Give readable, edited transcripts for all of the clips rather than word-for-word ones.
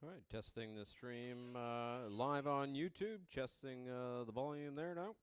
All right, testing the stream live on YouTube, testing the volume there now.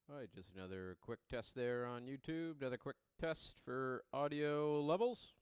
All right, just another quick test there on YouTube, another quick test for audio levels.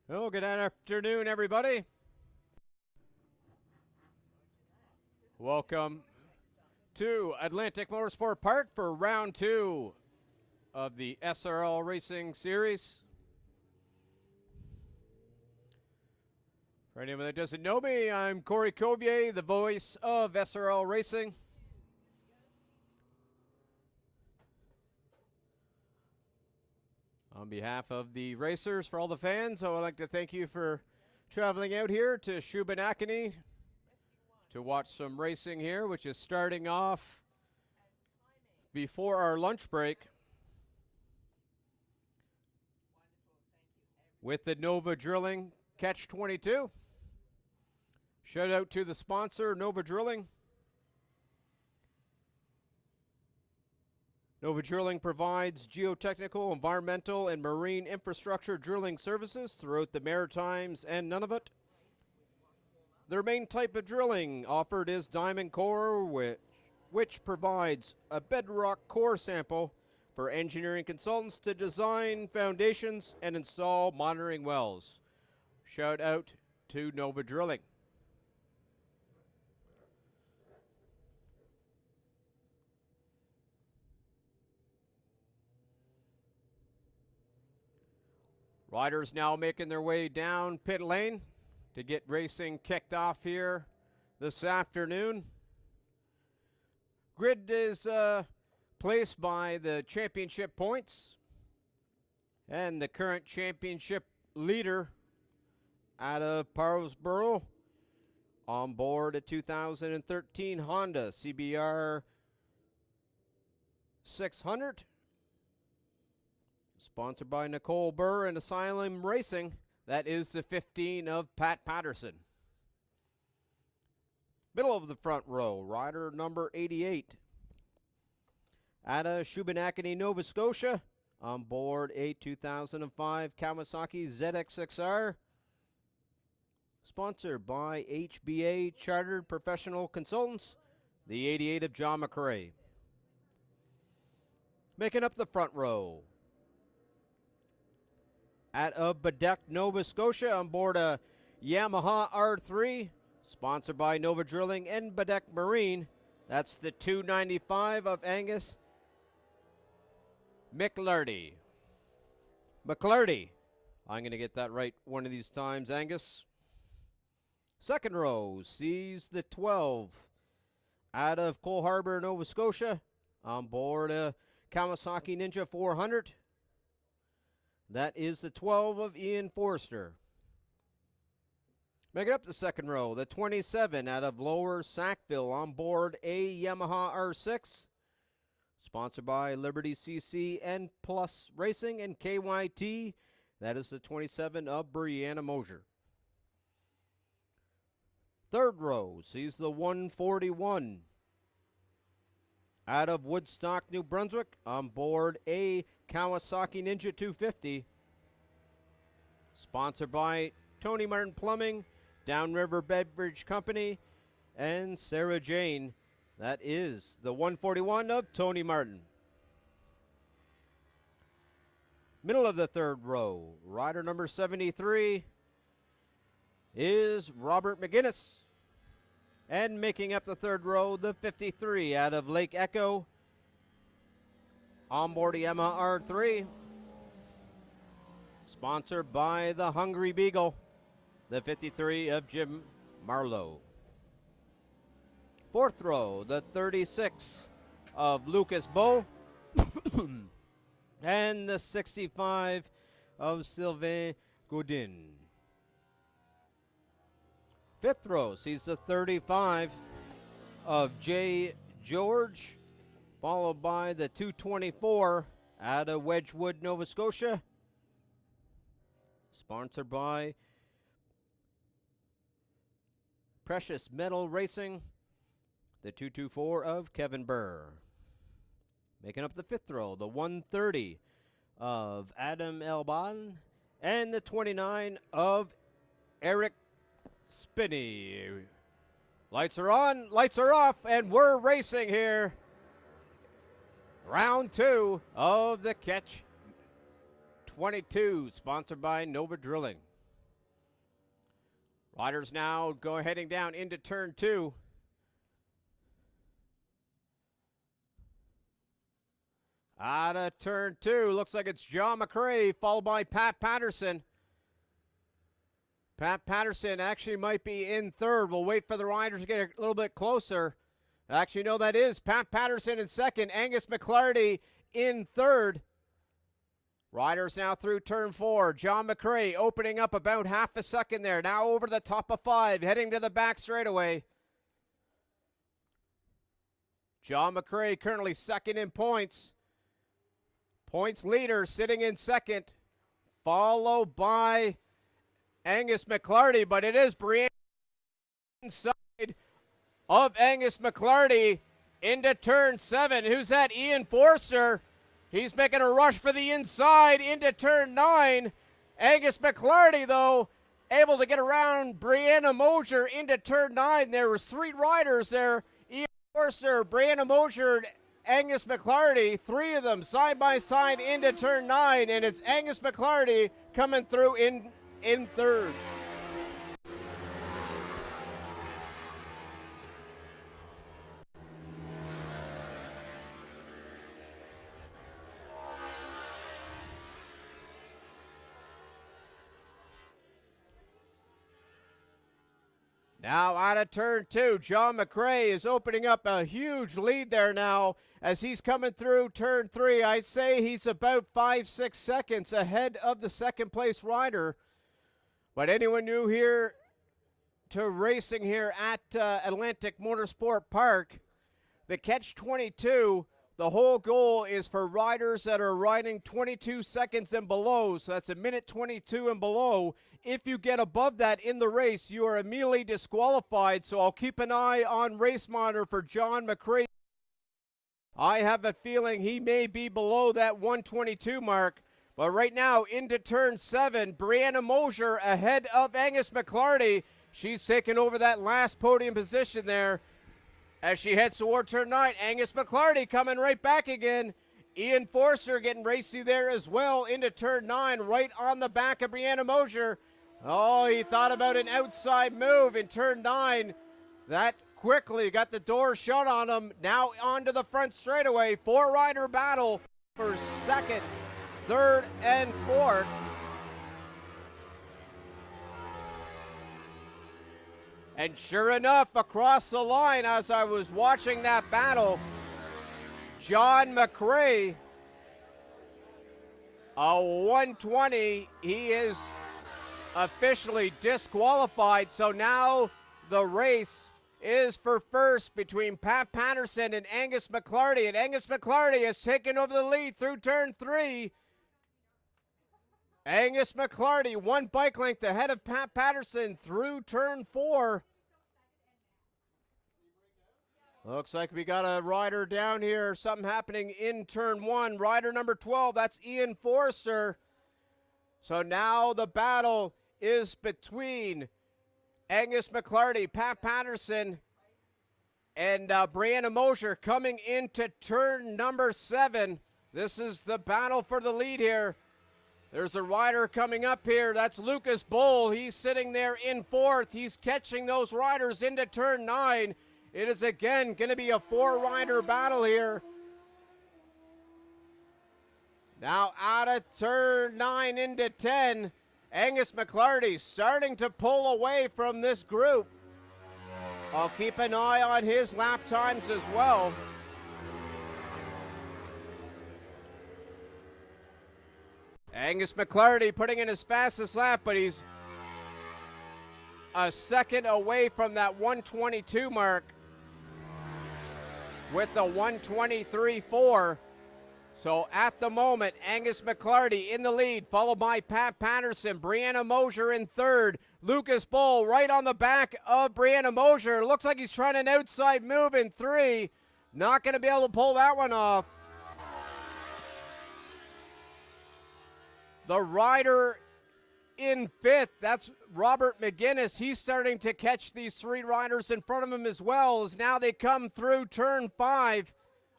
Well, good afternoon, everybody. Welcome to Atlantic Motorsport Park for round 2 of the sArl Racing Series. For anyone that doesn't know me, I'm Corey Covier, the voice of sArl Racing. On behalf of the racers, for all the fans, I would like to thank you for traveling out here to Shubenacadie to watch some racing here, which is starting off before our lunch break with the Nova Drilling Catch 22. Shout out to the sponsor, Nova Drilling. Nova Drilling provides geotechnical, environmental, and marine infrastructure drilling services throughout the Maritimes and Nunavut. Their main type of drilling offered is diamond core, which provides a bedrock core sample for engineering consultants to design foundations and install monitoring wells. Shout out to Nova Drilling. Riders now making their way down pit lane to get racing kicked off here this afternoon. Grid is placed by the championship points, and the current championship leader out of Parlsboro on board a 2013 Honda CBR 600. Sponsored by Nicole Burr and Asylum Racing. That is the 15 of Pat Patterson. Middle of the front row, rider number 88. Out of Shubenacadie, Nova Scotia, on board a 2005 Kawasaki ZX6R. Sponsored by HBA Chartered Professional Consultants, the 88 of John McRae. Making up the front row, out of Badek, Nova Scotia, on board a Yamaha R3, sponsored by Nova Drilling and Badek Marine. That's the 295 of Angus McLarty. I'm going to get that right one of these times, Angus. Second row sees the 12 out of Cole Harbour, Nova Scotia, on board a Kawasaki Ninja 400. That is the 12 of Ian Forster. Making up the second row, the 27 out of Lower Sackville, on board a Yamaha R6. Sponsored by Liberty CC and Plus Racing and KYT. That is the 27 of Brianna Mosier. Third row sees the 141 out of Woodstock, New Brunswick, on board a Kawasaki Ninja 250. Sponsored by Tony Martin Plumbing, Downriver Beverage Company, and Sarah Jane. That is the 141 of Tony Martin. Middle of the third row, rider number 73 is Robert McGinnis. And making up the third row, the 53 out of Lake Echo, on board Yamaha R3. Sponsored by the Hungry Beagle, the 53 of Jim Marlowe. Fourth row, the 36 of Lucas Bow, and the 65 of Sylvain Godin. Fifth row sees the 35 of Jay George, followed by the 224 out of Wedgwood, Nova Scotia. Sponsored by Precious Metal Racing, the 224 of Kevin Burr. Making up the fifth row, the 130 of Adam Elban, and the 29 of Eric Spinney. Lights are on, lights are off, and we're racing here. Round 2 of the Catch 22, sponsored by Nova Drilling. Riders now heading down into turn 2. Out of turn 2, looks like it's John McRae, followed by Pat Patterson. Pat Patterson actually might be in third. We'll wait for the riders to get a little bit closer. Actually, no, that is Pat Patterson in second. Angus McClarty in third. Riders now through turn 4. John McRae opening up about half a second there. Now over the top of 5, heading to the back straightaway. John McRae currently second in points. Points leader sitting in second, followed by Angus McClarty, but it is Brianna inside of Angus McClarty into turn 7. Who's that? Ian Forster. He's making a rush for the inside into turn 9. Angus McClarty, though, able to get around Brianna Mosier into turn 9. There was 3 riders there. Ian Forster, Brianna Mosier, Angus McClarty, 3 of them side by side into turn 9, and it's Angus McClarty coming through in third. Now out of turn 2, John McRae is opening up a huge lead there now as he's coming through turn 3. I'd say he's about 5-6 seconds ahead of the second place rider. But anyone new here to racing here at Atlantic Motorsport Park, the Catch-22, the whole goal is for riders that are riding 22 seconds and below. So that's a minute 22 and below. If you get above that in the race, you are immediately disqualified. So I'll keep an eye on race monitor for John McRae. I have a feeling he may be below that 122 mark. But right now, into turn 7, Brianna Mosier ahead of Angus McClarty. She's taken over that last podium position there. As she heads toward turn 9, Angus McClarty coming right back again. Ian Forster getting racy there as well into turn 9, right on the back of Brianna Mosier. Oh, he thought about an outside move in turn 9. That quickly got the door shut on him. Now onto the front straightaway. 4-rider battle for second, third, and fourth. And sure enough, across the line as I was watching that battle, John McRae, a 120, he is officially disqualified. So now the race is for first between Pat Patterson and Angus McClarty. And Angus McClarty has taken over the lead through turn 3. Angus McClarty, 1 bike length ahead of Pat Patterson through turn 4. Looks like we got a rider down here. Something happening in turn 1. Rider number 12, that's Ian Forster. So now the battle is between Angus McClarty, Pat Patterson, and Brianna Mosier coming into turn number 7. This is the battle for the lead here. There's a rider coming up here. That's Lucas Bull. He's sitting there in 4th. He's catching those riders into turn 9. It is again going to be a 4-rider battle here. Now out of turn 9 into 10. Angus McClarty starting to pull away from this group. I'll keep an eye on his lap times as well. Angus McClarty putting in his fastest lap, but he's a second away from that 122 mark with the 123.4. So at the moment, Angus McClarty in the lead, followed by Pat Patterson, Brianna Mosier in 3rd, Lucas Bull right on the back of Brianna Mosier. Looks like he's trying an outside move in 3. Not going to be able to pull that one off. The rider in 5th, that's Robert McGinnis. He's starting to catch these 3 riders in front of him as well, as now they come through turn 5.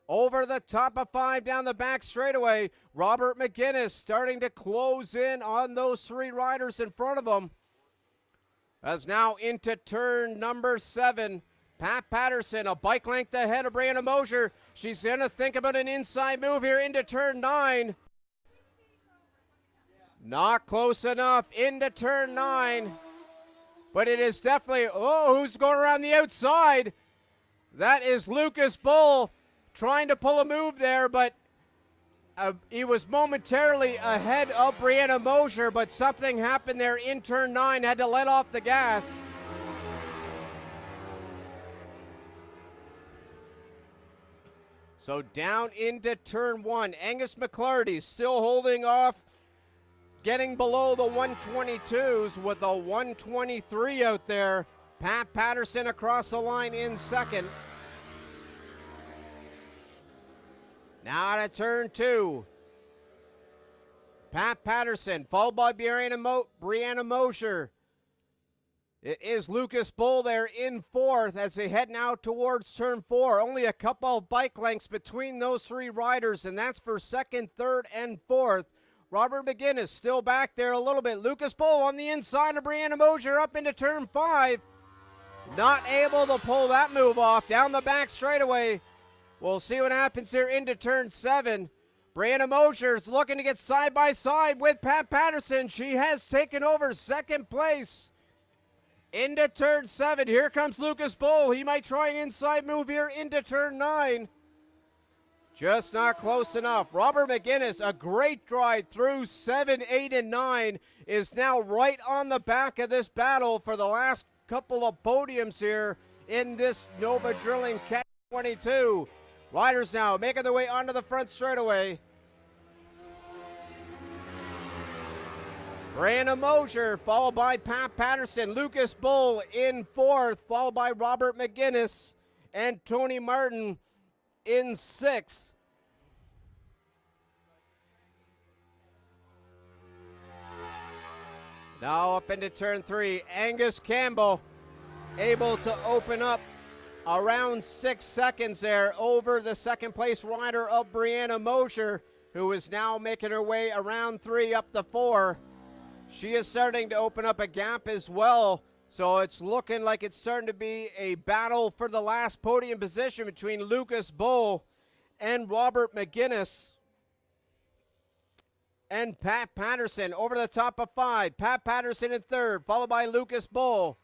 Over the top of 5 down the back straightaway. Robert McGinnis starting to close in on those 3 riders in front of him. As now into turn number 7. Pat Patterson, a bike length ahead of Brianna Mosier. She's going to think about an inside move here into turn 9. Not close enough into turn 9. But it is definitely, who's going around the outside? That is Lucas Bull trying to pull a move there, but he was momentarily ahead of Brianna Mosier, but something happened there in turn 9, had to let off the gas. So down into turn 1, Angus McClarty still holding off, getting below the 122s with a 123 out there. Pat Patterson across the line in second. Now to turn 2. Pat Patterson, followed by Brianna Mosier. It is Lucas Bull there in 4th as they head now towards turn 4. Only a couple of bike lengths between those 3 riders, and that's for 2nd, 3rd, and 4th. Robert McGinnis still back there a little bit. Lucas Bull on the inside of Brianna Mosier up into turn 5. Not able to pull that move off down the back straightaway. We'll see what happens here into turn 7. Brianna Mosier is looking to get side by side with Pat Patterson. She has taken over 2nd place. Into turn 7. Here comes Lucas Bull. He might try an inside move here into turn 9. Just not close enough. Robert McGinnis, a great drive through 7, 8, and 9, is now right on the back of this battle for the last couple of podiums here in this Nova Drilling Cat 22. Riders now making their way onto the front straightaway. Brianna Mosier, followed by Pat Patterson. Lucas Bull in 4th, followed by Robert McGinnis and Tony Martin in 6th. Now up into turn 3. Angus Campbell able to open up around 6 seconds there over the 2nd place rider of Brianna Mosier, who is now making her way around 3 up to 4. She is starting to open up a gap as well, so it's looking like it's starting to be a battle for the last podium position between Lucas Bull and Robert McGinnis. And Pat Patterson over the top of 5. Pat Patterson in 3rd, followed by Lucas Bull.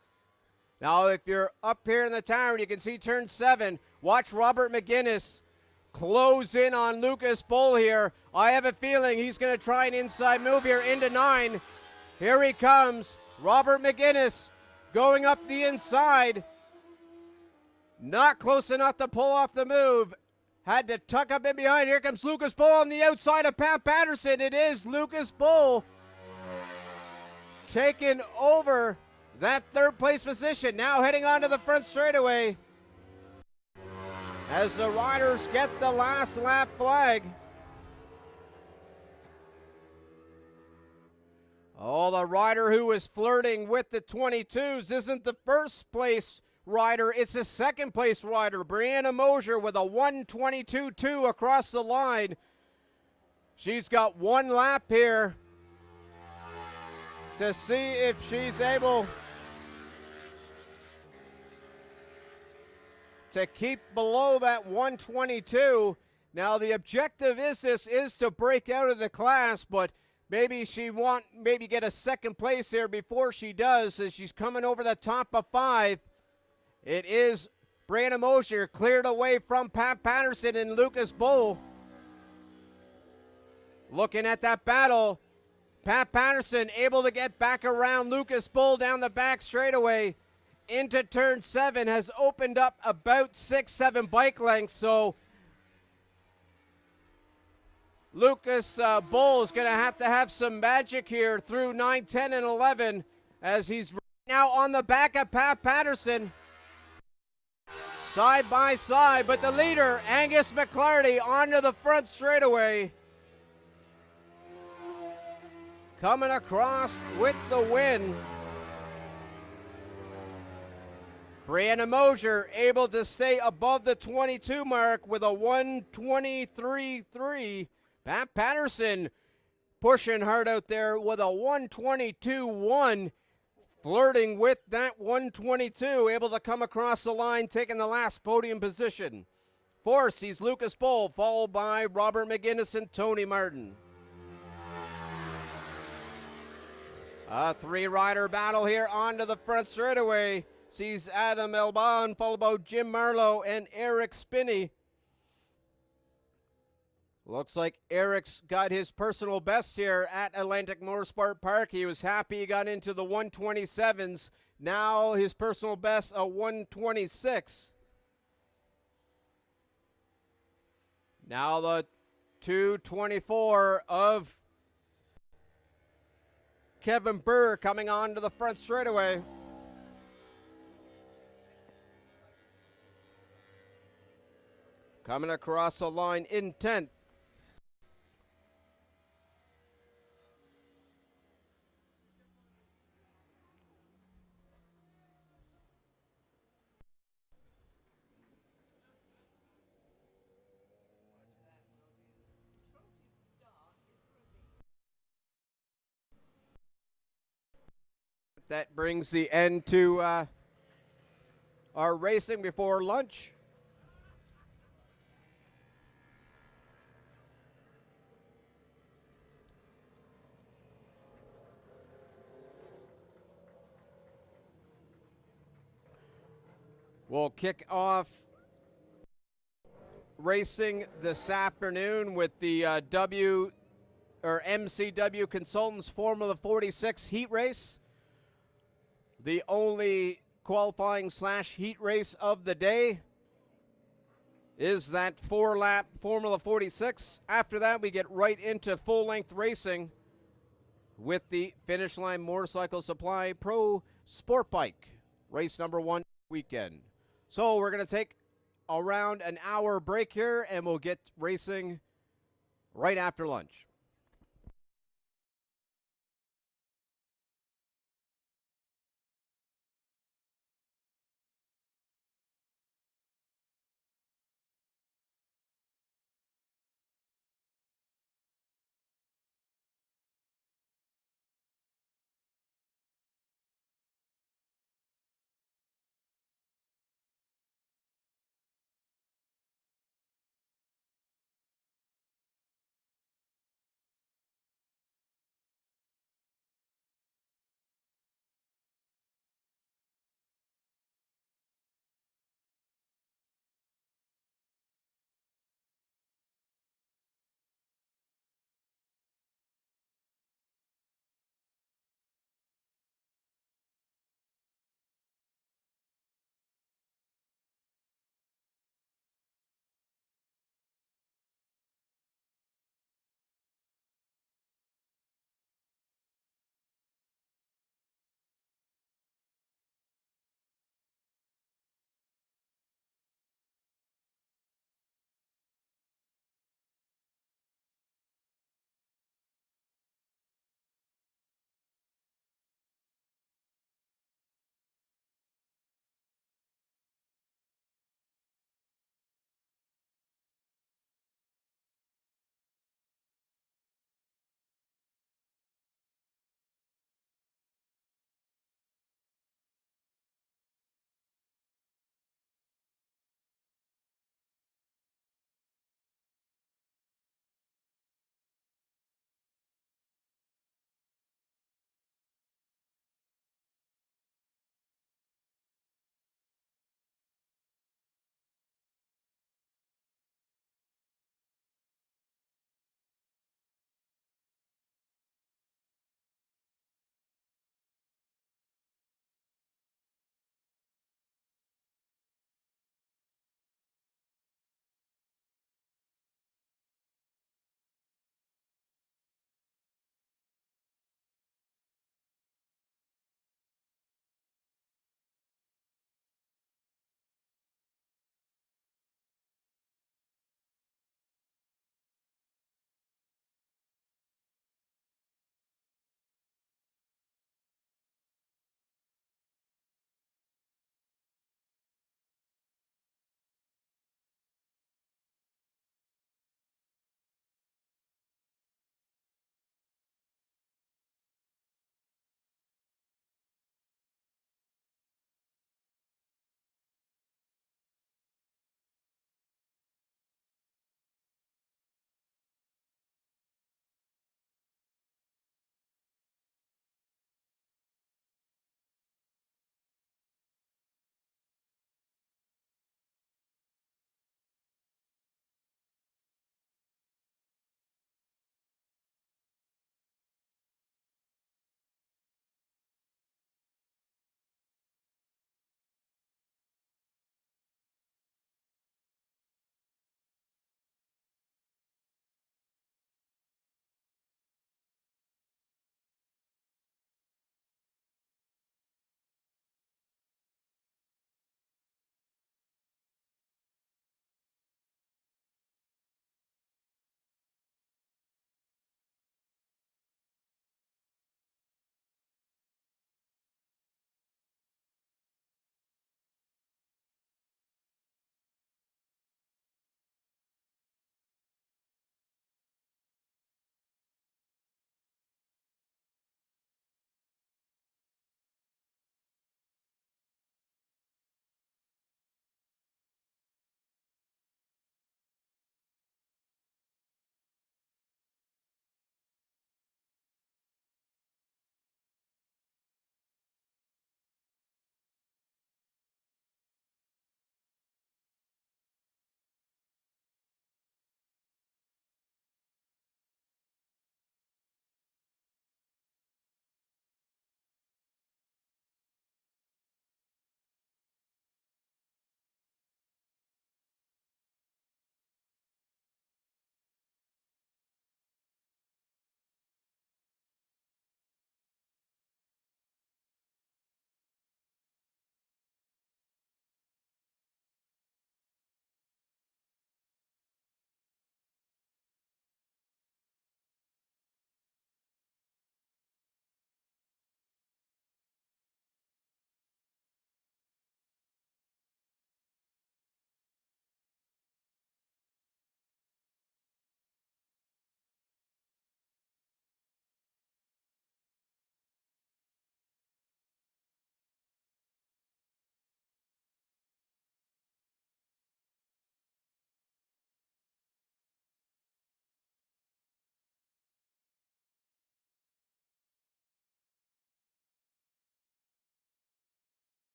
Now, if you're up here in the tower, you can see turn 7. Watch Robert McGinnis close in on Lucas Bull here. I have a feeling he's going to try an inside move here into 9. Here he comes. Robert McGinnis going up the inside. Not close enough to pull off the move. Had to tuck up in behind. Here comes Lucas Bull on the outside of Pat Patterson. It is Lucas Bull taking over that 3rd place position. Now heading onto the front straightaway as the riders get the last lap flag. Oh, the rider who was flirting with the 22s isn't the 1st place rider, it's the 2nd place rider. Brianna Mosier with a 1:22.2 across the line. She's got 1 lap here to see if she's able to keep below that 122. Now the objective is to break out of the class, but maybe she maybe get a 2nd place here before she does, as she's coming over the top of 5. It is Brianna Mosier cleared away from Pat Patterson and Lucas Bull. Looking at that battle, Pat Patterson able to get back around Lucas Bull down the back straightaway into turn 7, has opened up about 6-7 bike lengths, so Lucas Bull is going to have some magic here through 9, 10, and 11 as he's right now on the back of Pat Patterson. Side by side, but the leader, Angus McClarty, onto the front straightaway. Coming across with the win. Brianna Mosier able to stay above the 22 mark with a 1:23.3. Pat Patterson pushing hard out there with a 1:22.1. flirting with that 122, able to come across the line, taking the last podium position. Fourth, sees Lucas Bull, followed by Robert McGinnis and Tony Martin. A three-rider battle here onto the front straightaway. Sees Adam Elban, followed by Jim Marlowe and Eric Spinney. Looks like Eric's got his personal best here at Atlantic Motorsport Park. He was happy he got into the 127s. Now his personal best, a 126. Now the 224 of Kevin Burr coming on to the front straightaway. Coming across the line in 10th. That brings the end to our racing before lunch. We'll kick off racing this afternoon with the MCW Consultants Formula 46 heat race. The only qualifying / heat race of the day is that 4-lap Formula 46. After that, we get right into full-length racing with the Finish Line Motorcycle Supply Pro Sport Bike, race number 1 weekend. So we're going to take around an hour break here, and we'll get racing right after lunch.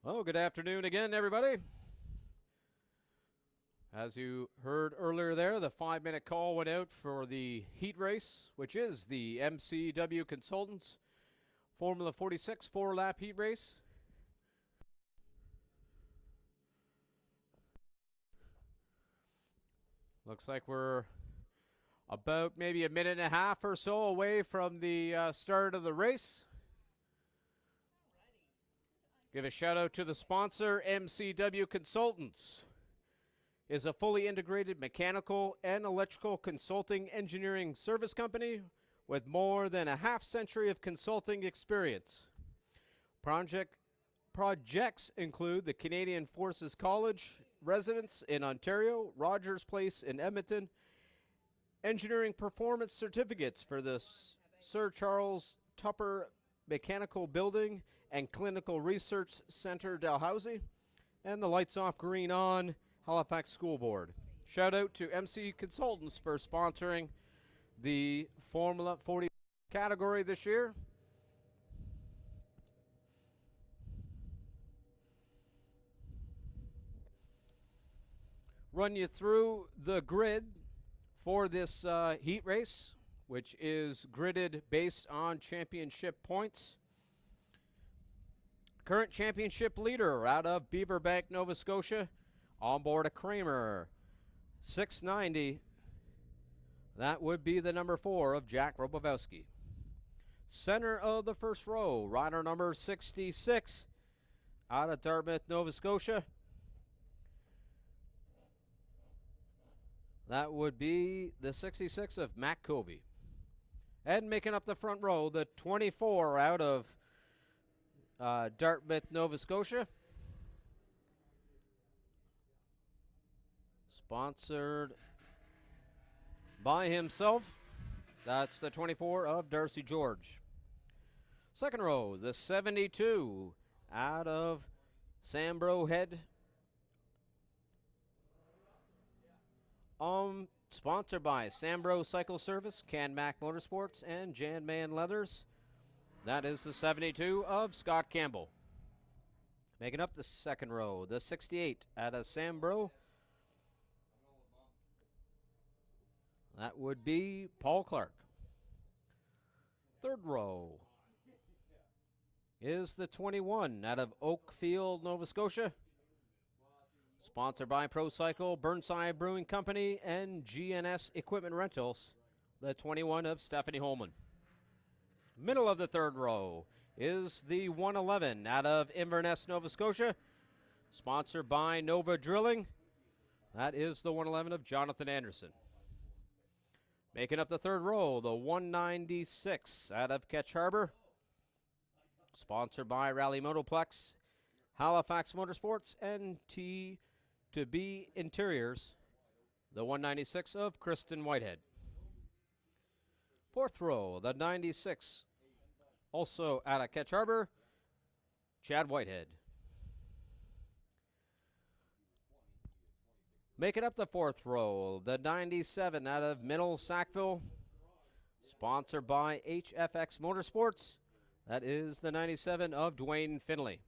Well, good afternoon again, everybody. As you heard earlier there, the 5-minute call went out for the heat race, which is the MCW Consultants Formula 46 4-lap heat race. Looks like we're about maybe a minute and a half or so away from the start of the race. Give a shout out to the sponsor, MCW Consultants is a fully integrated mechanical and electrical consulting engineering service company with more than a half-century of consulting experience. Projects include the Canadian Forces College residence in Ontario, Rogers Place in Edmonton, engineering performance certificates for the sArl Tupper Mechanical Building and Clinical Research Center Dalhousie, and the Lights Off Green On Halifax School Board. Shout out to MC Consultants for sponsoring the Formula 40 category this year. Run you through the grid for this heat race, which is gridded based on championship points. Current championship leader out of Beaverbank, Nova Scotia, on board a Kramer 690. That would be the number 4 of Jack Robowski. Center of the first row, rider number 66 out of Dartmouth, Nova Scotia. That would be the 66 of Matt Covey. And making up the front row, the 24 out of Dartmouth, Nova Scotia. Sponsored by himself. That's the 24 of Darcy George. Second row, the 72 out of Sambro Head. Sponsored by Sambro Cycle Service, CanMac Motorsports, and Janman Leathers. That is the 72 of Scott Campbell. Making up the second row, the 68 out of Sambro. That would be Paul Clark. Third row is the 21 out of Oakfield, Nova Scotia. Sponsored by ProCycle, Burnside Brewing Company, and GNS Equipment Rentals. The 21 of Stephanie Holman. Middle of the third row is the 111 out of Inverness, Nova Scotia. Sponsored by Nova Drilling. That is the 111 of Jonathan Anderson. Making up the third row, the 196 out of Ketch Harbor. Sponsored by Rally Motoplex, Halifax Motorsports, and T2B Interiors. The 196 of Kristen Whitehead. Fourth row, the 96, also out of Ketch Harbor, Chad Whitehead. Making up the fourth row, the 97 out of Middle Sackville, sponsored by HFX Motorsports. That is the 97 of Dwayne Finley.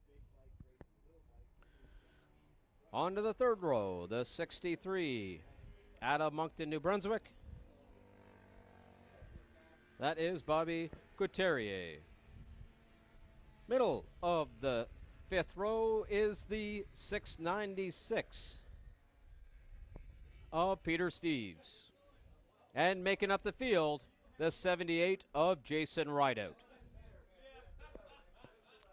On to the third row, the 63 out of Moncton, New Brunswick. That is Bobby Couturier. Middle of the fifth row is the 696 of Peter Steves. And making up the field, the 78 of Jason Rideout.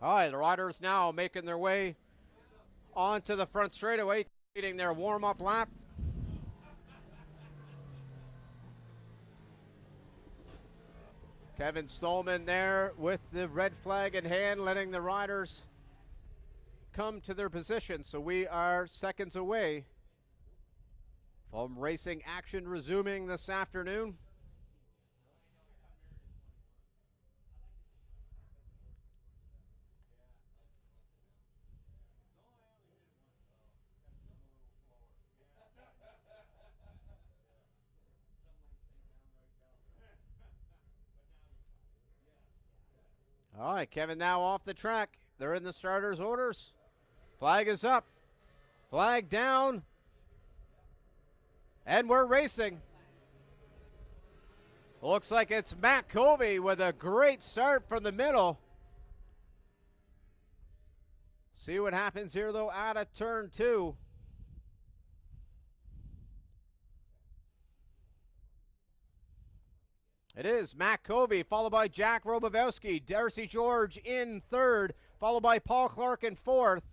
All right, the riders now making their way onto the front straightaway, completing their warm-up lap. Kevin Stolman there with the red flag in hand, letting the riders come to their position. So we are seconds away from racing action resuming this afternoon. All right, Kevin now off the track. They're in the starters' orders. Flag is up. Flag down. And we're racing. Looks like it's Matt Covey with a great start from the middle. See what happens here, though, out of turn 2. It is Matt Covey, followed by Jack Robowski. Darcy George in third, followed by Paul Clark in fourth.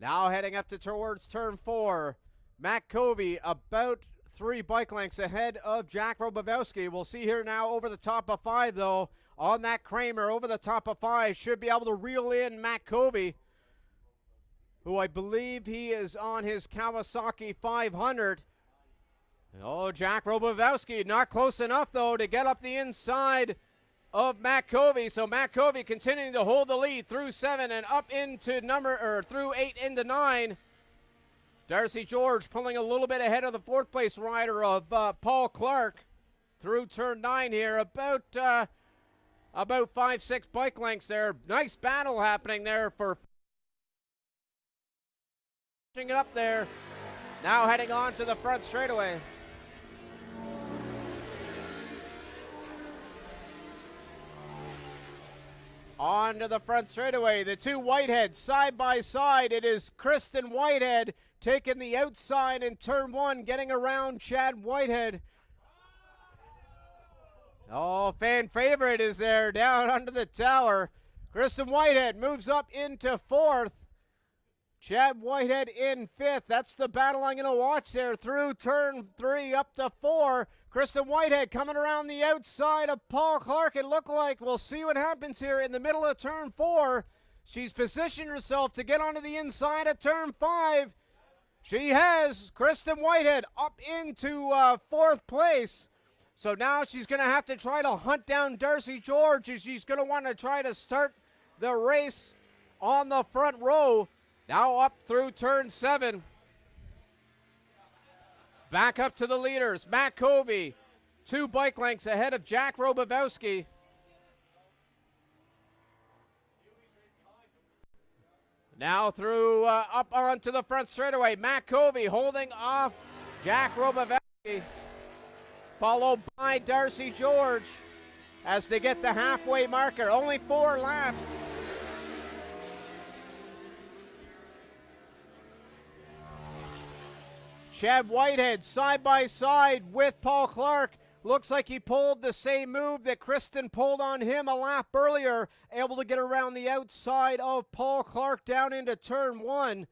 Now heading up towards turn 4. Matt Covey about 3 bike lengths ahead of Jack Robowski. We'll see here now over the top of 5, though. On that Kramer, over the top of 5, should be able to reel in Matt Covey, who I believe he is on his Kawasaki 500. Oh, Jack Robowski not close enough, though, to get up the inside of Matt Covey. So Matt Covey continuing to hold the lead through 7 and up into through 8 into 9. Darcy George pulling a little bit ahead of the 4th place rider of Paul Clark through turn 9 here. About 5-6 bike lengths there. Nice battle happening there for pushing it up there. Now heading on to the front straightaway. On to the front straightaway. The 2 Whiteheads side by side. It is Kristen Whitehead taking the outside in turn 1, getting around Chad Whitehead. Oh, fan favorite is there down under the tower. Kristen Whitehead moves up into 4th. Chad Whitehead in 5th. That's the battle I'm going to watch there through turn 3 up to 4. Kristen Whitehead coming around the outside of Paul Clark. It looked like we'll see what happens here in the middle of turn 4. She's positioned herself to get onto the inside of turn 5. She has Kristen Whitehead up into 4th place. So now she's going to have to try to hunt down Darcy George, as she's going to want to try to start the race on the front row. Now up through turn 7. Back up to the leaders. Matt Covey, 2 bike lengths ahead of Jack Robowski. Now through up onto the front straightaway. Matt Covey holding off Jack Robowski, followed by Darcy George as they get the halfway marker. Only 4 laps. Chad Whitehead side by side with Paul Clark. Looks like he pulled the same move that Kristen pulled on him a lap earlier. Able to get around the outside of Paul Clark down into turn 1.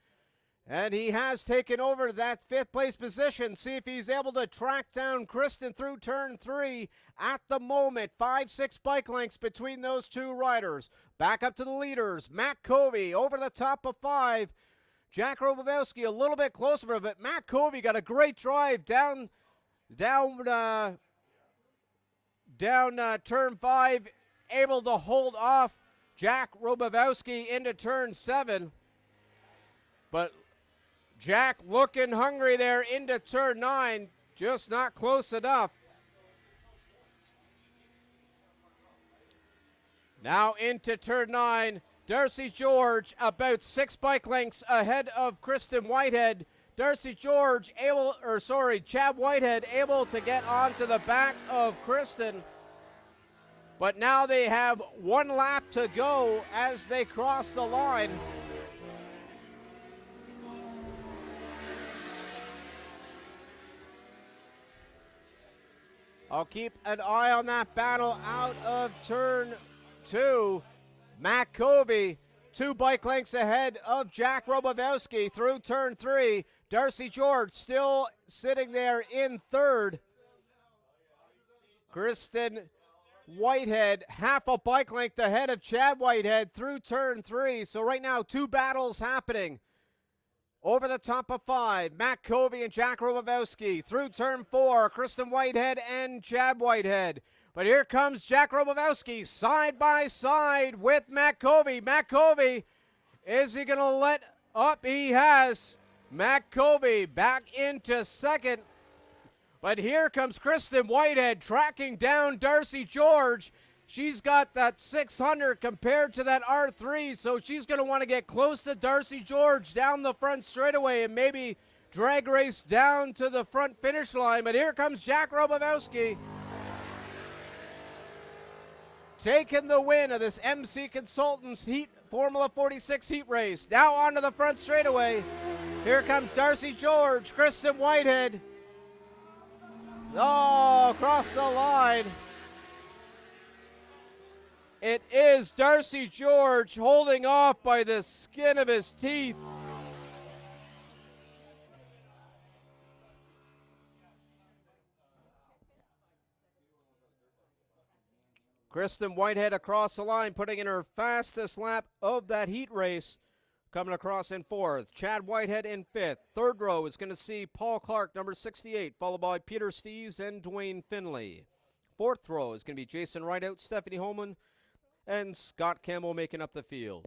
And he has taken over that 5th place position. See if he's able to track down Kristen through turn 3. At the moment, 5-6 bike lengths between those 2 riders. Back up to the leaders. Matt Covey over the top of 5. Jack Robowski a little bit closer, but Matt Covey got a great drive down turn 5, able to hold off Jack Robowski into turn 7. But Jack looking hungry there into turn 9, just not close enough. Now into turn 9. Darcy George about 6 bike lengths ahead of Kristen Whitehead. Chad Whitehead able to get onto the back of Kristen. But now they have 1 lap to go as they cross the line. I'll keep an eye on that battle out of turn 2. Matt Covey, 2 bike lengths ahead of Jack Robowski through turn 3. Darcy George still sitting there in 3rd. Kristen Whitehead, half a bike length ahead of Chad Whitehead through turn 3. So right now, 2 battles happening. Over the top of 5, Matt Covey and Jack Robowski. Through turn 4, Kristen Whitehead and Chad Whitehead. But here comes Jack Robowski side by side with Matt Covey. Matt Covey, is he going to let up? He has. Matt Covey back into 2nd. But here comes Kristen Whitehead tracking down Darcy George. She's got that 600 compared to that R3, so she's going to want to get close to Darcy George down the front straightaway and maybe drag race down to the front finish line. But here comes Jack Robowski, taking the win of this MC Consultants Heat Formula 46 heat race. Now onto the front straightaway. Here comes Darcy George, Kristen Whitehead. Oh, across the line. It is Darcy George holding off by the skin of his teeth. Kristen Whitehead across the line, putting in her fastest lap of that heat race. Coming across in fourth, Chad Whitehead in fifth. Third row is going to see Paul Clark, number 68, followed by Peter Steeves and Dwayne Finley. Fourth row is going to be Jason Rideout, Stephanie Holman, and Scott Campbell making up the field.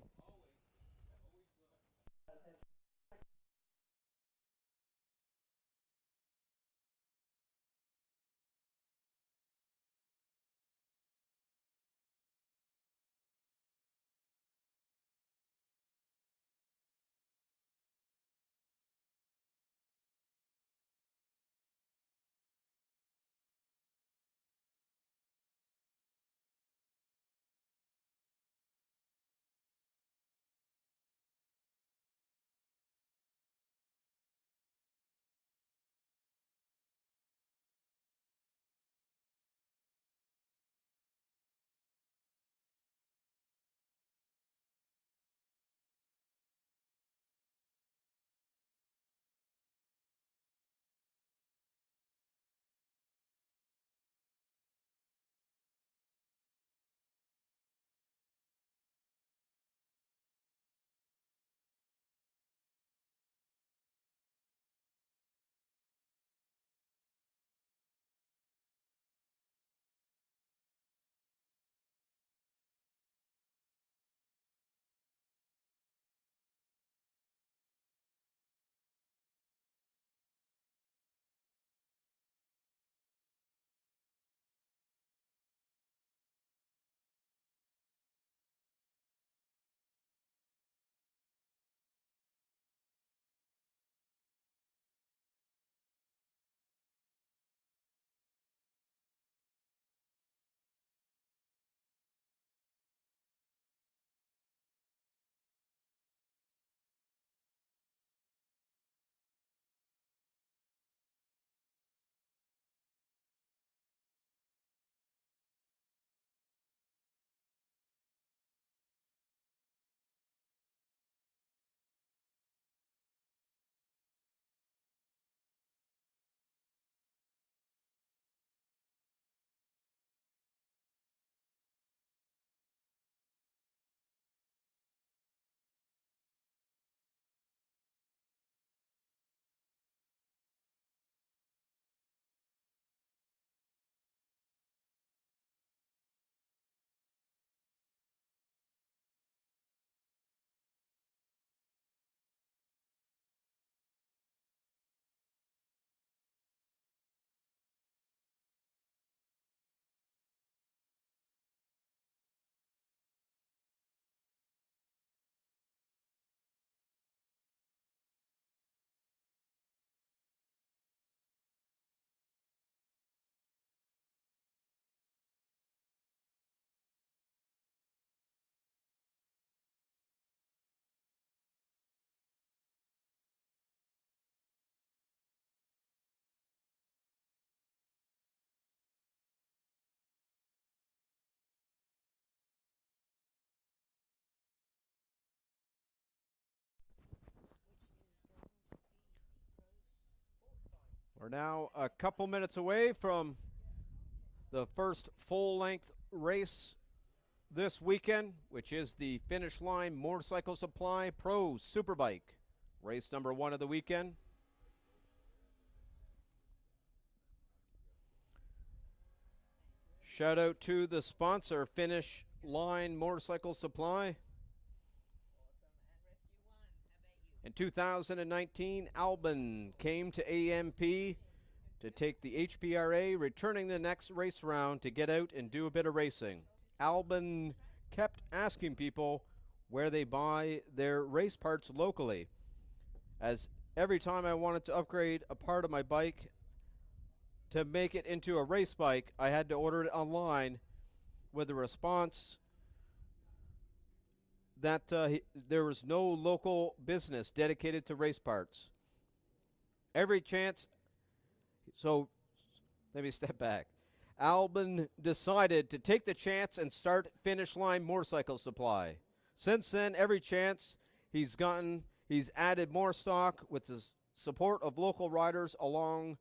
We're now a couple minutes away from the first full-length race this weekend, which is the Finish Line Motorcycle Supply Pro Superbike. Race number 1 of the weekend. Shout out to the sponsor, Finish Line Motorcycle Supply. In 2019, Albin came to AMP to take the HPRA, returning the next race round to get out and do a bit of racing. Albin kept asking people where they buy their race parts locally, as every time I wanted to upgrade a part of my bike to make it into a race bike, I had to order it online, with a response that there was no local business dedicated to race parts. Every chance, so let me step back. Albin decided to take the chance and start Finish Line Motorcycle Supply. Since then, every chance he's gotten, he's added more stock with the support of local riders, along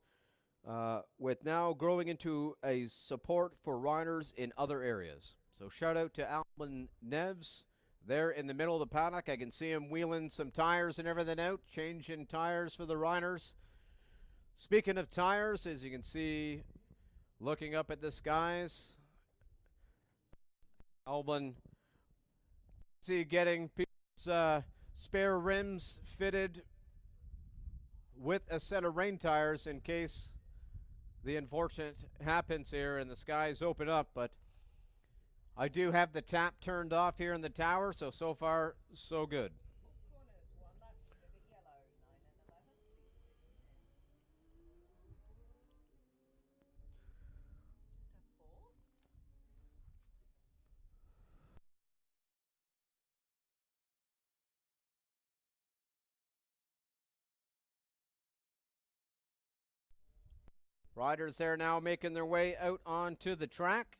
with now growing into a support for riders in other areas. So shout out to Albin Neves there in the middle of the paddock. I can see him wheeling some tires and everything out, changing tires for the riders. Speaking of tires, as you can see, looking up at the skies, Albin, see, getting people's spare rims fitted with a set of rain tires in case the unfortunate happens here and the skies open up. But I do have the tap turned off here in the tower, so far so good. Riders there now making their way out onto the track.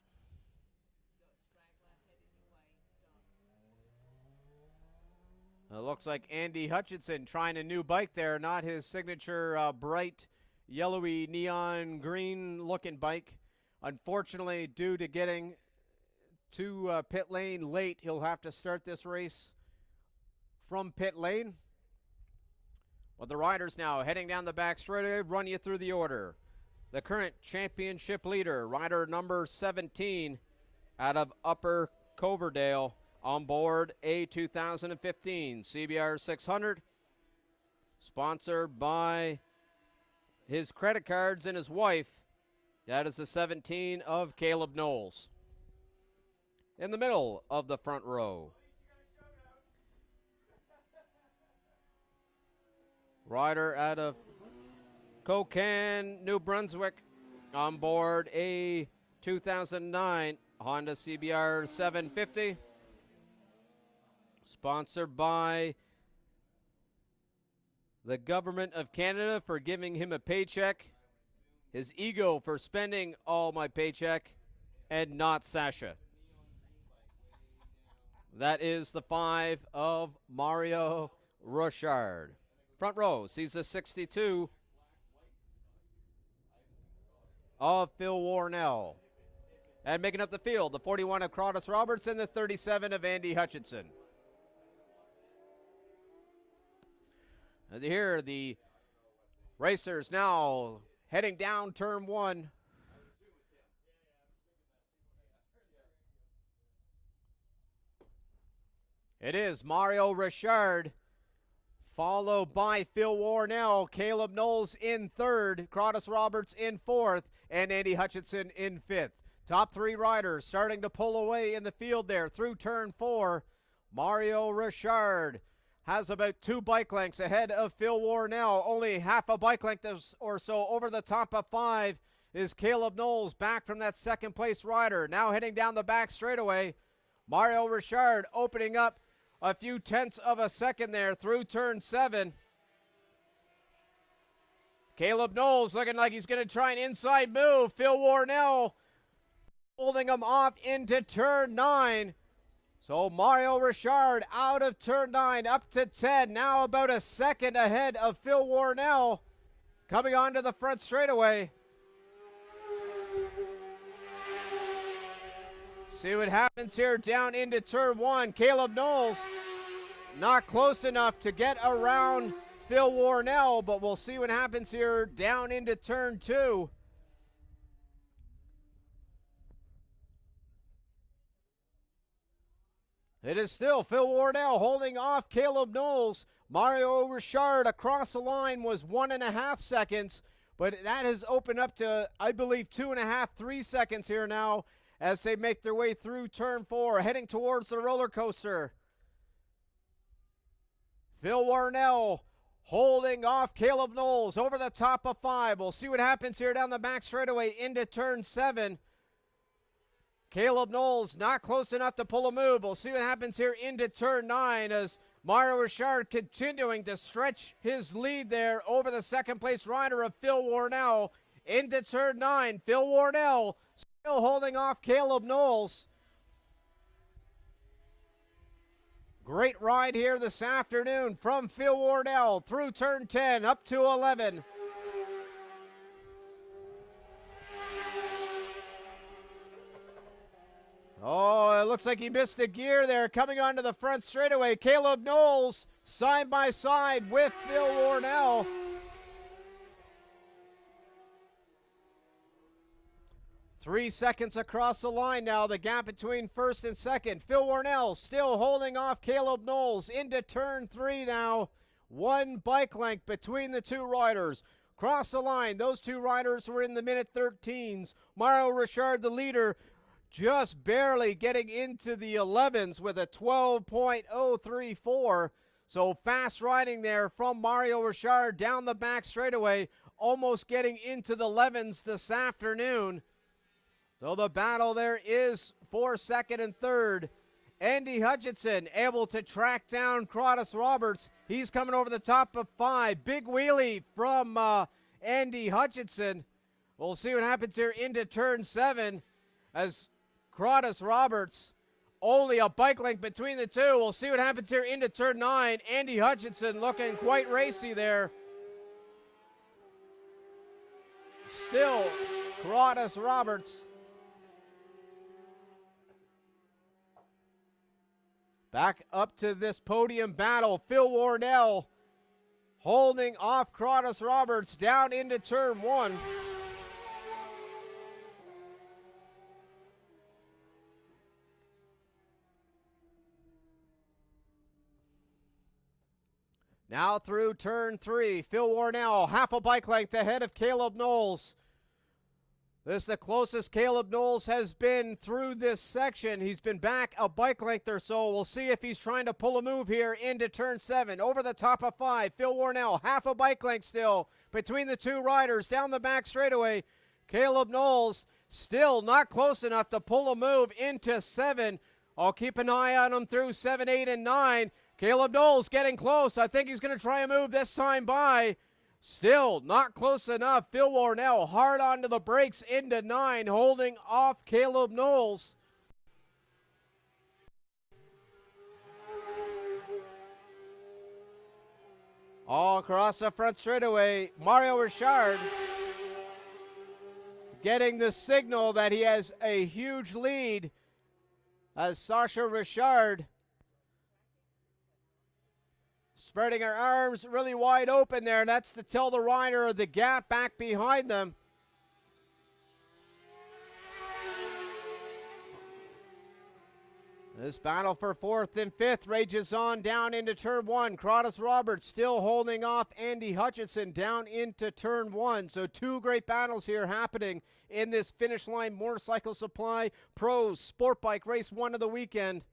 It looks like Andy Hutchinson trying a new bike there, not his signature bright yellowy neon green looking bike. Unfortunately, due to getting to pit lane late, he'll have to start this race from pit lane. Well, the riders now heading down the back straightaway, run you through the order. The current championship leader, rider number 17 out of Upper Coverdale, on board a 2015 CBR 600, sponsored by his credit cards and his wife. That is the 17 of Caleb Knowles. In the middle of the front row, rider out of Kokan, New Brunswick, on board a 2009 Honda CBR 750, sponsored by the government of Canada for giving him a paycheck, his ego for spending all my paycheck, and not Sasha. That is the 5 of Mario Rochard. Front row sees the 62 of Phil Warnell. And making up the field, the 41 of Carlos Roberts and the 37 of Andy Hutchinson. And here the racers now heading down turn 1. It is Mario Richard, followed by Phil Warnell, Caleb Knowles in 3rd, Carlos Roberts in 4th, and Andy Hutchinson in 5th. Top 3 riders starting to pull away in the field there through turn 4. Mario Richard has about 2 bike lengths ahead of Phil Warnell. Only half a bike length or so over the top of 5 is Caleb Knowles, back from that 2nd place rider. Now heading down the back straightaway. Mario Richard opening up a few tenths of a second there through turn 7. Caleb Knowles looking like he's going to try an inside move. Phil Warnell holding him off into turn 9. So Mario Richard out of turn 9 up to 10. Now about a second ahead of Phil Warnell, coming onto the front straightaway. See what happens here down into turn 1. Caleb Knowles not close enough to get around Phil Warnell, but we'll see what happens here down into turn 2. It is still Phil Warnell holding off Caleb Knowles. Mario Richard across the line was 1.5 seconds, but that has opened up to, I believe, 2.5, 3 seconds here now as they make their way through turn 4, heading towards the roller coaster. Phil Warnell holding off Caleb Knowles over the top of 5. We'll see what happens here down the back straightaway into turn 7. Caleb Knowles not close enough to pull a move. We'll see what happens here into turn 9 as Mario Richard continuing to stretch his lead there over the second place rider of Phil Warnell into turn 9. Phil Warnell still holding off Caleb Knowles. Great ride here this afternoon from Phil Warnell through turn 10 up to 11. Oh, it looks like he missed a gear there coming onto the front straightaway. Caleb Knowles side by side with Phil Warnell. Three seconds across the line now, the gap between first and second. Phil Warnell still holding off Caleb Knowles into turn 3 now. One bike length between the two riders. Cross the line, those two riders were in the minute 13s. Mario Richard, the leader, just barely getting into the 11s with a 12.034. So fast riding there from Mario Richard down the back straightaway, almost getting into the 11s this afternoon. So the battle there is for second and third. Andy Hutchinson able to track down Crottus Roberts. He's coming over the top of 5. Big wheelie from Andy Hutchinson. We'll see what happens here into turn 7 as Crottus Roberts only a bike length between the two. We'll see what happens here into turn 9. Andy Hutchinson looking quite racy there. Still Crottus Roberts. Back up to this podium battle. Phil Warnell holding off Crottus Roberts down into turn 1. Now through turn 3. Phil Warnell half a bike length ahead of Caleb Knowles. This is the closest Caleb Knowles has been through this section. He's been back a bike length or so. We'll see if he's trying to pull a move here into turn 7. Over the top of 5. Phil Warnell, half a bike length still between the two riders down the back straightaway. Caleb Knowles still not close enough to pull a move into 7. I'll keep an eye on him through 7, 8, and 9. Caleb Knowles getting close. I think he's going to try a move this time by. Still not close enough. Phil Warnell hard onto the brakes into 9, holding off Caleb Knowles. All across the front straightaway, Mario Richard getting the signal that he has a huge lead as Sasha Richard spreading her arms really wide open there. That's to tell the rider of the gap back behind them. This battle for 4th and 5th rages on down into turn 1. Crottus Roberts still holding off Andy Hutchinson down into turn 1. So two great battles here happening in this Finish Line Motorcycle Supply Pros Sport Bike Race 1 of the weekend.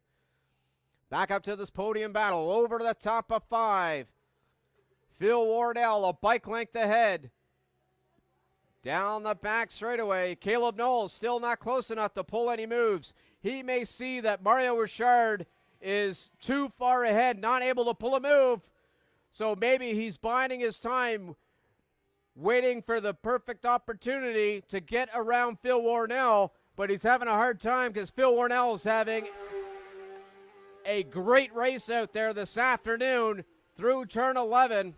Back up to this podium battle, over to the top of 5. Phil Warnell, a bike length ahead. Down the back straightaway, Caleb Knowles still not close enough to pull any moves. He may see that Mario Richard is too far ahead, not able to pull a move. So maybe he's biding his time, waiting for the perfect opportunity to get around Phil Warnell. But he's having a hard time because Phil Warnell is having a great race out there this afternoon through turn 11.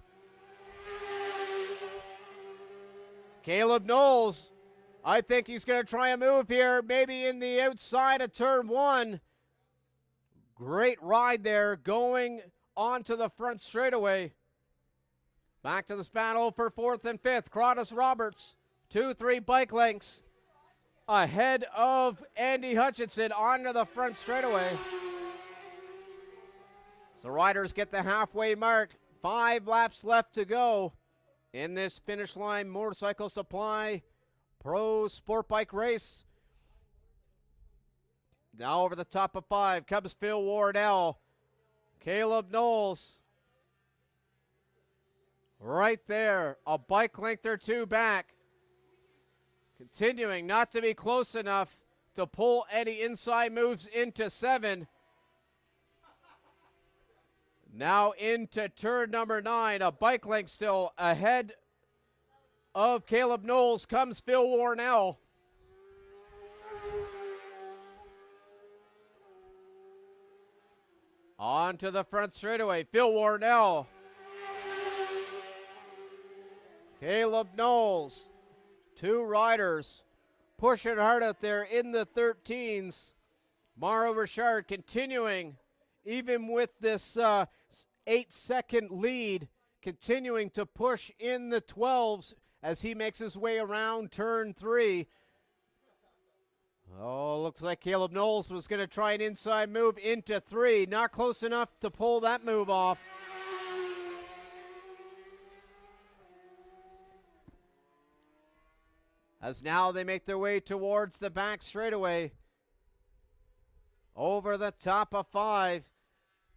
Caleb Knowles, I think he's going to try a move here, maybe in the outside of turn 1. Great ride there going onto the front straightaway. Back to this battle for 4th and 5th. Crottus Roberts, 2-3 bike lengths ahead of Andy Hutchinson onto the front straightaway. So riders get the halfway mark. 5 laps left to go in this Finish Line Motorcycle Supply Pro Sport Bike Race. Now over the top of 5 comes Phil Warnell. Caleb Knowles right there, a bike length or two back. Continuing not to be close enough to pull any inside moves into 7. Now into turn number 9, a bike length still ahead of Caleb Knowles comes Phil Warnell. On to the front straightaway, Phil Warnell. Caleb Knowles. 2 riders pushing hard out there in the 13s. Mauro Richard continuing, even with this 8-second lead, continuing to push in the 12s as he makes his way around turn 3. Oh, looks like Caleb Knowles was going to try an inside move into 3. Not close enough to pull that move off. As now they make their way towards the back straightaway. Over the top of 5.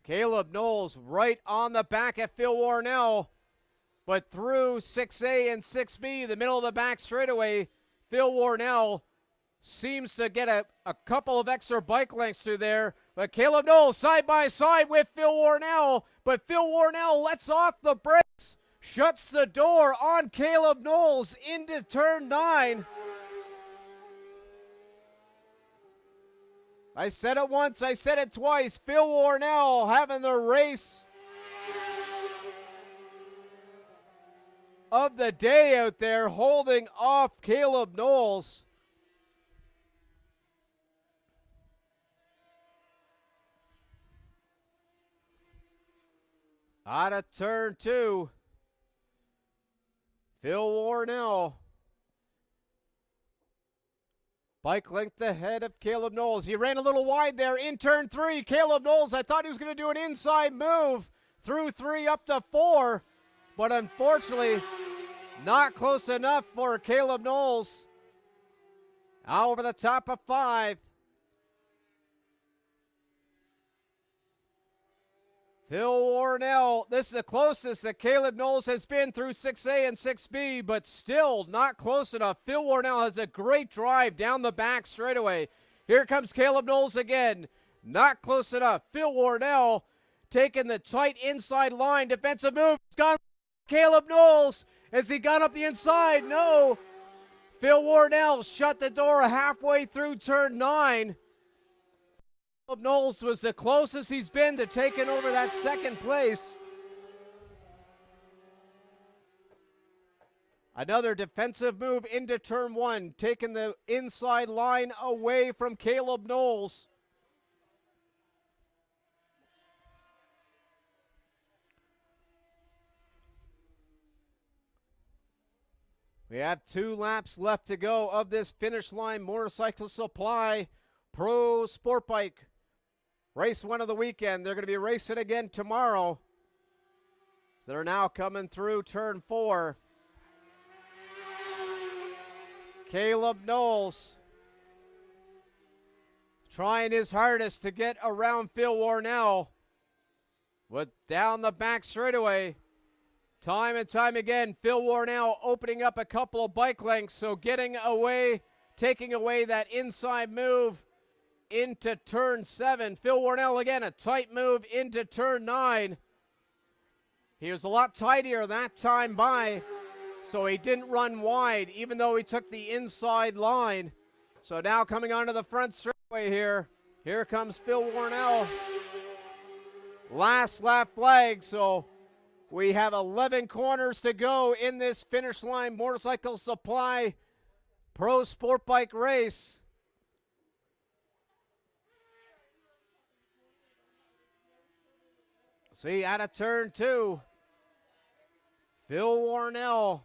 Caleb Knowles right on the back at Phil Warnell. But through 6A and 6B, the middle of the back straightaway, Phil Warnell seems to get a couple of extra bike lengths through there. But Caleb Knowles side by side with Phil Warnell. But Phil Warnell lets off the brakes. Shuts the door on Caleb Knowles into turn 9. I said it once, I said it twice. Phil Warnell having the race of the day out there, holding off Caleb Knowles. Out of turn 2. Phil Warnell. Bike length ahead of Caleb Knowles. He ran a little wide there in turn 3. Caleb Knowles, I thought he was going to do an inside move through 3 up to 4. But unfortunately, not close enough for Caleb Knowles. Out over the top of 5. Phil Warnell, this is the closest that Caleb Knowles has been through 6A and 6B, but still not close enough. Phil Warnell has a great drive down the back straightaway. Here comes Caleb Knowles again. Not close enough. Phil Warnell taking the tight inside line. Defensive move. It's gone. Caleb Knowles. Has he gone up the inside? No. Phil Warnell shut the door halfway through turn 9. Knowles was the closest he's been to taking over that second place. Another defensive move into turn 1, taking the inside line away from Caleb Knowles. We have 2 laps left to go of this Finish Line Motorcycle Supply Pro Sport Bike Race 1 of the weekend. They're going to be racing again tomorrow. So they're now coming through turn 4. Caleb Knowles trying his hardest to get around Phil Warnell. But down the back straightaway, time and time again, Phil Warnell opening up a couple of bike lengths. So getting away, taking away that inside move into turn 7. Phil Warnell again, a tight move into turn 9. He was a lot tighter that time by, so he didn't run wide, even though he took the inside line. So now coming onto the front straightaway here. Here comes Phil Warnell. Last lap flag, so we have 11 corners to go in this Finish Line Motorcycle Supply Pro Sport Bike race. See, out of turn 2, Phil Warnell,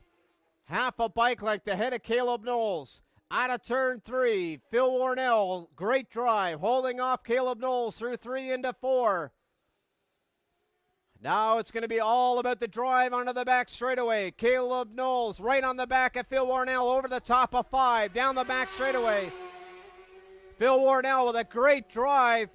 half a bike length ahead of Caleb Knowles. Out of turn 3, Phil Warnell, great drive, holding off Caleb Knowles through 3 into 4. Now it's going to be all about the drive onto the back straightaway. Caleb Knowles right on the back of Phil Warnell over the top of 5, down the back straightaway. Phil Warnell with a great drive.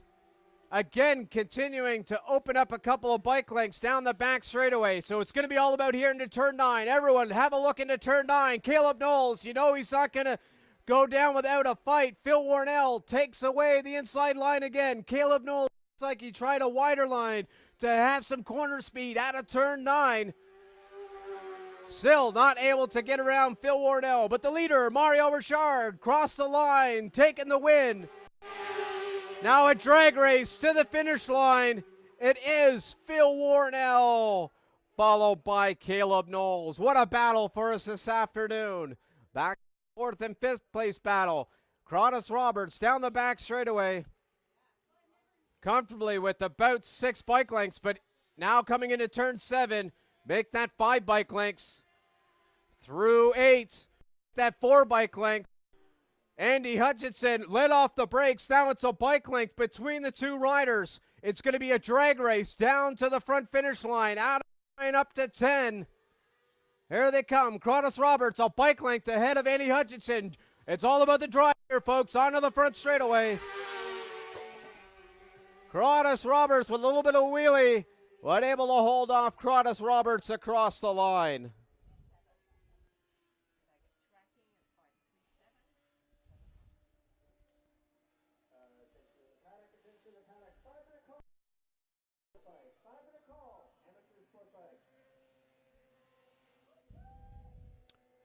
Again, continuing to open up a couple of bike lengths down the back straightaway. So it's going to be all about here into turn 9. Everyone, have a look into turn 9. Caleb Knowles, you know he's not going to go down without a fight. Phil Warnell takes away the inside line again. Caleb Knowles looks like he tried a wider line to have some corner speed out of turn 9. Still not able to get around Phil Warnell, but the leader, Mario Richard, crossed the line, taking the win. Now a drag race to the finish line. It is Phil Warnell, followed by Caleb Knowles. What a battle for us this afternoon. Back 4th and 5th place battle. Cronus Roberts down the back straightaway, comfortably with about 6 bike lengths, but now coming into turn 7, make that 5 bike lengths. Through 8, that 4 bike length. Andy Hutchinson let off the brakes. Now it's a bike length between the two riders. It's going to be a drag race down to the front finish line. Out of the line up to 10. Here they come. Cronus Roberts a bike length ahead of Andy Hutchinson. It's all about the drive here, folks. Onto the front straightaway. Cronus Roberts with a little bit of wheelie, but able to hold off Cronus Roberts across the line.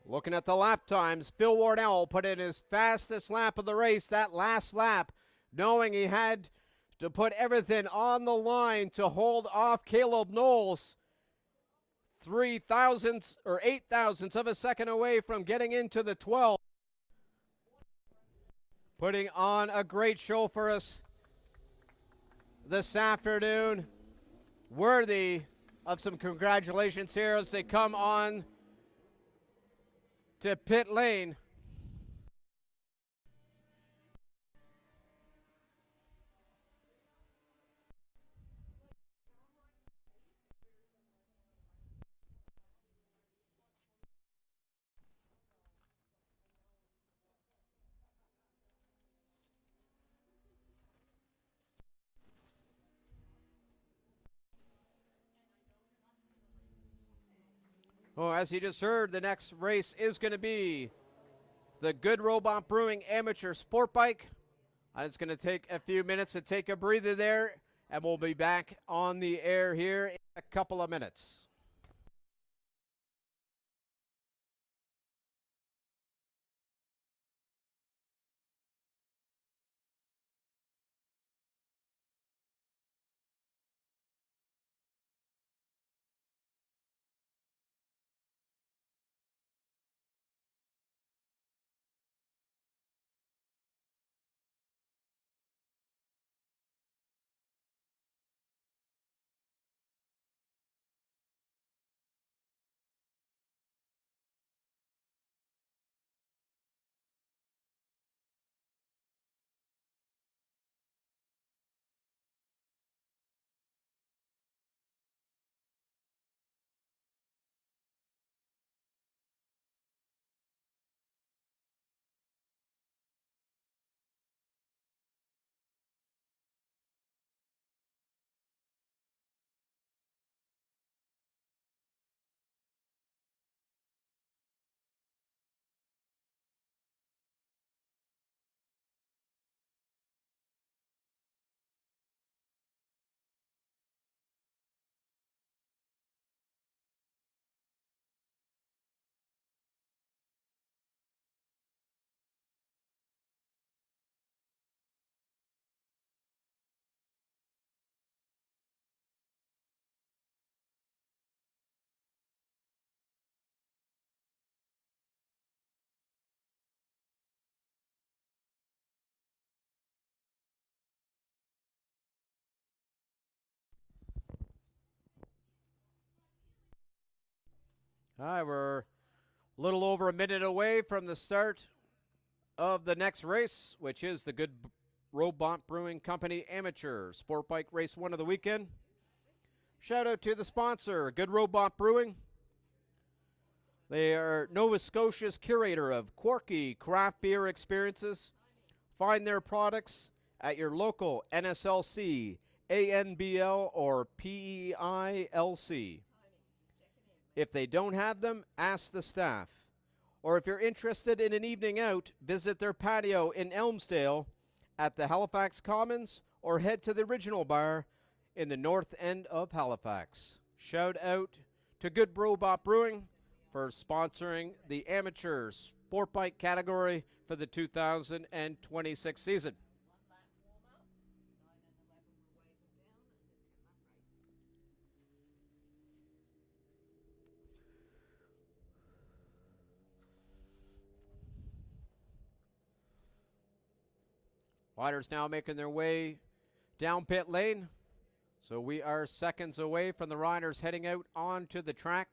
Looking at the lap times, Phil Warnell put in his fastest lap of the race, that last lap, knowing he had to put everything on the line to hold off Caleb Knowles. 3 thousandths or 8 thousandths of a second away from getting into the 12. Putting on a great show for us this afternoon. Worthy of some congratulations here as they come on to pit lane. Oh, as you just heard, the next race is going to be the Good Robot Brewing Amateur Sport Bike. And it's going to take a few minutes to take a breather there, and we'll be back on the air here in a couple of minutes. All right, we're a little over a minute away from the start of the next race, which is the Good Robot Brewing Company Amateur Sport Bike Race 1 of the weekend. Shout out to the sponsor, Good Robot Brewing. They are Nova Scotia's curator of quirky craft beer experiences Find their products at your local NSLC, ANBL, or PEILC. If they don't have them, ask the staff. Or if you're interested in an evening out, visit their patio in Elmsdale at the Halifax Commons or head to the original bar in the north end of Halifax. Shout out to Good Robot Brewing for sponsoring the amateur sport bike category for the 2026 season. Riders now making their way down pit lane. So we are seconds away from the riders heading out onto the track.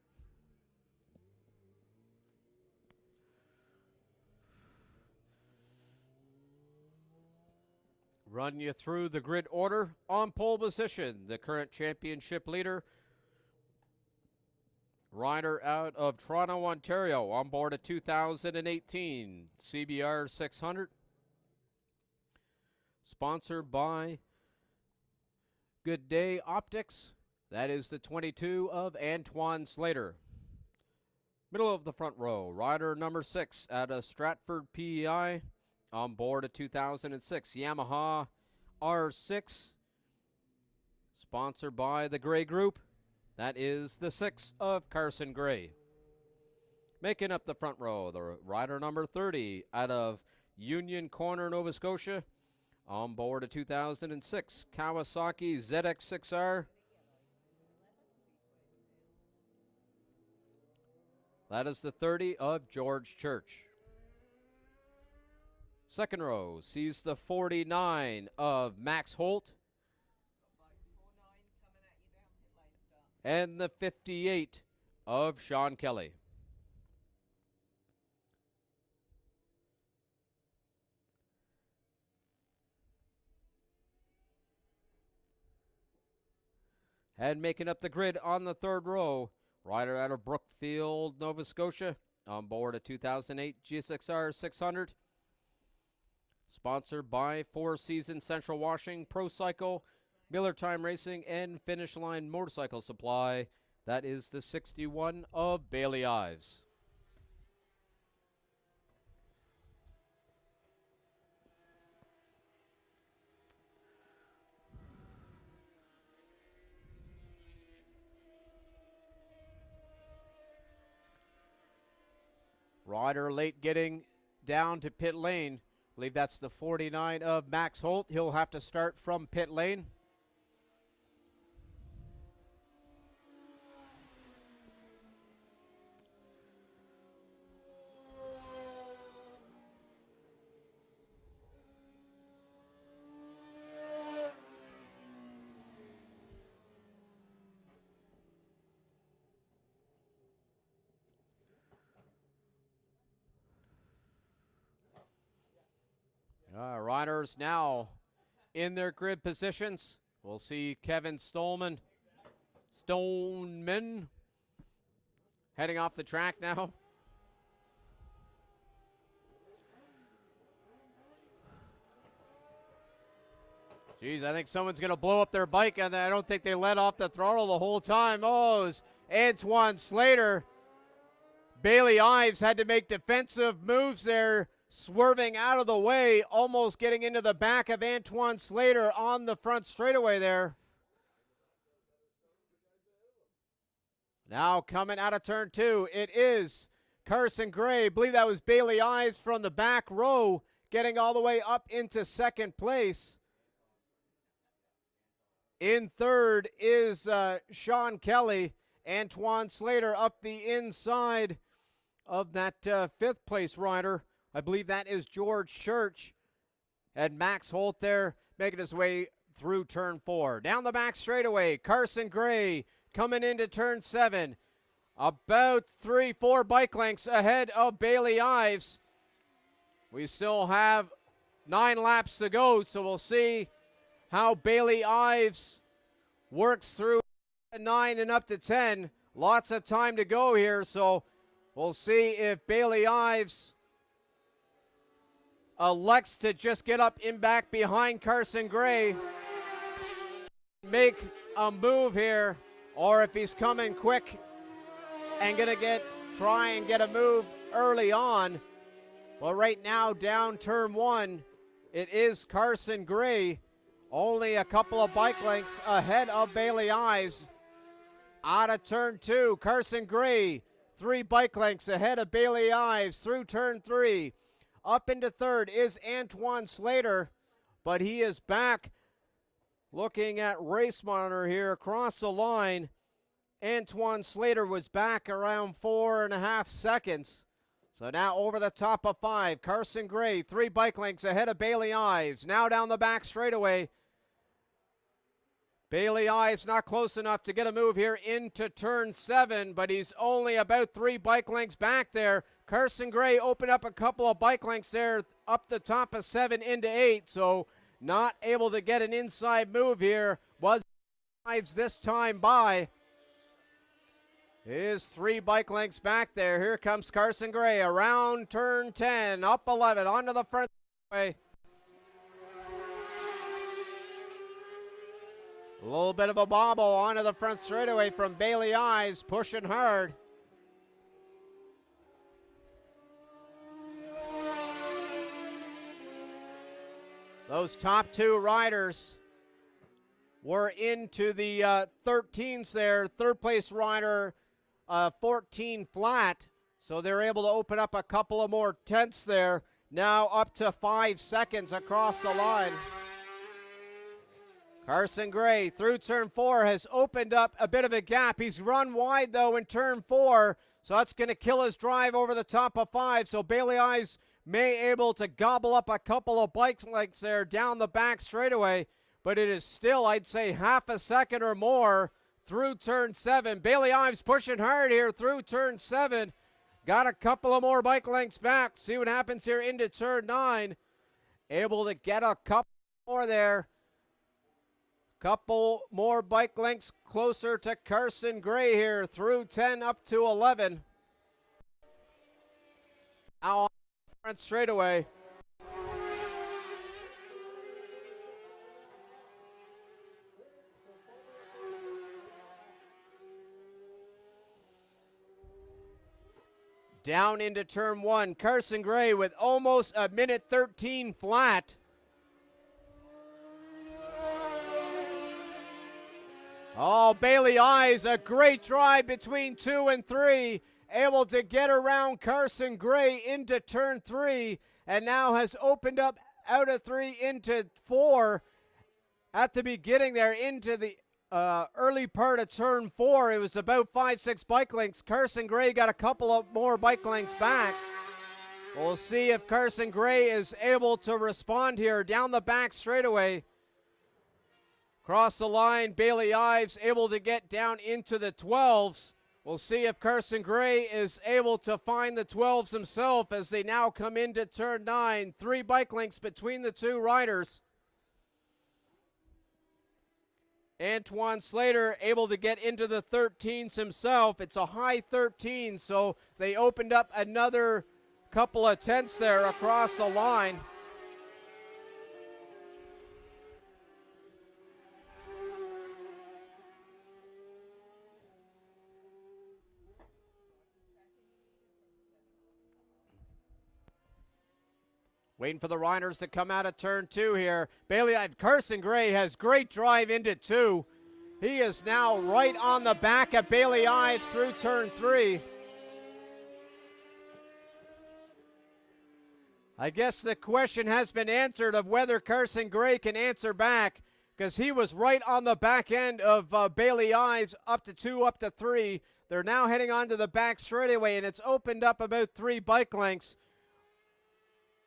Run you through the grid order. On pole position, the current championship leader, rider out of Toronto, Ontario, on board a 2018 CBR 600. Sponsored by Good Day Optics. That is the 22 of Antoine Slater. Middle of the front row, rider number 6 out of Stratford, PEI, on board a 2006 Yamaha R6. Sponsored by the Gray Group. That is the 6 of Carson Gray. Making up the front row, the rider number 30 out of Union Corner, Nova Scotia, on board a 2006 Kawasaki ZX6R. That is the 30 of George Church. Second row sees the 49 of Max Holt. And the 58 of Sean Kelly. And making up the grid on the third row, rider out of Brookfield, Nova Scotia, on board a 2008 GSXR 600. Sponsored by Four Seasons Central Washing, Pro Cycle, Miller Time Racing, and Finish Line Motorcycle Supply. That is the 61 of Bailey Ives. Rider late getting down to pit lane. I believe that's the 49 of Max Holt. He'll have to start from pit lane. Riders now in their grid positions. We'll see Kevin Stoneman heading off the track now. Geez, I think someone's going to blow up their bike, and I don't think they let off the throttle the whole time. Oh, it was Antoine Slater. Bailey Ives had to make defensive moves there, swerving out of the way, almost getting into the back of Antoine Slater on the front straightaway there. Now coming out of turn 2, it is Carson Gray. I believe that was Bailey Ives from the back row, getting all the way up into second place. In third is Sean Kelly. Antoine Slater up the inside of that fifth place rider. I believe that is George Church. And Max Holt there making his way through turn 4. Down the back straightaway, Carson Gray coming into turn 7. About 3-4 bike lengths ahead of Bailey Ives. We still have 9 laps to go, so we'll see how Bailey Ives works through 9 and up to 10. Lots of time to go here, so we'll see if Bailey Ives elects to just get up in back behind Carson Gray, make a move here, or if he's coming quick and gonna try and get a move early on. Well, right now down turn one, it is Carson Gray, only a couple of bike lengths ahead of Bailey Ives. Out of turn two, Carson Gray, 3 bike lengths ahead of Bailey Ives through turn 3. Up into third is Antoine Slater, but he is back. Looking at race monitor here across the line, Antoine Slater was back around 4.5 seconds. So now over the top of 5, Carson Gray, 3 bike lengths ahead of Bailey Ives. Now down the back straightaway. Bailey Ives not close enough to get a move here into turn 7, but he's only about 3 bike lengths back there. Carson Gray opened up a couple of bike lengths there up the top of 7 into 8, so not able to get an inside move here. Was Ives this time by. Is 3 bike lengths back there. Here comes Carson Gray around turn 10, up 11, onto the front way. A little bit of a bobble onto the front straightaway from Bailey Ives, pushing hard. Those top 2 riders were into the 13s there. Third place rider, 14 flat. So they're able to open up a couple of more tenths there. Now up to 5 seconds across the line. Carson Gray through turn 4 has opened up a bit of a gap. He's run wide though in turn 4, so that's going to kill his drive over the top of 5. So Bailey Ives may able to gobble up a couple of bike lengths there down the back straightaway, but it is still, I'd say, half a second or more through turn 7. Bailey Ives pushing hard here through turn 7. Got a couple of more bike lengths back. See what happens here into turn 9. Able to get a couple more there. Couple more bike lengths closer to Carson Gray here through 10 up to 11. Now on the front straightaway. Down into turn 1, Carson Gray with almost a minute 13 flat. Oh, Bailey Ives, a great drive between 2 and 3, able to get around Carson Gray into turn 3, and now has opened up out of 3 into 4 at the beginning there into the early part of turn 4. It was about 5-6 bike lengths. Carson Gray got a couple of more bike lengths back. We'll see if Carson Gray is able to respond here down the back straightaway. Cross the line, Bailey Ives able to get down into the 12s. We'll see if Carson Gray is able to find the 12s himself as they now come into turn 9. 3 bike lengths between the 2 riders. Antoine Slater able to get into the 13s himself. It's a high 13, so they opened up another couple of tenths there across the line. Waiting for the riders to come out of turn 2 here. Bailey Ives, Carson Gray has great drive into 2. He is now right on the back of Bailey Ives through turn 3. I guess the question has been answered of whether Carson Gray can answer back, because he was right on the back end of Bailey Ives up to 2, up to 3. They're now heading onto the back straightaway, and it's opened up about 3 bike lengths.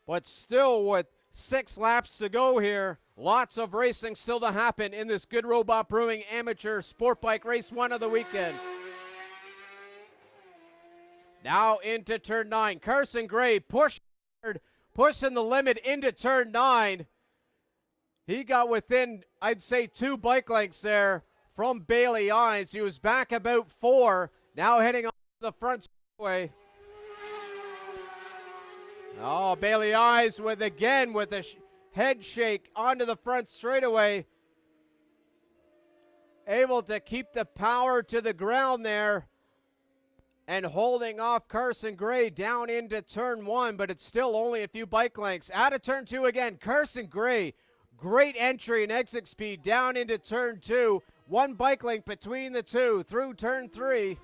But still with 6 laps to go here, lots of racing still to happen in this Good Robot Brewing Amateur Sport Bike Race 1 of the weekend. Now into turn 9. Carson Gray pushing the limit into turn 9. He got within, I'd say, 2 bike lengths there from Bailey Ives. He was back about 4, now heading on the front straightaway. Oh, Bailey Ives with a head shake onto the front straightaway. Able to keep the power to the ground there and holding off Carson Gray down into turn 1, but it's still only a few bike lengths. Out of turn 2 again, Carson Gray. Great entry and exit speed down into turn 2. 1 bike length between the two through turn 3.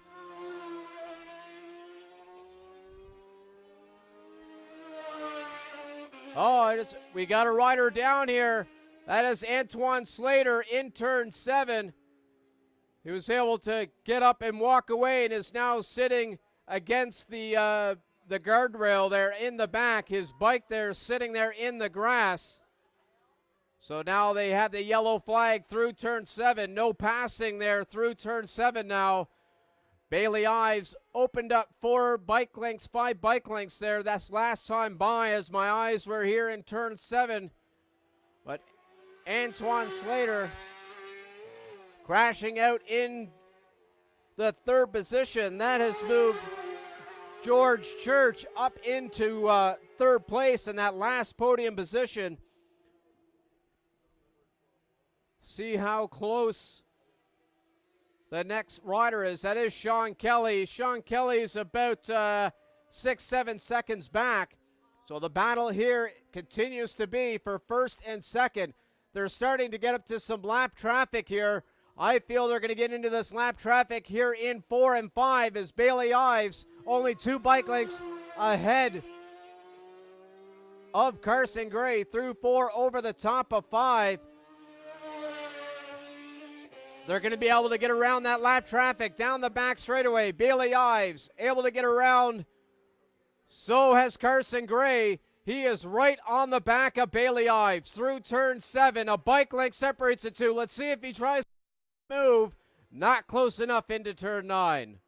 Oh, we got a rider down here. That is Antoine Slater in turn 7. He was able to get up and walk away and is now sitting against the guardrail there in the back. His bike there sitting there in the grass. So now they have the yellow flag through turn 7. No passing there through turn 7 now. Bailey Ives opened up 5 bike lengths there. That's last time by as my eyes were here in turn 7. But Antoine Slater crashing out in the 3rd position. That has moved George Church up into 3rd place in that last podium position. See how close the next rider is. That is Sean Kelly. Sean Kelly is about 6-7 seconds back. So the battle here continues to be for 1st and 2nd. They're starting to get up to some lap traffic here. I feel they're going to get into this lap traffic here in 4 and 5 as Bailey Ives only 2 bike lengths ahead of Carson Gray through 4 over the top of 5. They're going to be able to get around that lap traffic down the back straightaway. Bailey Ives able to get around. So has Carson Gray. He is right on the back of Bailey Ives through turn 7. A bike length separates the two. Let's see if he tries to move. Not close enough into turn 9.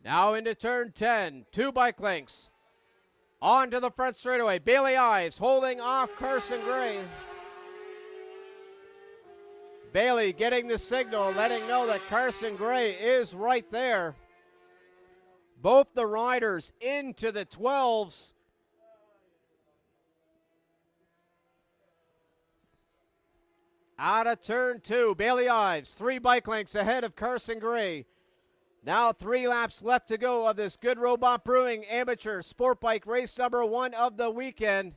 Now into turn 10. 2 bike lengths. On to the front straightaway. Bailey Ives holding off Carson Gray. Bailey getting the signal, letting know that Carson Gray is right there. Both the riders into the 12s. Out of turn 2, Bailey Ives, 3 bike lengths ahead of Carson Gray. Now 3 laps left to go of this Good Robot Brewing Amateur Sport Bike race number 1 of the weekend.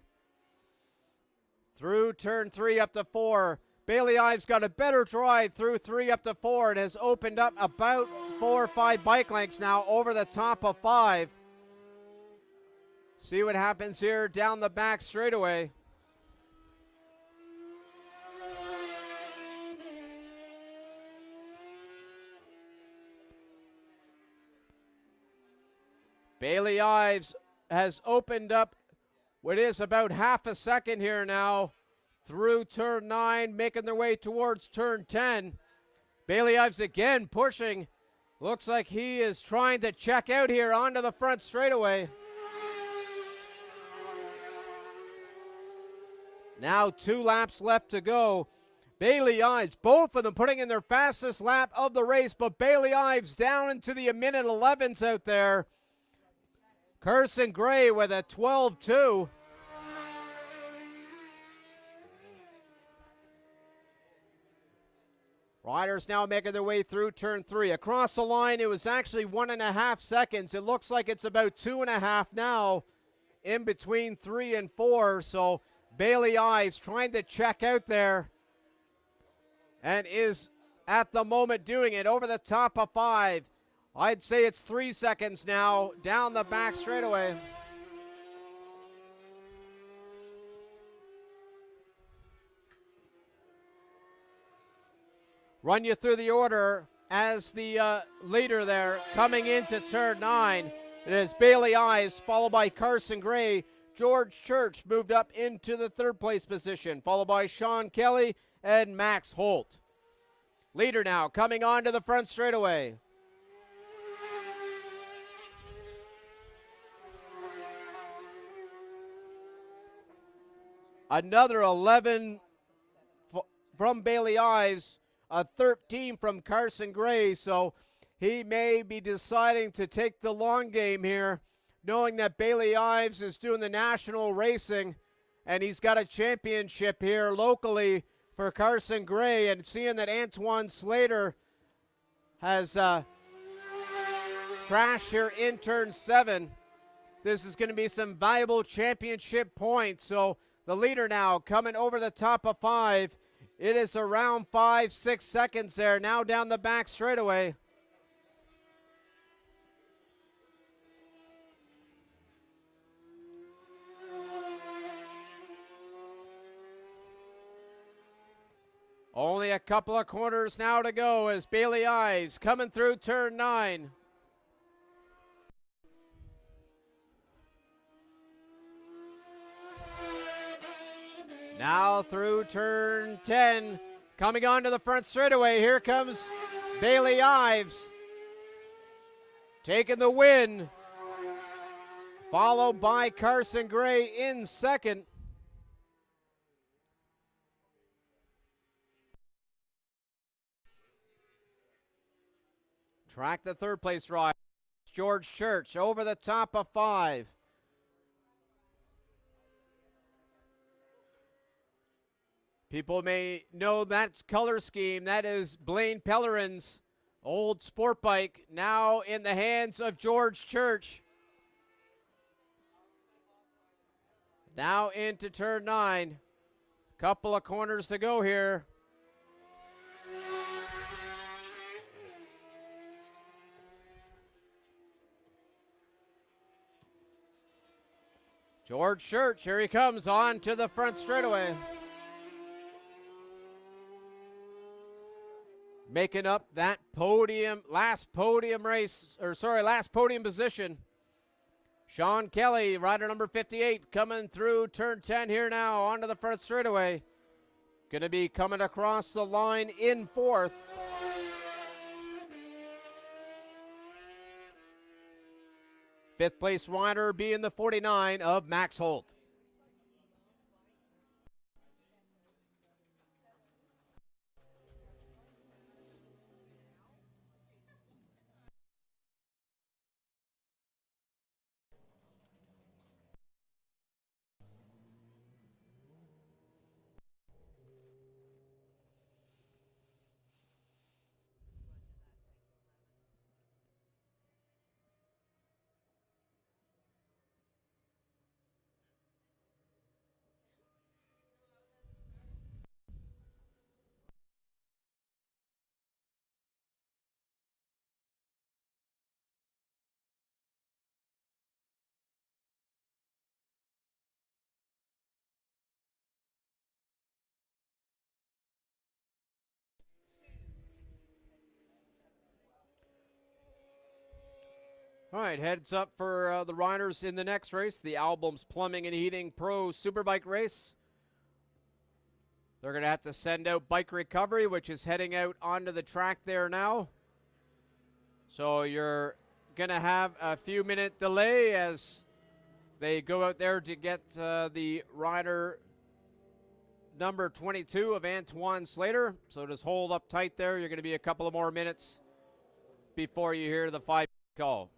Through turn 3 up to 4. Bailey Ives got a better drive through 3 up to 4 and has opened up about 4 or 5 bike lengths now over the top of 5. See what happens here down the back straightaway. Bailey Ives has opened up what is about half a second here now through turn 9, making their way towards turn 10. Bailey Ives again pushing. Looks like he is trying to check out here onto the front straightaway. Now 2 laps left to go. Bailey Ives, both of them putting in their fastest lap of the race, but Bailey Ives down into the minute 11s out there. Carson Gray with a 12-2. Riders now making their way through turn 3. Across the line, it was actually 1.5 seconds. It looks like it's about 2.5 now in between 3 and 4. So Bailey Ives trying to check out there and is at the moment doing it over the top of 5. I'd say it's 3 seconds now down the back straightaway. Run you through the order as the leader there coming into turn 9. It is Bailey Ives followed by Carson Gray. George Church moved up into the 3rd place position, followed by Sean Kelly and Max Holt. Leader now coming on to the front straightaway. Another 11 from Bailey Ives. a 13 from Carson Gray, so he may be deciding to take the long game here, knowing that Bailey Ives is doing the national racing, and he's got a championship here locally for Carson Gray, and seeing that Antoine Slater has crashed here in turn 7. This is going to be some valuable championship points. So the leader now coming over the top of 5. It is around 5-6 seconds there. Now down the back straightaway. Only a couple of corners now to go as Bailey Ives coming through turn 9. Now through turn 10, coming onto the front straightaway. Here comes Bailey Ives, taking the win, followed by Carson Gray in second. Track the third place ride. George Church over the top of 5. People may know that color scheme. That is Blaine Pellerin's old sport bike, now in the hands of George Church. Now into turn 9. Couple of corners to go here. George Church, here he comes on to the front straightaway. Making up that last podium position. Sean Kelly, rider number 58, coming through turn 10 here now onto the front straightaway. Going to be coming across the line in 4th. Fifth place rider being the 49 of Max Holt. All right, heads up for the riders in the next race, the Albums Plumbing and Heating Pro Superbike race. They're going to have to send out Bike Recovery, which is heading out onto the track there now. So you're going to have a few minute delay as they go out there to get the rider number 22 of Antoine Slater. So just hold up tight there. You're going to be a couple of more minutes before you hear the 5 call.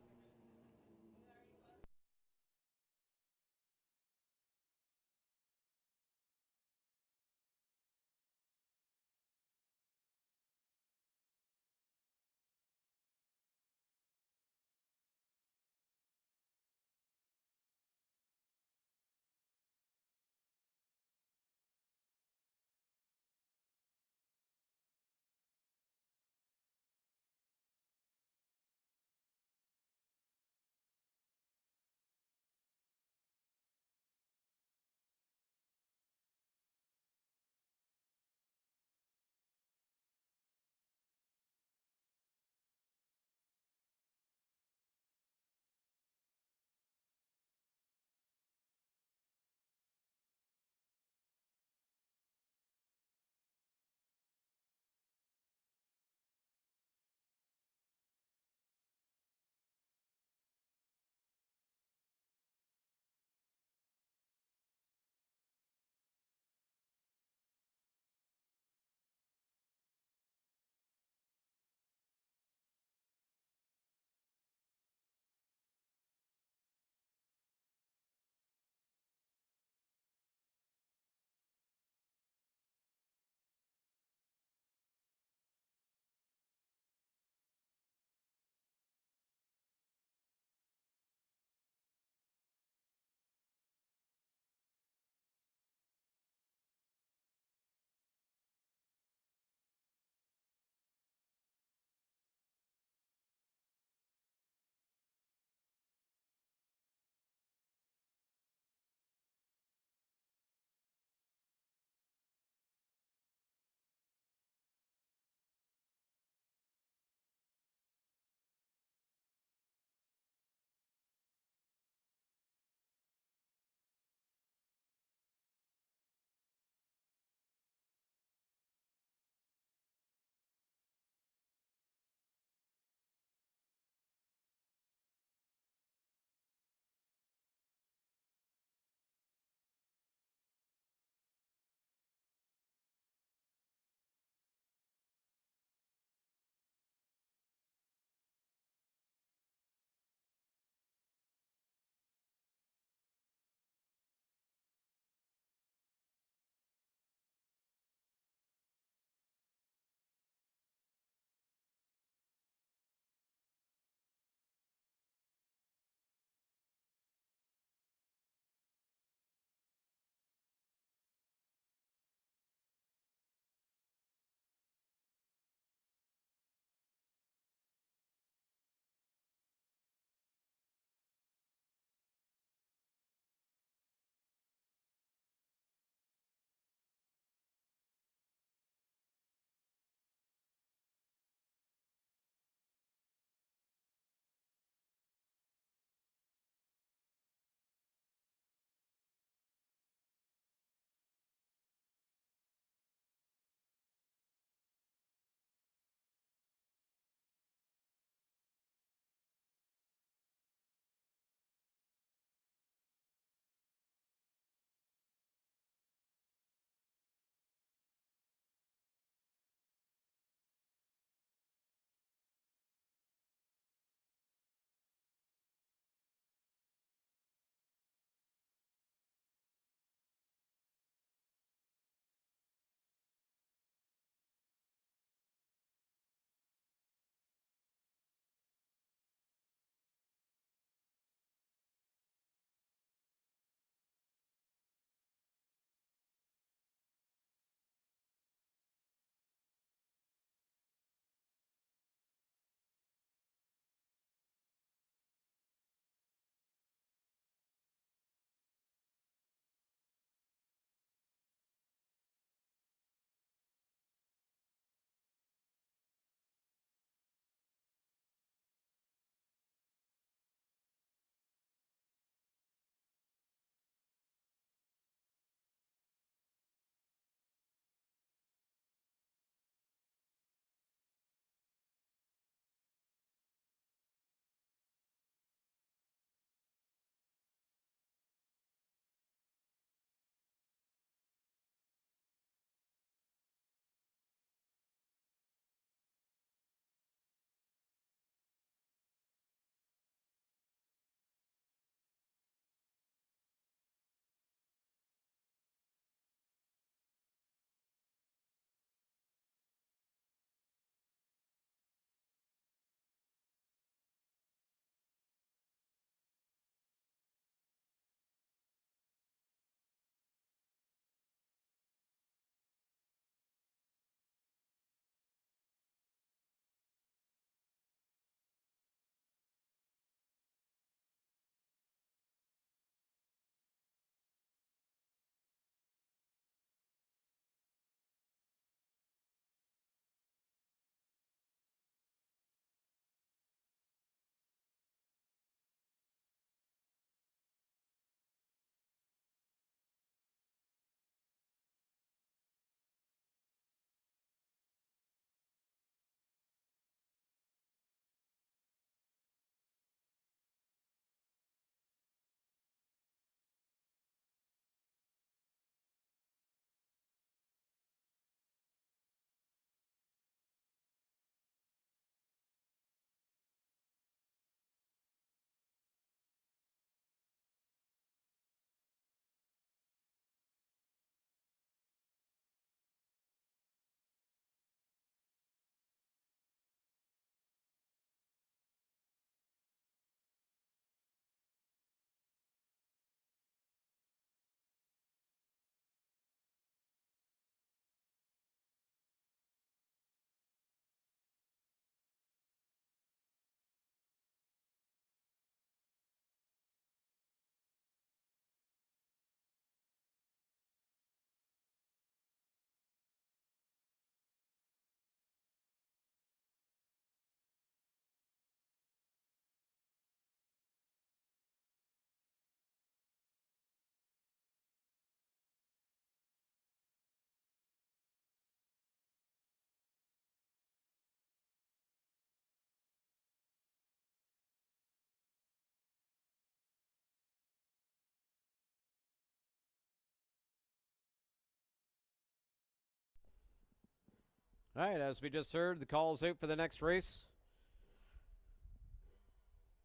All right, as we just heard, the call's out for the next race,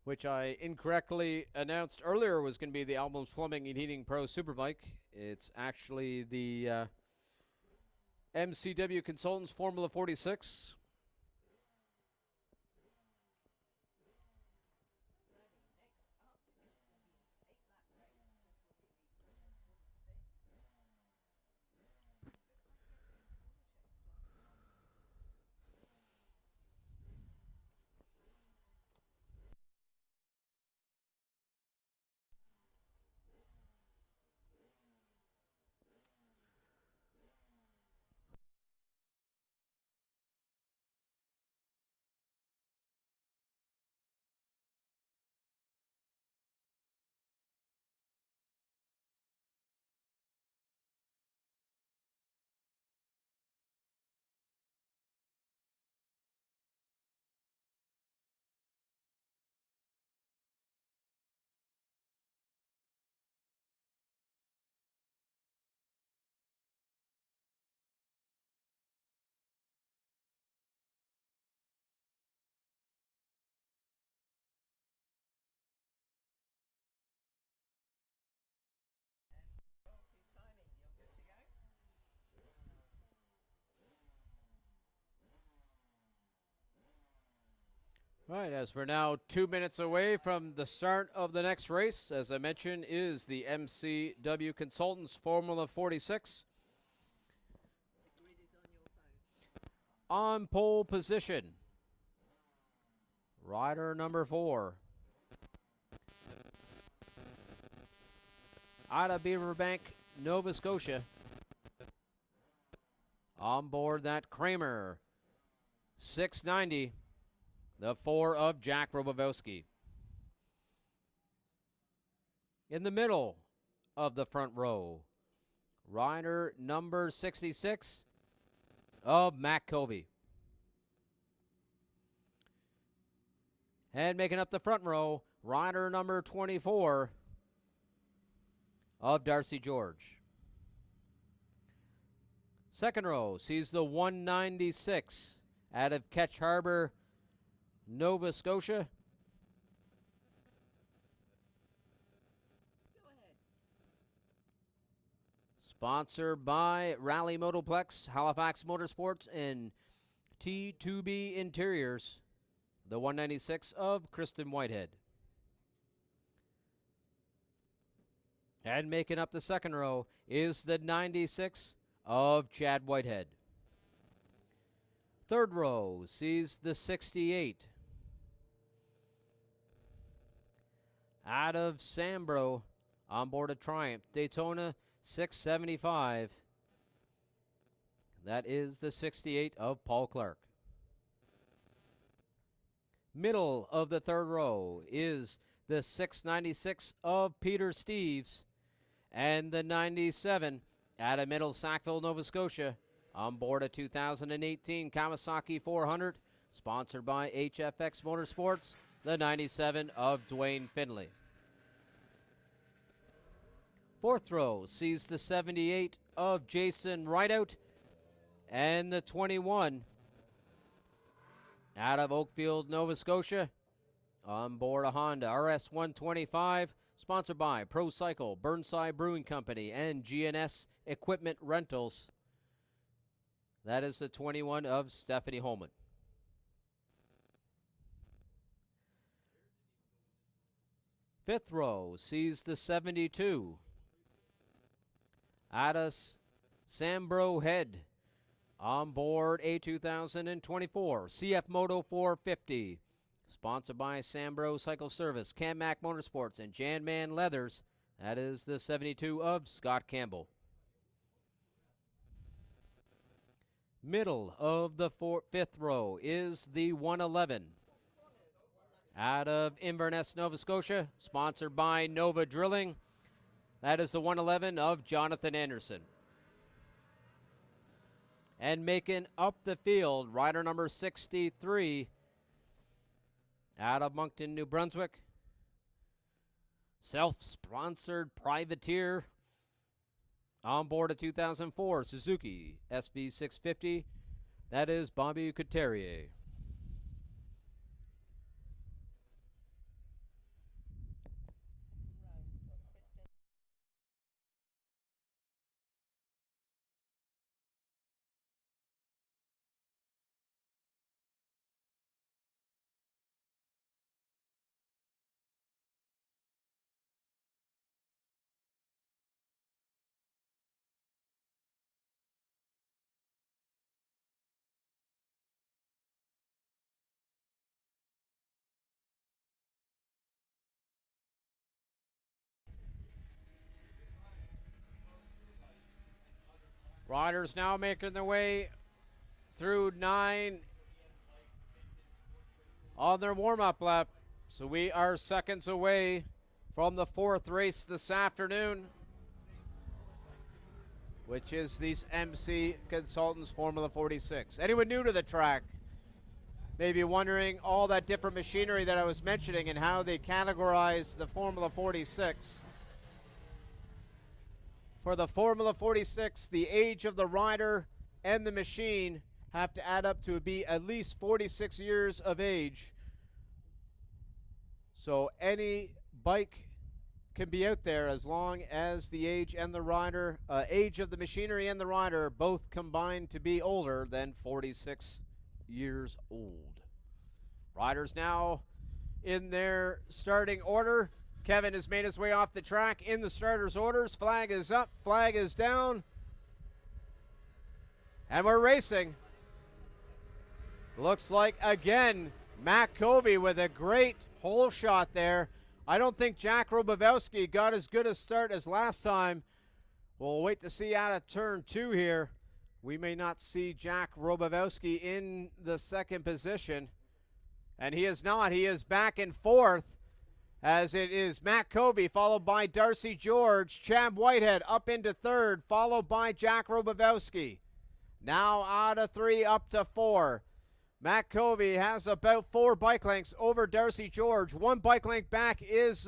which I incorrectly announced earlier was going to be the Albums Plumbing and Heating Pro Superbike. It's actually the MCW Consultants Formula 46. All right, as we're now 2 minutes away from the start of the next race, as I mentioned, is the MCW Consultants Formula 46. On pole position, rider number 4. Out of Beaverbank, Nova Scotia. On board that Kramer 690. The 4 of Jack Robowski. In the middle of the front row, rider number 66 of Matt Colby. And making up the front row, rider number 24 of Darcy George. Second row sees the 196 out of Ketch Harbor, Nova Scotia. Sponsored by Rally Motoplex, Halifax Motorsports, and T2B Interiors. The 196 of Kristen Whitehead. And making up the second row is the 96 of Chad Whitehead. Third row sees the 68 out of Sambro, on board a Triumph Daytona 675. That is the 68 of Paul Clark. Middle of the third row is the 696 of Peter Steves and the 97 out of Middle Sackville, Nova Scotia, on board a 2018 Kawasaki 400, sponsored by HFX Motorsports, the 97 of Dwayne Finley. Fourth row sees the 78 of Jason Rideout and the 21 out of Oakfield, Nova Scotia, on board a Honda RS 125, sponsored by Pro Cycle, Burnside Brewing Company, and GNS Equipment Rentals. That is the 21 of Stephanie Holman. Fifth row sees the 72 out of Sambro Head, on board a 2024 CF Moto 450, sponsored by Sambro Cycle Service, Canmac Motorsports, and Janman Leathers. That is the 72 of Scott Campbell. Middle of the fifth row is the 111 out of Inverness, Nova Scotia, sponsored by Nova Drilling. That is the 111 of Jonathan Anderson. And making up the field, rider number 63 out of Moncton, New Brunswick. Self-sponsored privateer, on board a 2004 Suzuki SV650. That is Bobby Couturier. Riders now making their way through 9 on their warm-up lap. So we are seconds away from the 4th race this afternoon, which is the MC Consultants Formula 46. Anyone new to the track may be wondering all that different machinery that I was mentioning and how they categorize the Formula 46. For the Formula 46, the age of the rider and the machine have to add up to be at least 46 years of age. So any bike can be out there as long as the age and the rider, age of the machinery and the rider both combined to be older than 46 years old. Riders now in their starting order. Kevin has made his way off the track in the starters' orders. Flag is up, flag is down. And we're racing. Looks like, again, Matt Covey with a great hole shot there. I don't think Jack Robowski got as good a start as last time. We'll wait to see out of turn 2 here. We may not see Jack Robowski in the second position. And he is not. He is back in 4th. As it is Matt Covey, followed by Darcy George. Chad Whitehead up into 3rd, followed by Jack Robowski. Now out of 3 up to 4. Matt Covey has about 4 bike lengths over Darcy George. 1 bike length back is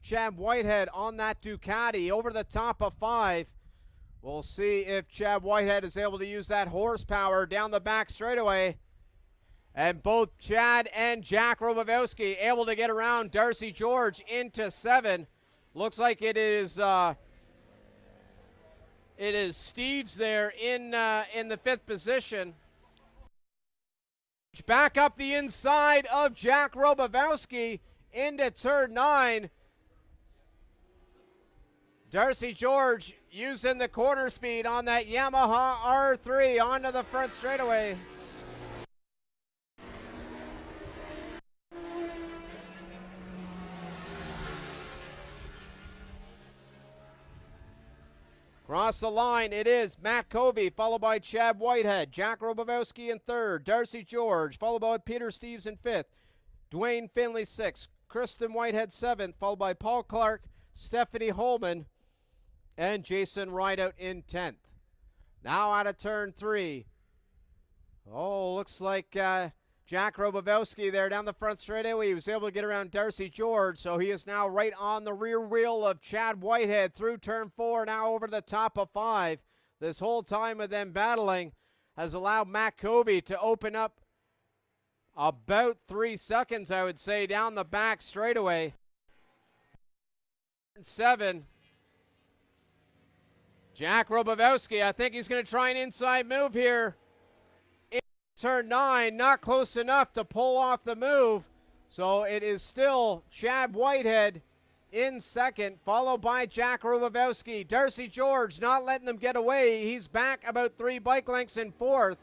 Chad Whitehead on that Ducati over the top of 5. We'll see if Chad Whitehead is able to use that horsepower down the back straightaway. And both Chad and Jack Robowski able to get around Darcy George into 7. Looks like it is Steves there in the 5th position. Back up the inside of Jack Robowski into turn 9. Darcy George using the corner speed on that Yamaha R3 onto the front straightaway. Across the line, it is Matt Covey, followed by Chad Whitehead. Jack Robowski in 3rd. Darcy George, followed by Peter Steves in 5th. Dwayne Finley 6th. Kristen Whitehead 7th, followed by Paul Clark, Stephanie Holman, and Jason Rideout in 10th. Now out of turn 3. Oh, looks like Jack Robowski there down the front straightaway. He was able to get around Darcy George, so he is now right on the rear wheel of Chad Whitehead through turn 4, now over the top of 5. This whole time of them battling has allowed Matt Covey to open up about 3 seconds, I would say, down the back straightaway. 7. Jack Robowski, I think he's going to try an inside move here. Turn 9, not close enough to pull off the move. So it is still Chad Whitehead in 2nd, followed by Jack Robowski. Darcy George not letting them get away. He's back about 3 bike lengths in 4th.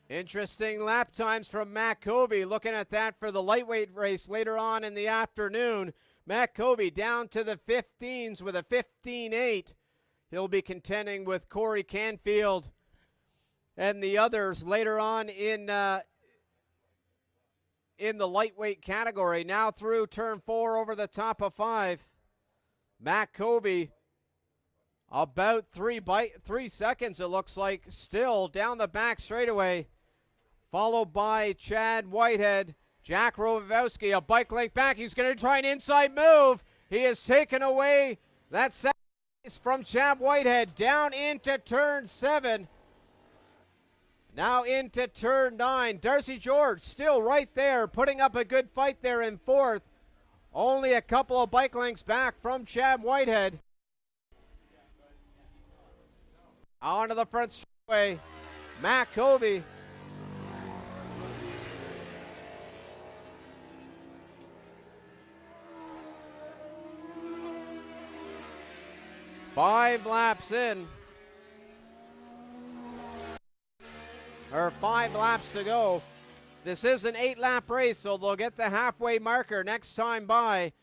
Interesting lap times from Matt Covey. Looking at that for the lightweight race later on in the afternoon. Matt Covey down to the 15s with a 15.8. He'll be contending with Corey Canfield and the others later on in the lightweight category. Now through turn 4 over the top of 5. Matt Covey About 3 seconds, it looks like, still down the back straightaway, followed by Chad Whitehead. Jack Robowski, a bike length back. He's going to try an inside move. He has taken away that second place from Chad Whitehead down into turn 7. Now into turn 9. Darcy George still right there, putting up a good fight there in 4th. Only a couple of bike lengths back from Chad Whitehead. Onto the front straightaway, Matt Covey. Five laps in. Or 5 laps to go. This is an 8-lap race, so they'll get the halfway marker next time by.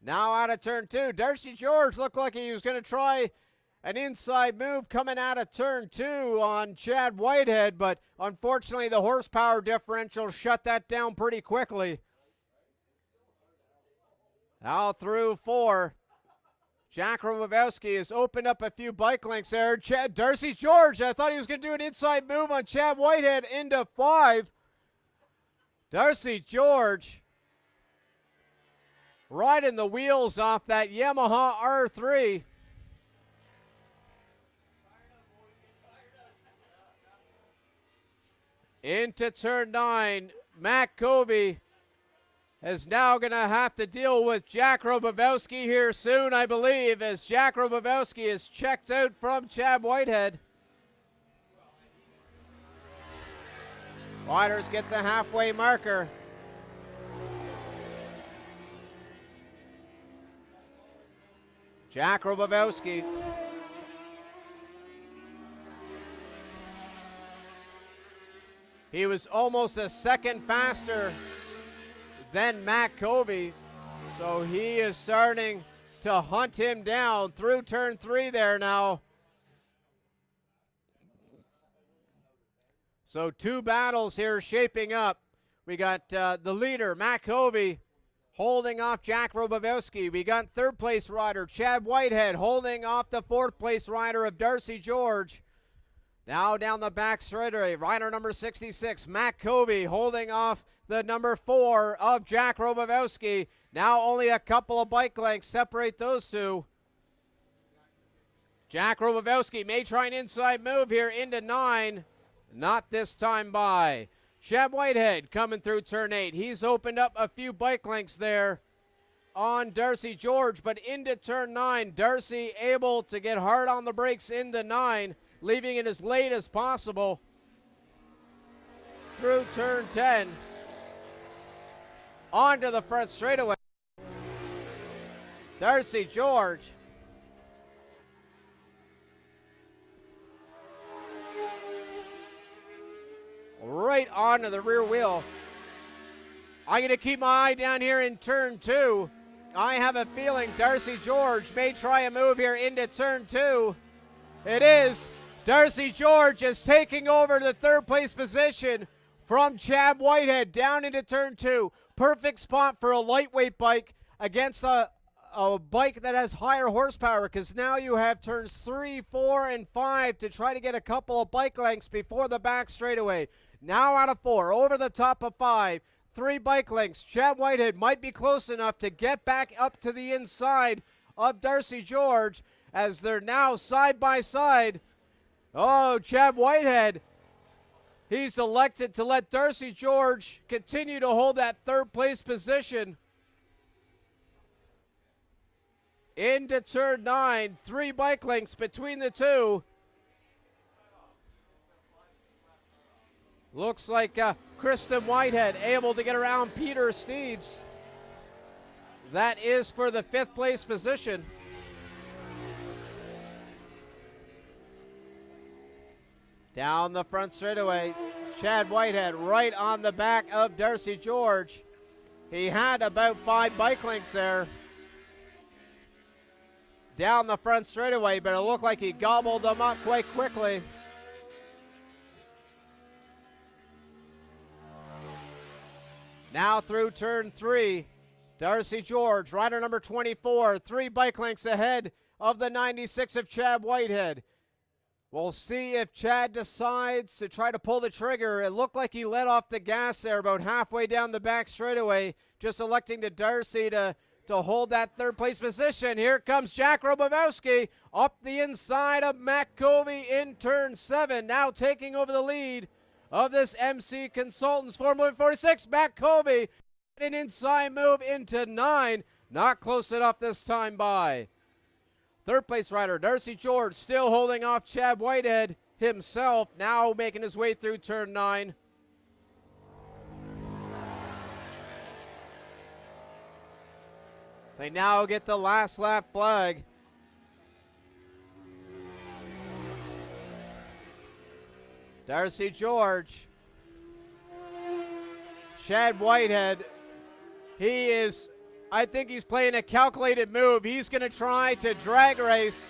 Now out of turn 2. Darcy George looked like he was going to try an inside move coming out of turn 2 on Chad Whitehead, but unfortunately the horsepower differential shut that down pretty quickly. Out through 4. Jack Robowski has opened up a few bike lengths there. Darcy George, I thought he was going to do an inside move on Chad Whitehead into 5. Darcy George riding the wheels off that Yamaha R3. Into turn 9, Matt Covey is now going to have to deal with Jack Robowski here soon, I believe, as Jack Robowski is checked out from Chad Whitehead. Riders get the halfway marker. Jack Robowski. He was almost a second faster than Matt Covey, so he is starting to hunt him down through turn 3 there now. So 2 battles here shaping up. We got the leader, Matt Covey, holding off Jack Robowski. We got 3rd place rider, Chad Whitehead, holding off the 4th place rider of Darcy George. Now down the back straightaway, rider number 66, Matt Covey, holding off the number 4 of Jack Robowski. Now only a couple of bike lengths separate those two. Jack Robowski may try an inside move here into 9. Not this time by. Chad Whitehead coming through turn 8. He's opened up a few bike lengths there on Darcy George, but into turn 9, Darcy able to get hard on the brakes into 9, leaving it as late as possible through turn 10. Onto the front straightaway. Darcy George. Right onto the rear wheel. I'm going to keep my eye down here in turn 2. I have a feeling Darcy George may try a move here into turn 2. It is. Darcy George is taking over the 3rd place position from Chad Whitehead down into turn 2. Perfect spot for a lightweight bike against a bike that has higher horsepower, because now you have turns 3, 4, and 5 to try to get a couple of bike lengths before the back straightaway. Now out of 4, over the top of 5, 3 bike lengths. Chad Whitehead might be close enough to get back up to the inside of Darcy George as they're now side by side. Oh, Chad Whitehead, he's elected to let Darcy George continue to hold that 3rd place position. Into turn 9, 3 bike lengths between the two. Looks like Kristen Whitehead able to get around Peter Steves. That is for the 5th place position. Down the front straightaway, Chad Whitehead right on the back of Darcy George. He had about 5 bike lengths there down the front straightaway, but it looked like he gobbled them up quite quickly. Now through turn 3, Darcy George, rider number 24, 3 bike lengths ahead of the 96 of Chad Whitehead. We'll see if Chad decides to try to pull the trigger. It looked like he let off the gas there about halfway down the back straightaway, just electing to Darcy to hold that third place position. Here comes Jack Robowski up the inside of Matt Covey in turn 7, now taking over the lead of this MC Consultants Formula 46. Matt Covey, an inside move into 9, not close enough this time by. Third place rider Darcy George still holding off Chad Whitehead himself, now making his way through turn 9. They now get the last lap flag. Darcy George, Chad Whitehead, I think he's playing a calculated move. He's going to try to drag race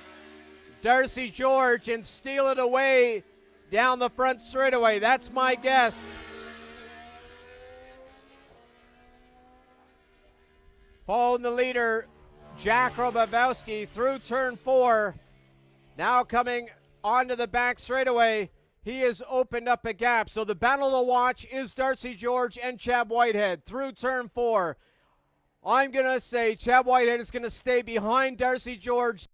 Darcy George and steal it away down the front straightaway. That's my guess. Following the leader, Jack Robowski through turn 4. Now coming onto the back straightaway. He has opened up a gap. So the battle to watch is Darcy George and Chad Whitehead through turn 4. I'm going to say Chad Whitehead is going to stay behind Darcy George.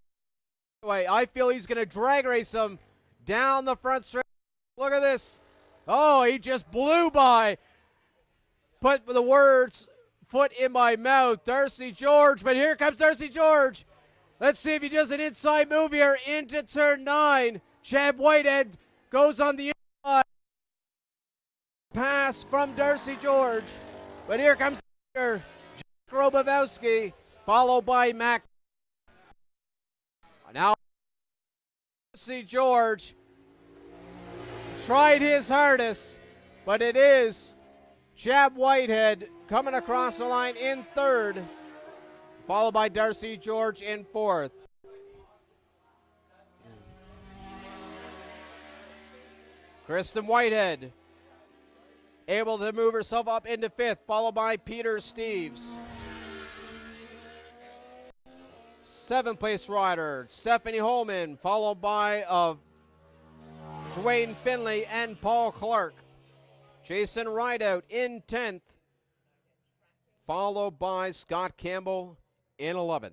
I feel he's going to drag race him down the front straight. Look at this. Oh, he just blew by. Put the words, foot in my mouth, Darcy George. But here comes Darcy George. Let's see if he does an inside move here into turn 9. Chad Whitehead goes on the inside. Pass from Darcy George. But here comes Robowski, followed by Mac. Now, Darcy George tried his hardest, but it is Chad Whitehead coming across the line in 3rd, followed by Darcy George in 4th. Kristen Whitehead able to move herself up into 5th, followed by Peter Steves. 7th place rider, Stephanie Holman, followed by Dwayne Finley and Paul Clark. Jason Rideout in 10th, followed by Scott Campbell in 11th.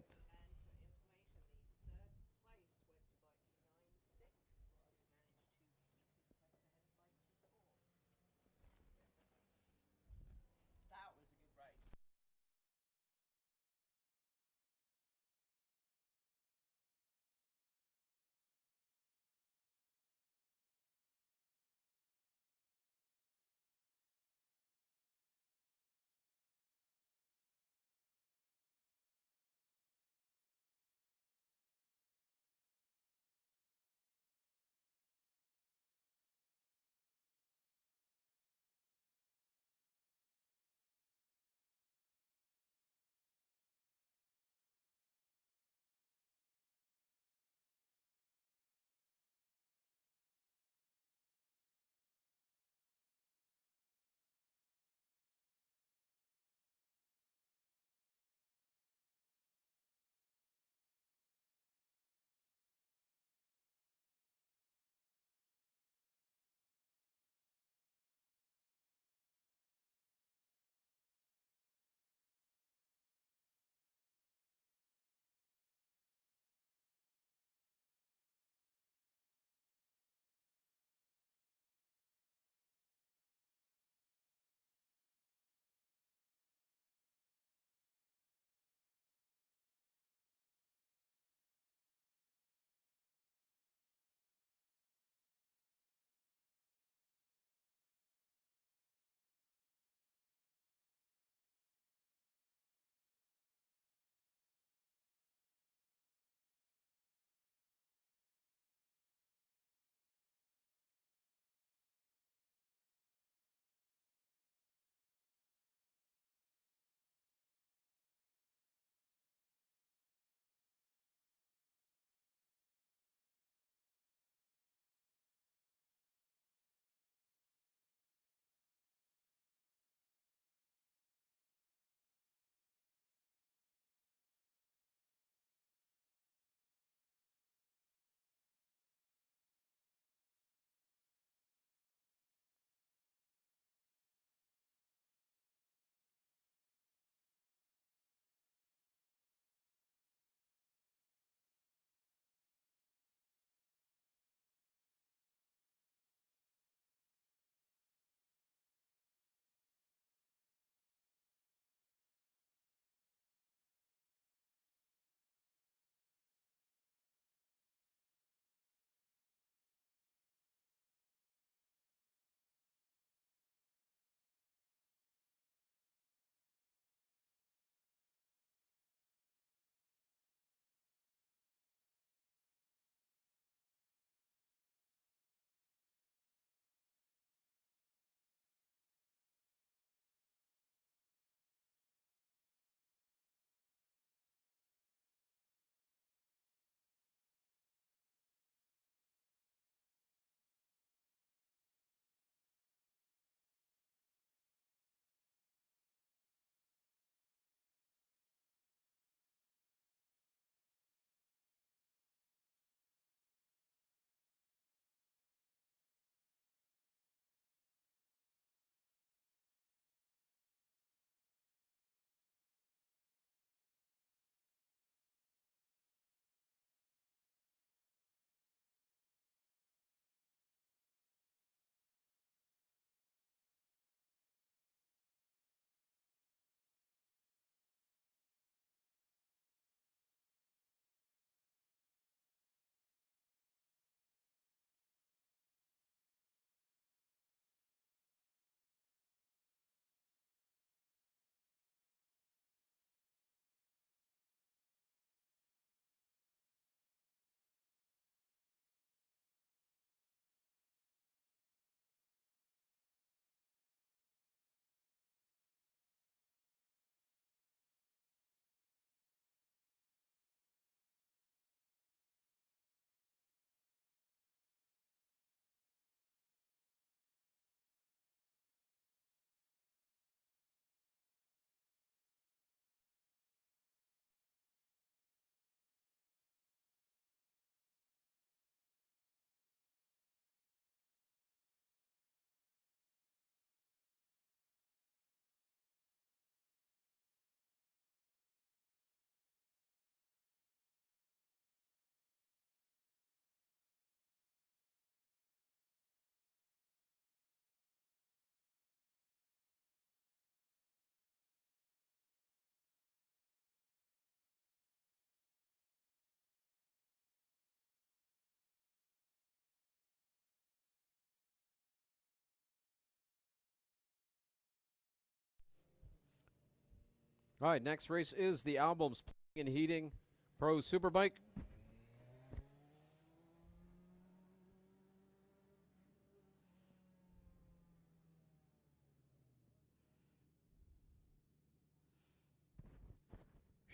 All right, next race is the Albums Plumbing and Heating Pro Superbike.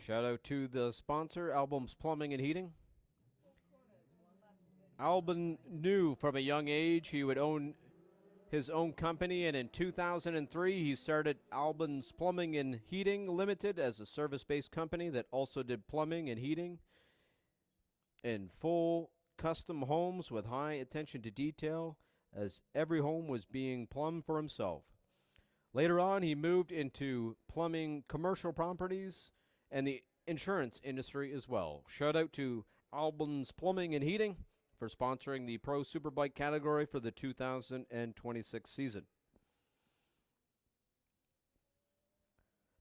Shout out to the sponsor, Albums Plumbing and Heating. Albin knew from a young age he would own his own company, and in 2003 he started Albin's Plumbing and Heating Limited as a service-based company that also did plumbing and heating in full custom homes with high attention to detail, as every home was being plumbed for himself. Later on, he moved into plumbing commercial properties and the insurance industry as well. Shout out to Albin's Plumbing and Heating for sponsoring the Pro Superbike category for the 2026 season.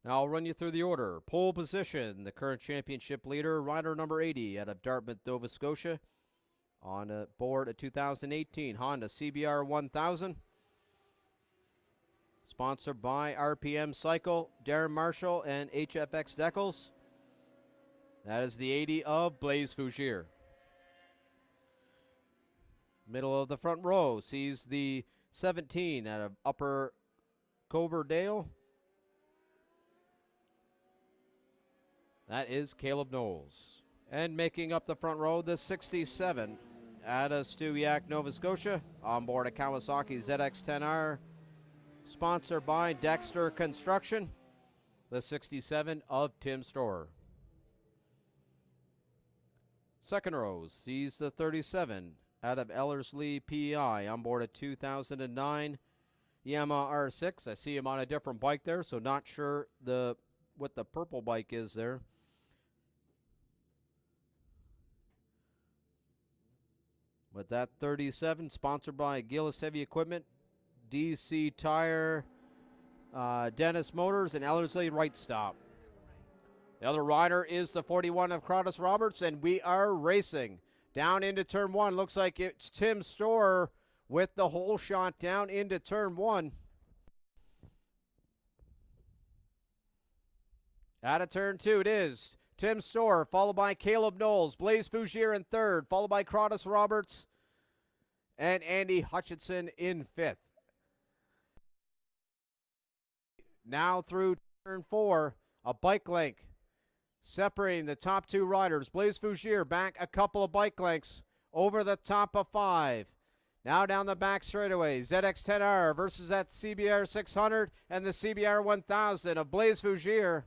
Now I'll run you through the order. Pole position, the current championship leader, rider number 80 out of Dartmouth, Nova Scotia. On board a 2018 Honda CBR 1000. Sponsored by RPM Cycle, Darren Marshall, and HFX Decals. That is the 80 of Blaise Fougier. Middle of the front row sees the 17 out of Upper Coverdale. That is Caleb Knowles. And making up the front row, the 67 out of Stewiacke, Nova Scotia. On board a Kawasaki ZX-10R. Sponsored by Dexter Construction. The 67 of Tim Storer. Second row sees the 37 out of Ellerslie, PEI, on board a 2009 Yamaha R6. I see him on a different bike there, so not sure what the purple bike is there. But that 37, sponsored by Gillis Heavy Equipment, DC Tire, Dennis Motors, and Ellerslie Right Stop. The other rider is the 41 of Crowdus Roberts, and we are racing. Down into turn one, looks like it's Tim Storer with the hole shot down into turn one. Out of turn two, it is Tim Storer, followed by Caleb Knowles, Blaise Fougier in third, followed by Crowdus Roberts and Andy Hutchinson in fifth. Now through turn four, a bike length separating the top two riders. Blaise Fougier back a couple of bike lengths over the top of five. Now down the back straightaway, ZX-10R versus that CBR 600 and the CBR 1000 of Blaise Fougier.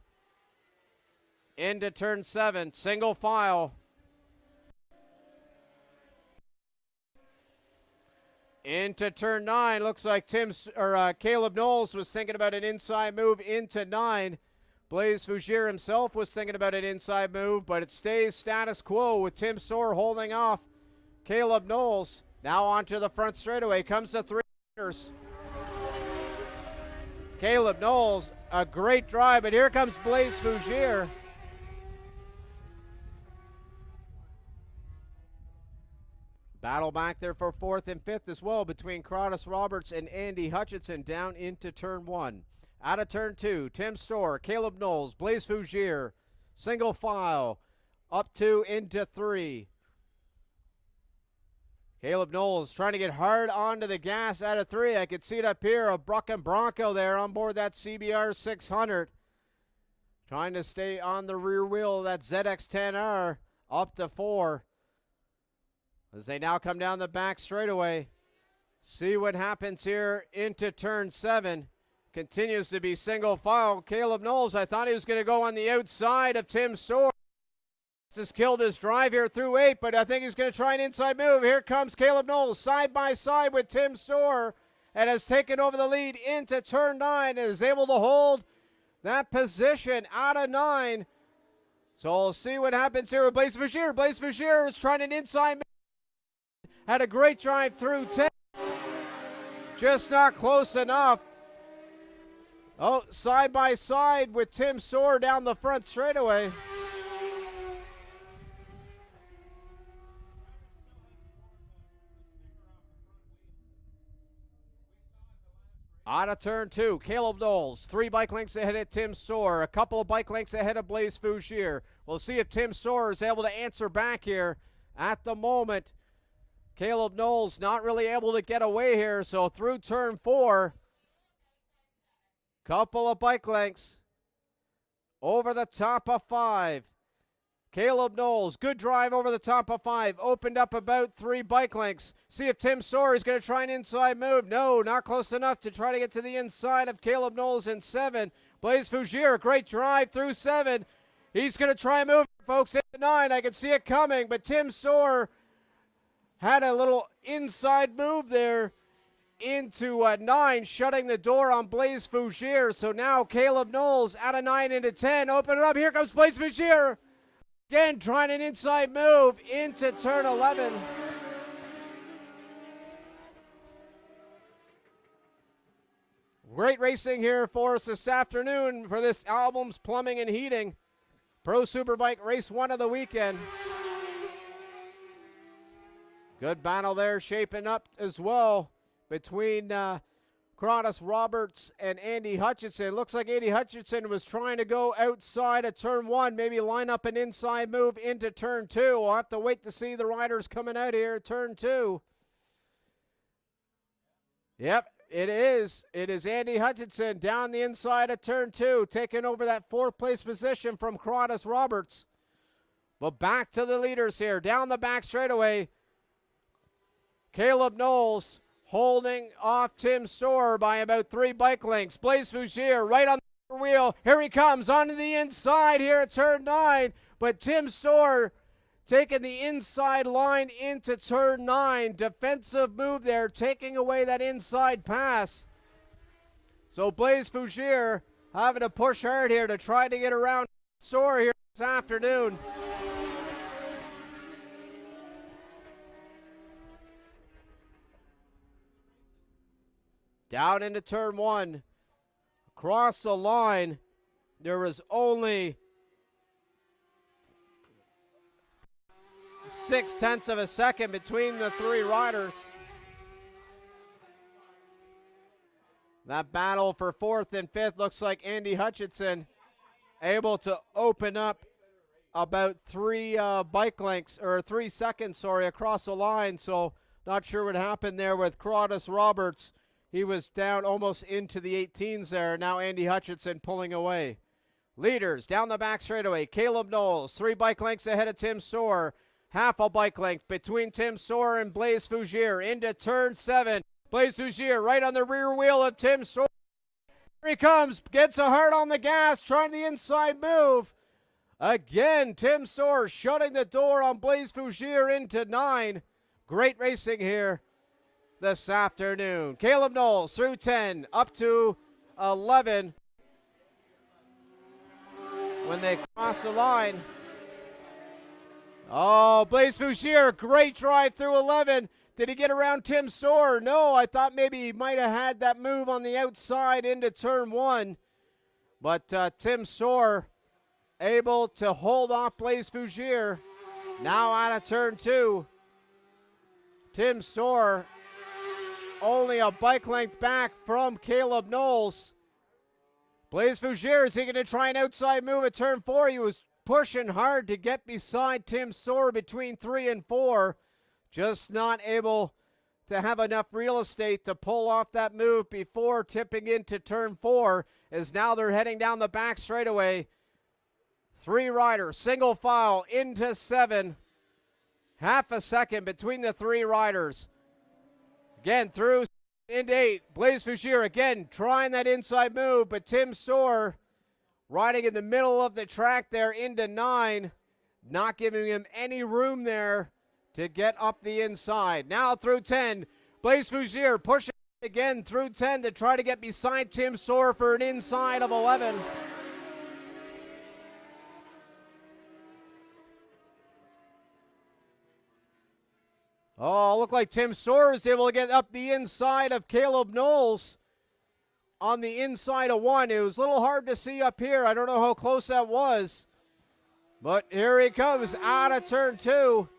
Into turn seven, single file. Into turn nine, looks like Caleb Knowles was thinking about an inside move into nine. Blaise Fougier himself was thinking about an inside move, but it stays status quo with Tim Storer holding off Caleb Knowles. Now onto the front straightaway comes the three riders. Caleb Knowles, a great drive, but here comes Blaise Fougier. Battle back there for fourth and fifth as well between Crowdus Roberts and Andy Hutchinson down into turn one. Out of turn two, Tim Storer, Caleb Knowles, Blaise Fougier, single file, up two into three. Caleb Knowles trying to get hard onto the gas out of three. I could see it up here, a Brucken Bronco there on board that CBR 600. Trying to stay on the rear wheel of that ZX-10R, up to four. As they now come down the back straightaway. See what happens here into turn seven. Continues to be single file. Caleb Knowles, I thought he was going to go on the outside of Tim Storer. This has killed his drive here through eight, but I think he's going to try an inside move. Here comes Caleb Knowles side by side with Tim Storer and has taken over the lead into turn nine and is able to hold that position out of nine. So we'll see what happens here with Blaise Fougier. Blaise Fougier is trying an inside move. Had a great drive through 10. Just not close enough. Oh, side by side with Tim Storer down the front straightaway. Out of turn 2, Caleb Knowles, 3 bike lengths ahead of Tim Soar, a couple of bike lengths ahead of Blaise Fougier. We'll see if Tim Soar is able to answer back here. At the moment, Caleb Knowles not really able to get away here, so through turn 4, couple of bike lengths over the top of 5. Caleb Knowles, good drive over the top of 5, opened up about 3 bike lengths. See if Tim Soar is going to try an inside move. No, not close enough to try to get to the inside of Caleb Knowles in 7. Blaise Fougier, great drive through 7. He's going to try a move, folks, into 9. I can see it coming, but Tim Soar had a little inside move there into 9, shutting the door on Blaise Fougier. So now Caleb Knowles out of 9 into 10. Open it up. Here comes Blaise Fougier. Again, trying an inside move into turn 11. Great racing here for us this afternoon for this Albums Plumbing and Heating Pro Superbike Race 1 of the weekend. Good battle there shaping up as well between Curtis Roberts and Andy Hutchinson. Looks like Andy Hutchinson was trying to go outside of turn 1, maybe line up an inside move into turn 2. We'll have to wait to see the riders coming out here at turn 2. Yep, it is. It is Andy Hutchinson down the inside of turn 2, taking over that 4th place position from Curtis Roberts. But back to the leaders here. Down the back straightaway, Caleb Knowles holding off Tim Soar by about 3 bike lengths. Blaise Fougier right on the wheel. Here he comes onto the inside here at turn 9. But Tim Soar taking the inside line into turn 9. Defensive move there, taking away that inside pass. So Blaise Fougier having to push hard here to try to get around Soar here this afternoon. Down into turn 1, across the line, there was only 0.6 of a second between the 3 riders. That battle for 4th and 5th looks like Andy Hutchinson able to open up about 3 bike lengths, or 3 seconds, across the line. So not sure what happened there with Curtis Roberts. He was down almost into the 18s there. Now Andy Hutchinson pulling away. Leaders down the back straightaway. Caleb Knowles, 3 bike lengths ahead of Tim Soar. Half a bike length between Tim Soar and Blaise Fougier into turn 7. Blaise Fougier right on the rear wheel of Tim Soar. Here he comes, gets a hard on the gas, trying the inside move. Again, Tim Soar shutting the door on Blaise Fougier into 9. Great racing here this afternoon. Caleb Knowles through 10, up to 11 when they cross the line. Oh, Blaise Fougier, great drive through 11. Did he get around Tim Soar? No, I thought maybe he might have had that move on the outside into turn 1. But Tim Soar able to hold off Blaise Fougier. Now out of turn 2. Tim Soar only a bike length back from Caleb Knowles. Blaise Fougier, is he going to try an outside move at turn 4? He was pushing hard to get beside Tim Soar between 3 and 4. Just not able to have enough real estate to pull off that move before tipping into turn 4, as now they're heading down the back straightaway. 3 riders, single file into 7. Half a second between the 3 riders. Again, through into 8. Blaise Fougier again trying that inside move, but Tim Soar riding in the middle of the track there into 9. Not giving him any room there to get up the inside. Now through 10. Blaise Fougier pushing again through 10 to try to get beside Tim Soar for an inside of 11. Oh, looked like Tim Soar is able to get up the inside of Caleb Knowles on the inside of 1. It was a little hard to see up here. I don't know how close that was. But here he comes out of turn 2.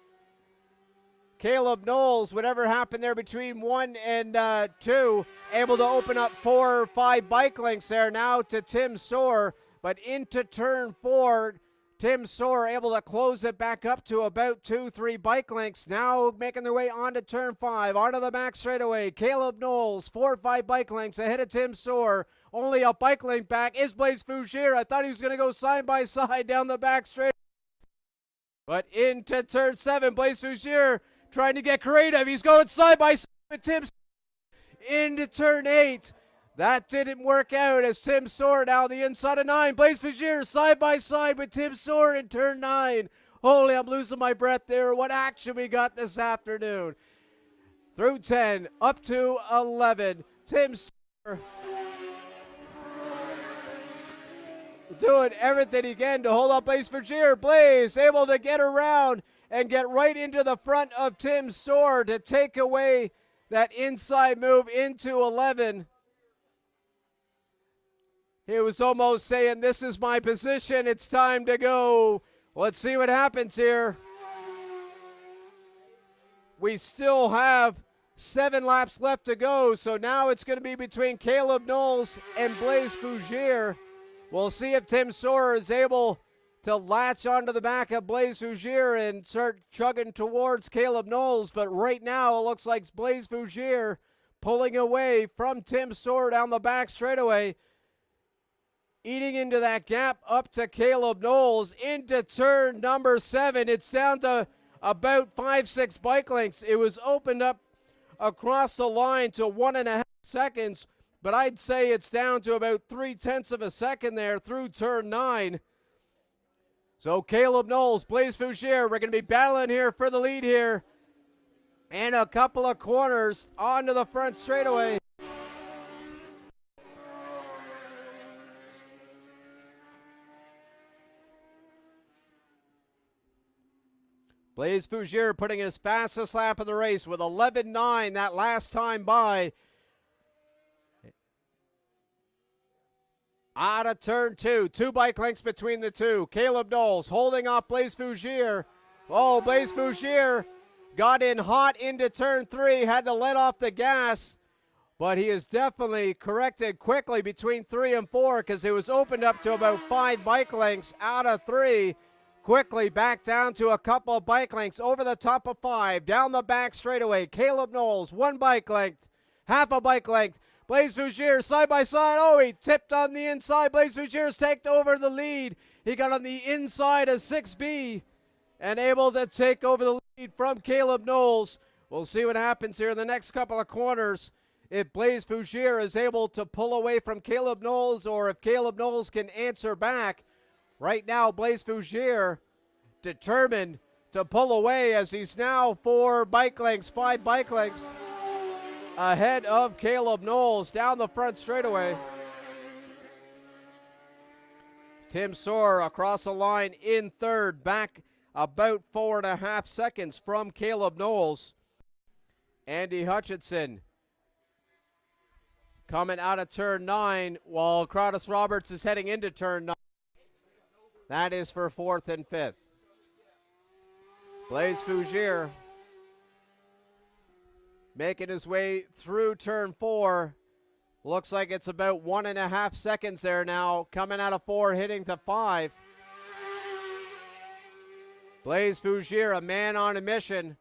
Caleb Knowles, whatever happened there between 1 and 2, able to open up 4 or 5 bike lengths there now to Tim Soar, but into turn 4, Tim Soar able to close it back up to about 2-3 bike lengths. Now making their way onto turn 5, onto the back straightaway. Caleb Knowles, 4 or 5 bike lengths ahead of Tim Soar. Only a bike length back is Blaise Fougere. I thought he was going to go side by side down the back straight. But into turn 7, Blaise Fougere trying to get creative. He's going side by side with Tim into turn 8. That didn't work out as Tim Soar now the inside of 9. Blaise Fougere side by side with Tim Soar in turn 9. Holy, I'm losing my breath there. What action we got this afternoon. Through 10, up to 11. Tim Soar doing everything he can to hold up Blaise Fougere. Blaise able to get around and get right into the front of Tim Soar to take away that inside move into 11. He was almost saying, this is my position, it's time to go. Let's see what happens here. We still have 7 laps left to go, so now it's going to be between Caleb Knowles and Blaise Fougere. We'll see if Tim Soar is able to latch onto the back of Blaise Fougere and start chugging towards Caleb Knowles. But right now it looks like Blaise Fougere pulling away from Tim Soar down the back straightaway. Eating into that gap up to Caleb Knowles into turn number 7. It's down to about 5-6 bike lengths. It was opened up across the line to 1.5 seconds. But I'd say it's down to about 0.3 of a second there through turn 9. So Caleb Knowles, Blaise Fougere, we're going to be battling here for the lead here. And a couple of corners onto the front straightaway. Blaise Fougere putting his fastest lap of the race with 11.9 that last time by. Out of turn 2, 2 bike lengths between the two. Caleb Knowles holding off Blaise Fougere. Oh, Blaise Fougere got in hot into turn 3, had to let off the gas, but he is definitely corrected quickly between 3 and 4 because it was opened up to about 5 bike lengths out of 3. Quickly back down to a couple of bike lengths over the top of 5, down the back straightaway. Caleb Knowles, 1 bike length, half a bike length. Blaise Fougere side by side. Oh, he tipped on the inside. Blaise Fougere's taken over the lead. He got on the inside of 6B and able to take over the lead from Caleb Knowles. We'll see what happens here in the next couple of corners. If Blaise Fougere is able to pull away from Caleb Knowles or if Caleb Knowles can answer back. Right now, Blaise Fougere determined to pull away as he's now 4 bike lengths, 5 bike lengths ahead of Caleb Knowles down the front straightaway. Tim Soar across the line in third, back about 4.5 seconds from Caleb Knowles. Andy Hutchinson coming out of turn 9 while Crowdus Roberts is heading into turn 9. That is for 4th and 5th. Blaise Fougere making his way through turn 4. Looks like it's about 1.5 seconds there now. Coming out of 4, hitting to 5. Blaise Fougere, a man on a mission.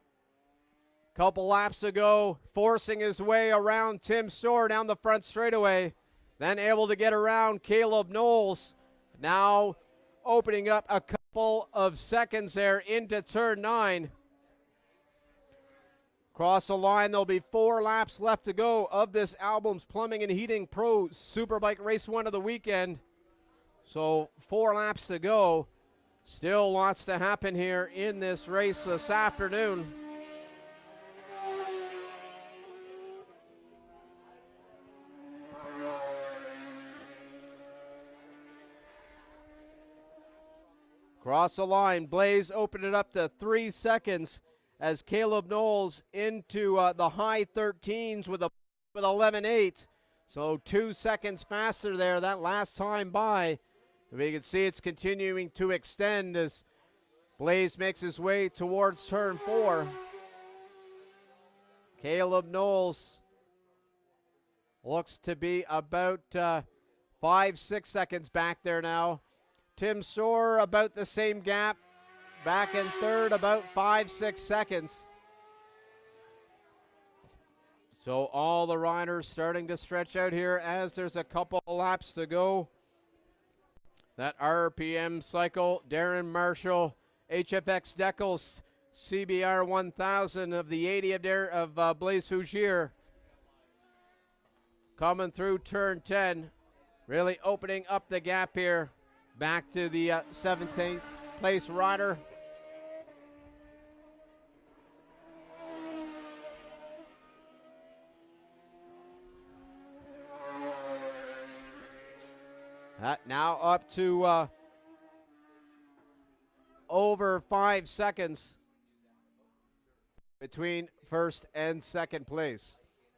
Couple laps ago, forcing his way around Tim Soar down the front straightaway. Then able to get around Caleb Knowles. Now opening up a couple of seconds there into turn 9. Across the line, there'll be 4 laps left to go of this Albums Plumbing and Heating Pro Superbike Race 1 of the weekend. So 4 laps to go. Still lots to happen here in this race this afternoon. Across the line, Blaise opened it up to 3 seconds as Caleb Knowles into the high 13s with 11.8. So 2 seconds faster there that last time by. We can see it's continuing to extend as Blaise makes his way towards turn 4. Caleb Knowles looks to be about 5-6 seconds back there now. Tim Soar about the same gap. Back in third, about 5-6 seconds. So all the riders starting to stretch out here as there's a couple laps to go. That RPM cycle, Darren Marshall, HFX Decals, CBR 1000 of the 80 of Blaise Fougier. Coming through turn 10, really opening up the gap here. Back to the 17th place rider. Now up to over 5 seconds between first and second place.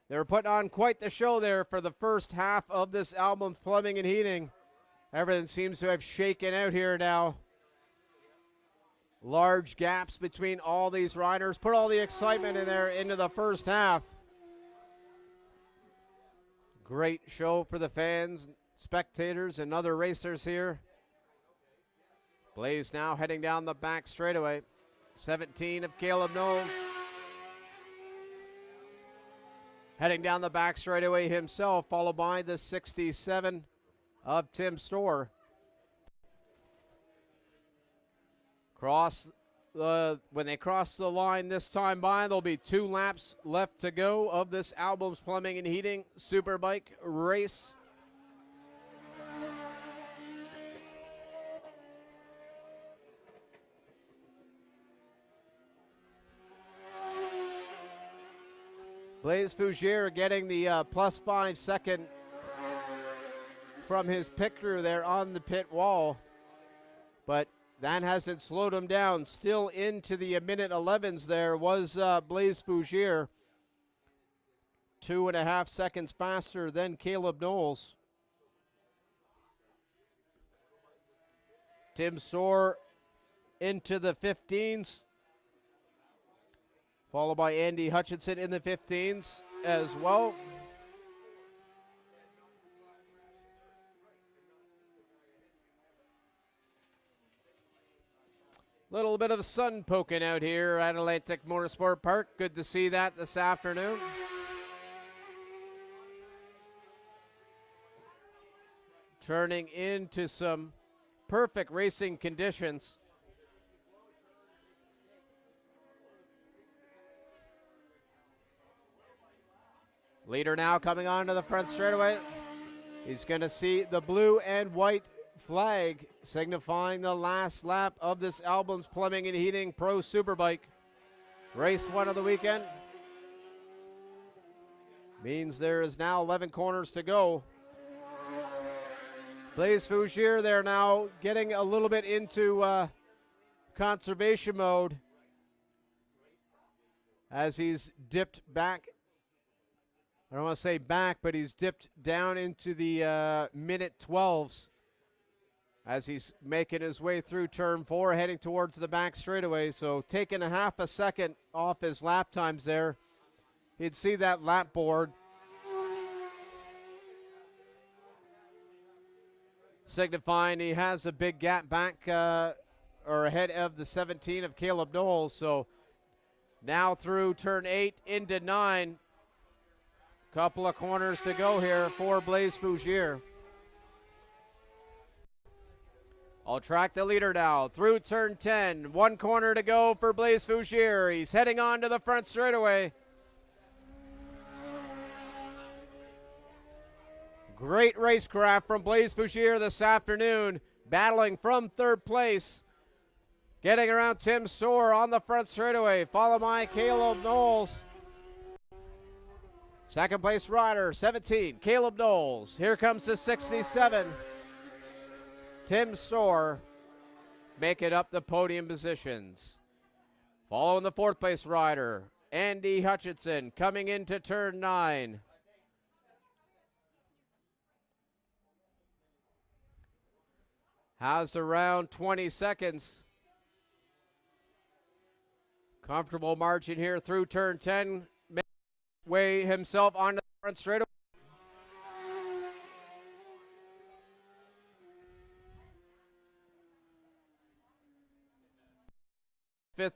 They were putting on quite the show there for the first half of this album, Plumbing and Heating. Everything seems to have shaken out here now. Large gaps between all these riders. Put all the excitement in there into the first half. Great show for the fans, spectators, and other racers here. Blaise now heading down the back straightaway. 17 of Caleb Knowles. Heading down the back straightaway himself, followed by the 67 of Tim Soar. When they cross the line this time by, there'll be 2 laps left to go of this Albums Plumbing and Heating Superbike race. Blaise Fougier getting the +5 second from his pit crew there on the pit wall, but that hasn't slowed him down. Still into the minute 11s there was Blaise Fougier, 2.5 seconds faster than Caleb Knowles. Tim Soar into the 15s. Followed by Andy Hutchinson in the 15s as well. Little bit of the sun poking out here at Atlantic Motorsport Park. Good to see that this afternoon. Turning into some perfect racing conditions. Leader now coming onto the front straightaway. He's going to see the blue and white flag signifying the last lap of this Albums Plumbing and Heating Pro Superbike. Race 1 of the weekend. Means there is now 11 corners to go. Blaise Fougier there now getting a little bit into conservation mode as he's dipped back. I don't want to say back, but he's dipped down into the minute 12s as he's making his way through turn 4, heading towards the back straightaway. So taking a half a second off his lap times there. You'd see that lap board signifying he has a big gap back or ahead of the 17 of Caleb Knowles. So now through turn 8 into 9. Couple of corners to go here for Blaise Fougier. I'll track the leader now through turn 10. 1 corner to go for Blaise Fougier. He's heading on to the front straightaway. Great racecraft from Blaise Fougier this afternoon, battling from third place. Getting around Tim Soar on the front straightaway, followed by Caleb Knowles. Second place rider, 17, Caleb Knowles. Here comes the 67. Tim Soar making up the podium positions. Following the 4th place rider, Andy Hutchinson, coming into turn 9. Has around 20 seconds. Comfortable margin here through turn 10. Way himself onto the front straightaway. Fifth,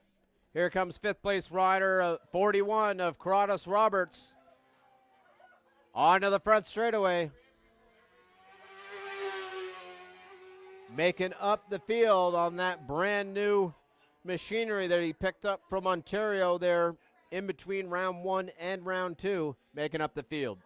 here comes fifth place rider, 41 of Carrados Roberts. Onto the front straightaway. Making up the field on that brand new machinery that he picked up from Ontario there in between round 1 and round 2, making up the field.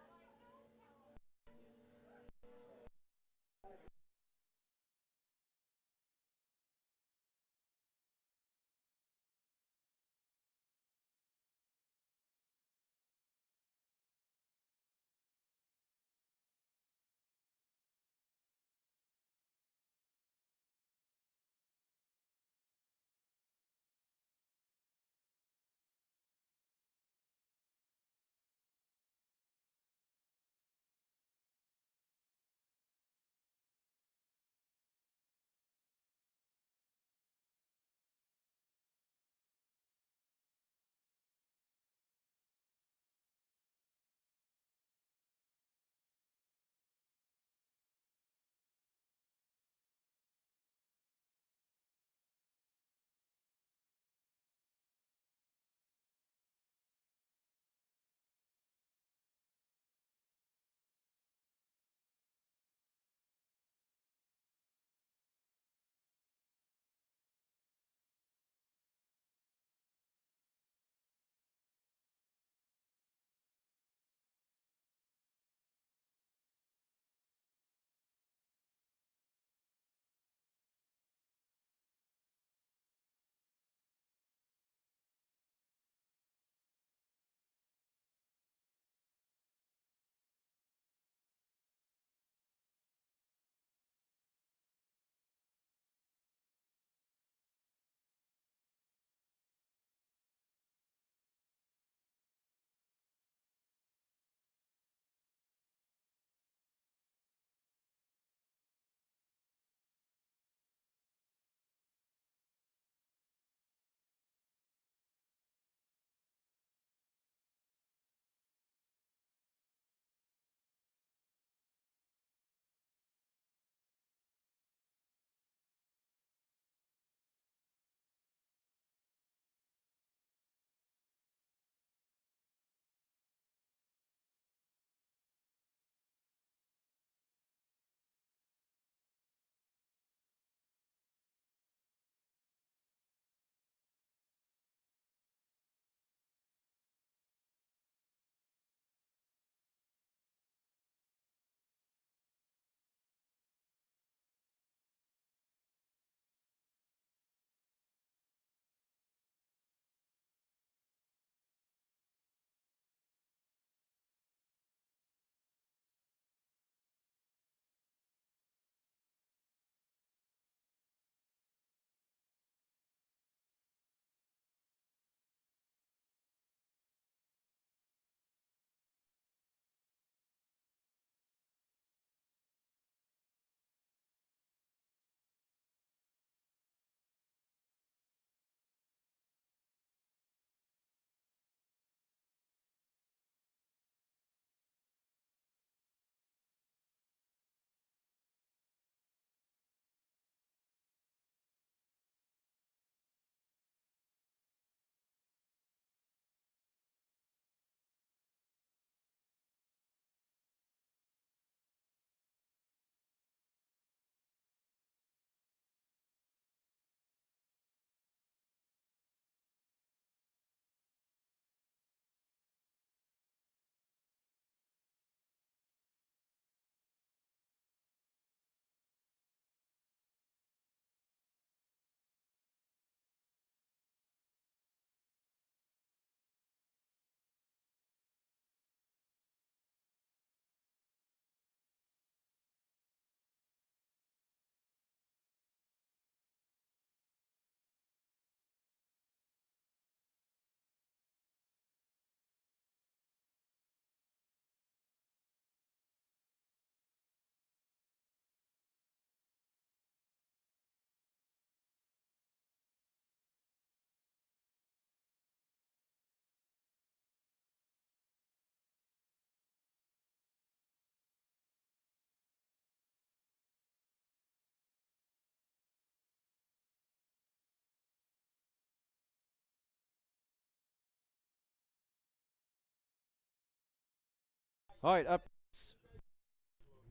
All right, up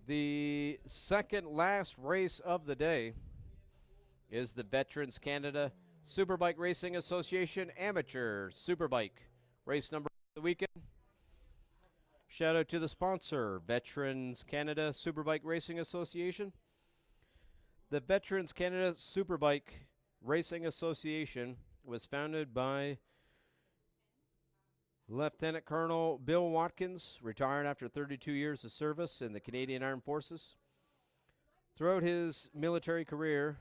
the second last race of the day is the Veterans Canada Superbike Racing Association Amateur Superbike race number of the weekend. Shout out to the sponsor, Veterans Canada Superbike Racing Association. The Veterans Canada Superbike Racing Association was founded by Lieutenant Colonel Bill Watkins, retired after 32 years of service in the Canadian Armed Forces. Throughout his military career,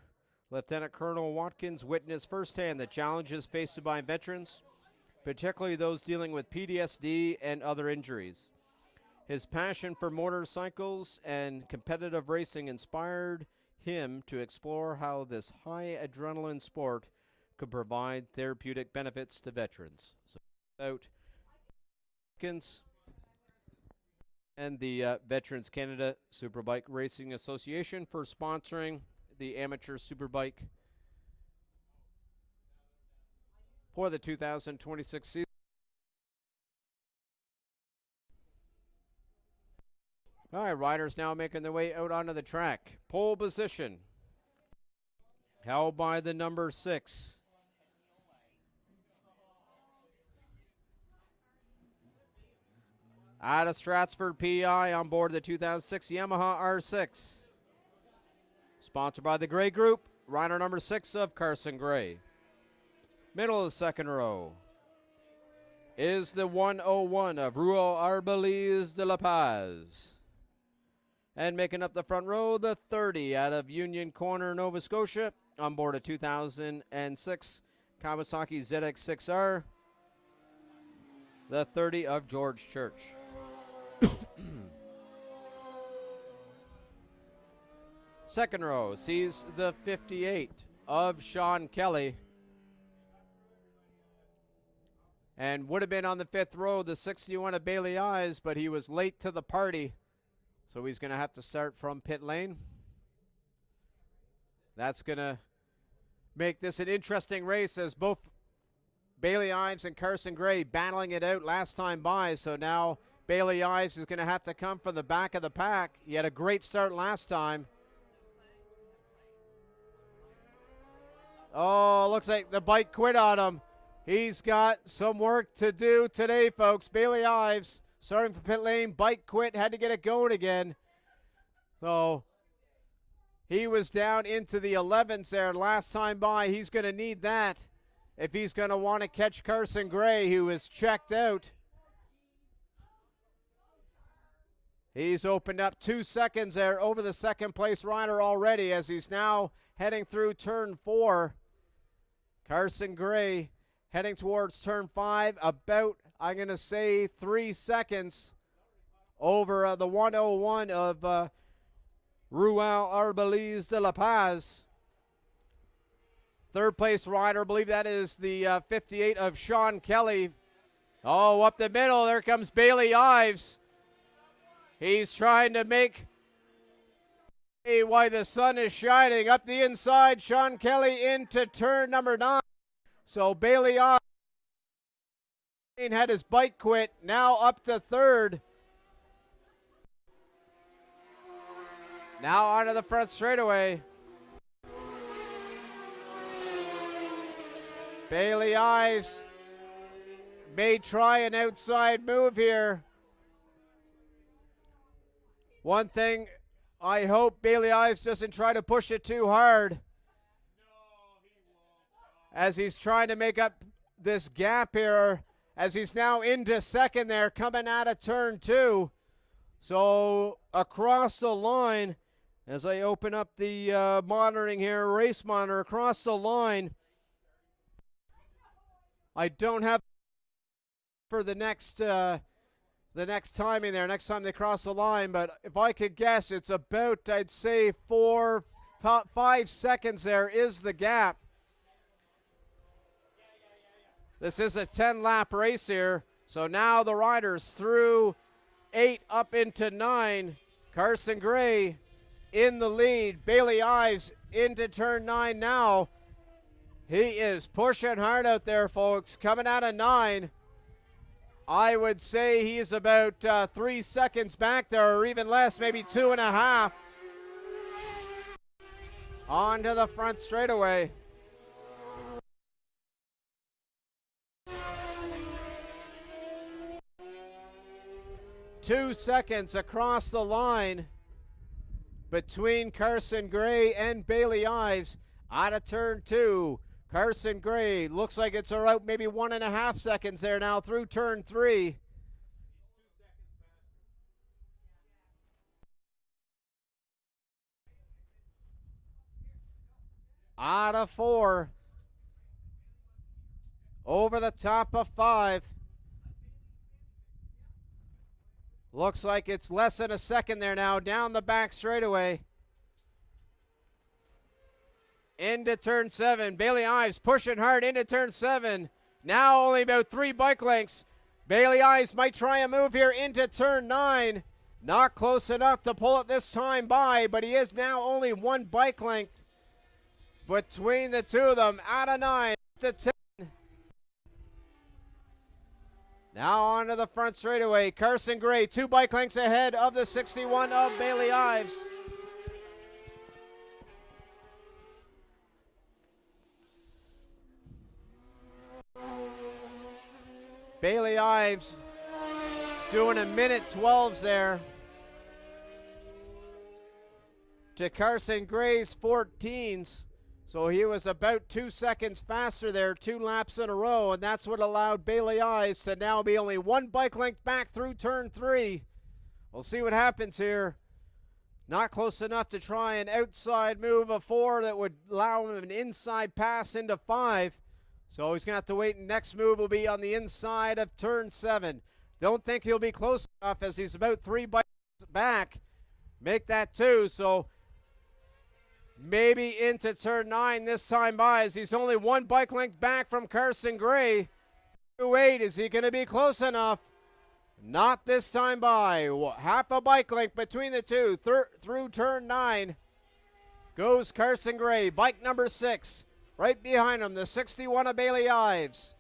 Lieutenant Colonel Watkins witnessed firsthand the challenges faced by veterans, particularly those dealing with PTSD and other injuries. His passion for motorcycles and competitive racing inspired him to explore how this high adrenaline sport could provide therapeutic benefits to veterans. So, out Watkins and the Veterans Canada Superbike Racing Association for sponsoring the Amateur Superbike for the 2026 season. All right, riders now making their way out onto the track. Pole position held by the number 6. Out of Stratford, PI, on board the 2006 Yamaha R6. Sponsored by the Gray Group, rider number 6 of Carson Gray. Middle of the second row is the 101 of Ruel Arbeliz de La Paz. And making up the front row, the 30 out of Union Corner, Nova Scotia, on board a 2006 Kawasaki ZX6R. The 30 of George Church. Second row sees the 58 of Sean Kelly. And would have been on the 5th row, the 61 of Bailey Eyes, but he was late to the party. So he's going to have to start from pit lane. That's going to make this an interesting race, as both Bailey Ives and Carson Gray battling it out last time by. So now Bailey Ives is going to have to come from the back of the pack. He had a great start last time. Oh, looks like the bike quit on him. He's got some work to do today, folks. Bailey Ives starting from pit lane, bike quit, had to get it going again. So he was down into the 11s there last time by. He's going to need that if he's going to want to catch Carson Gray, who is checked out. He's opened up 2 seconds there over the second place rider already, as he's now heading through turn 4. Carson Gray heading towards turn 5, about, I'm going to say, 3 seconds over the 101 of Ruel Arbeliz de La Paz. Third place rider, I believe that is the 58 of Sean Kelly. Oh, up the middle, there comes Bailey Ives. He's trying to make why the sun is shining. Up the inside, Sean Kelly into turn number 9. So Bailey Ives had his bike quit, now up to 3rd. Now onto the front straightaway. Bailey Ives may try an outside move here. One thing, I hope Bailey Ives doesn't try to push it too hard, as he's trying to make up this gap here, as he's now into 2nd there, coming out of turn 2. So across the line, as I open up the monitoring here, race monitor, across the line, I don't have for the next timing there, next time they cross the line, but if I could guess, it's about, I'd say, 5 seconds there is the gap. This is a 10-lap race here, so now the riders through 8 up into 9. Carson Gray in the lead. Bailey Ives into turn 9 now. He is pushing hard out there, folks, coming out of 9. I would say he is about 3 seconds back there, or even less, maybe 2.5. Onto the front straightaway. Two seconds across the line between Carson Gray and Bailey Ives out of turn 2. Carson Gray looks like it's around maybe 1.5 seconds there now through turn 3. Out of 4. Over the top of 5. Looks like it's less than a second there now down the back straightaway. Into turn 7. Bailey Ives pushing hard into turn 7. Now only about 3 bike lengths. Bailey Ives might try a move here into turn 9. Not close enough to pull it this time by, but he is now only 1 bike length between the two of them. Out of 9 to 10. Now onto the front straightaway. Carson Gray 2 bike lengths ahead of the 61 of Bailey Ives. Bailey Ives doing a minute 12s there to Carson Gray's 14s. So he was about 2 seconds faster there, 2 laps in a row, and that's what allowed Bailey Ives to now be only 1 bike length back through turn 3. We'll see what happens here. Not close enough to try an outside move of 4 that would allow him an inside pass into 5. So he's going to have to wait. Next move will be on the inside of turn 7. Don't think he'll be close enough as he's about 3 bikes back. Make that 2. So maybe into turn 9 this time by, as he's only 1 bike length back from Carson Gray. 2-8, is he going to be close enough? Not this time by. Half a bike length between the two. Through turn 9 goes Carson Gray, bike number 6. Right behind him, the 61 of Bailey Ives.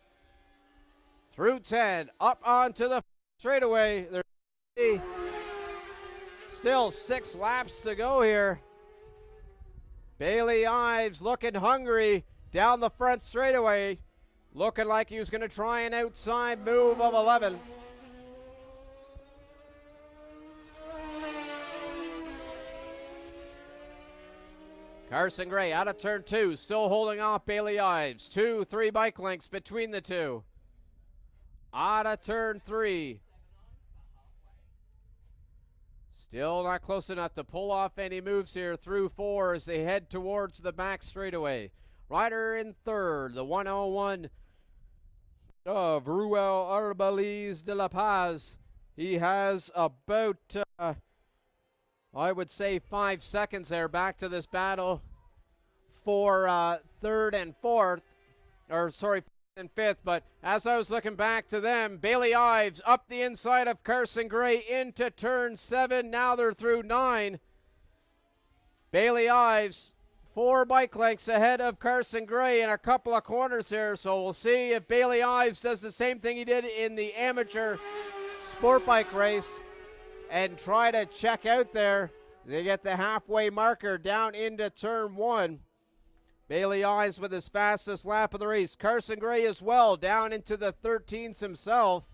Through 10, up onto the straightaway. There's still 6 laps to go here. Bailey Ives looking hungry down the front straightaway. Looking like he was going to try an outside move of 11. Carson Gray out of turn 2, still holding off Bailey Ives. 2, 3 bike lengths between the two. Out of turn 3. Still not close enough to pull off any moves here through 4 as they head towards the back straightaway. Rider in third, the 101 of Ruel Arbaliz de la Paz. He has about I would say 5 seconds there back to this battle for third and fourth, or sorry, and 5th. But as I was looking back to them, Bailey Ives up the inside of Carson Gray into turn 7. Now they're through 9. Bailey Ives 4 bike lengths ahead of Carson Gray in a couple of corners here. So we'll see if Bailey Ives does the same thing he did in the amateur sport bike race and try to check out there. They get the halfway marker down into turn 1. Bailey Ives with his fastest lap of the race. Carson Gray as well, down into the 13s himself.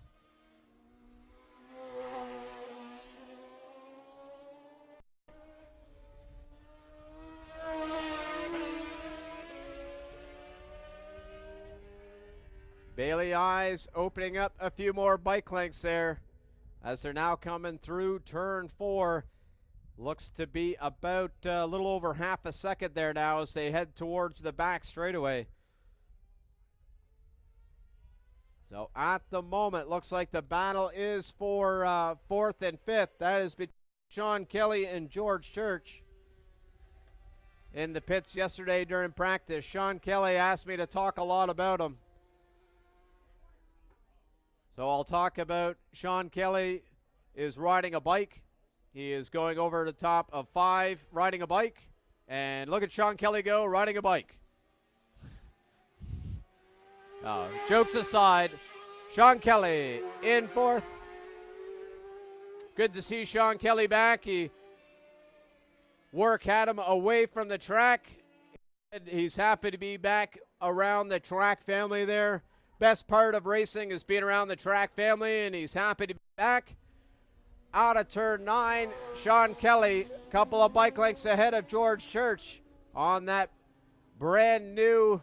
Bailey Ives opening up a few more bike lengths there as they're now coming through turn 4. Looks to be about a little over half a second there now as they head towards the back straightaway. So at the moment, looks like the battle is for 4th and 5th. That is between Sean Kelly and George Church in the pits yesterday during practice. Sean Kelly asked me to talk a lot about him. So I'll talk about Sean Kelly is riding a bike. He is going over the top of 5, riding a bike. And look at Sean Kelly go, riding a bike. Jokes aside, Sean Kelly in fourth. Good to see Sean Kelly back. Work had him away from the track. He's happy to be back around the track family there. Best part of racing is being around the track family, and he's happy to be back. Out of turn 9, Sean Kelly, couple of bike lengths ahead of George Church on that brand new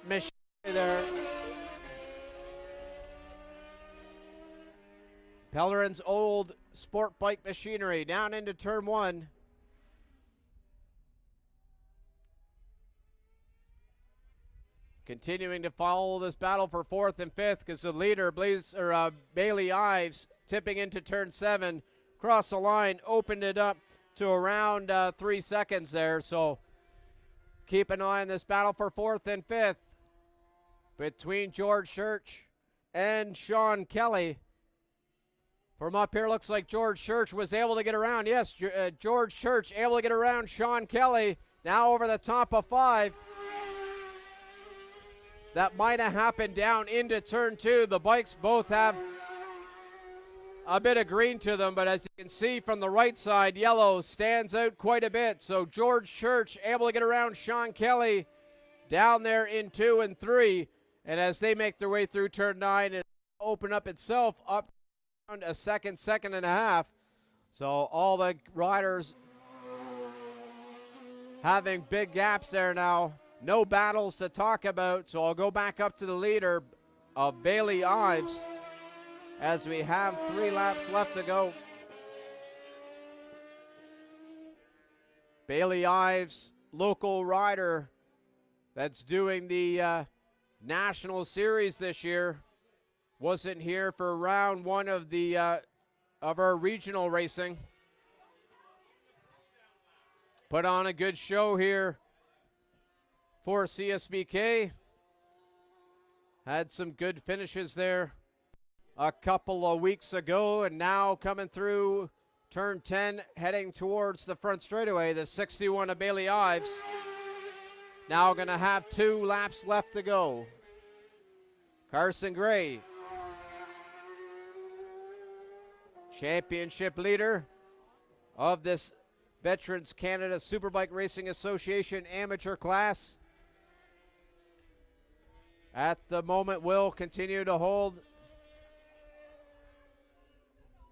machine there. Pellerin's old sport bike machinery down into turn 1. Continuing to follow this battle for 4th and 5th because the leader, Bailey Ives, tipping into turn 7, crossed the line, opened it up to around 3 seconds there. So keep an eye on this battle for 4th and 5th between George Church and Sean Kelly. From up here, looks like George Church was able to get around. Yes, George Church able to get around Sean Kelly. Now over the top of 5. That might have happened down into turn 2. The bikes both have a bit of green to them, but as you can see from the right side, yellow stands out quite a bit. So George Church able to get around Sean Kelly down there in 2 and 3. And as they make their way through turn 9 and open up itself up around a second and a half. So all the riders having big gaps there now. No battles to talk about, so I'll go back up to the leader of Bailey Ives as we have 3 laps left to go. Bailey Ives, local rider that's doing the National Series this year, wasn't here for round 1 of the of our regional racing. Put on a good show here for CSBK. Had some good finishes there a couple of weeks ago, and now coming through turn 10, heading towards the front straightaway, the 61 of Bailey Ives. Now gonna have 2 laps left to go. Carson Gray, championship leader of this Veterans Canada Superbike Racing Association amateur class. At the moment will continue to hold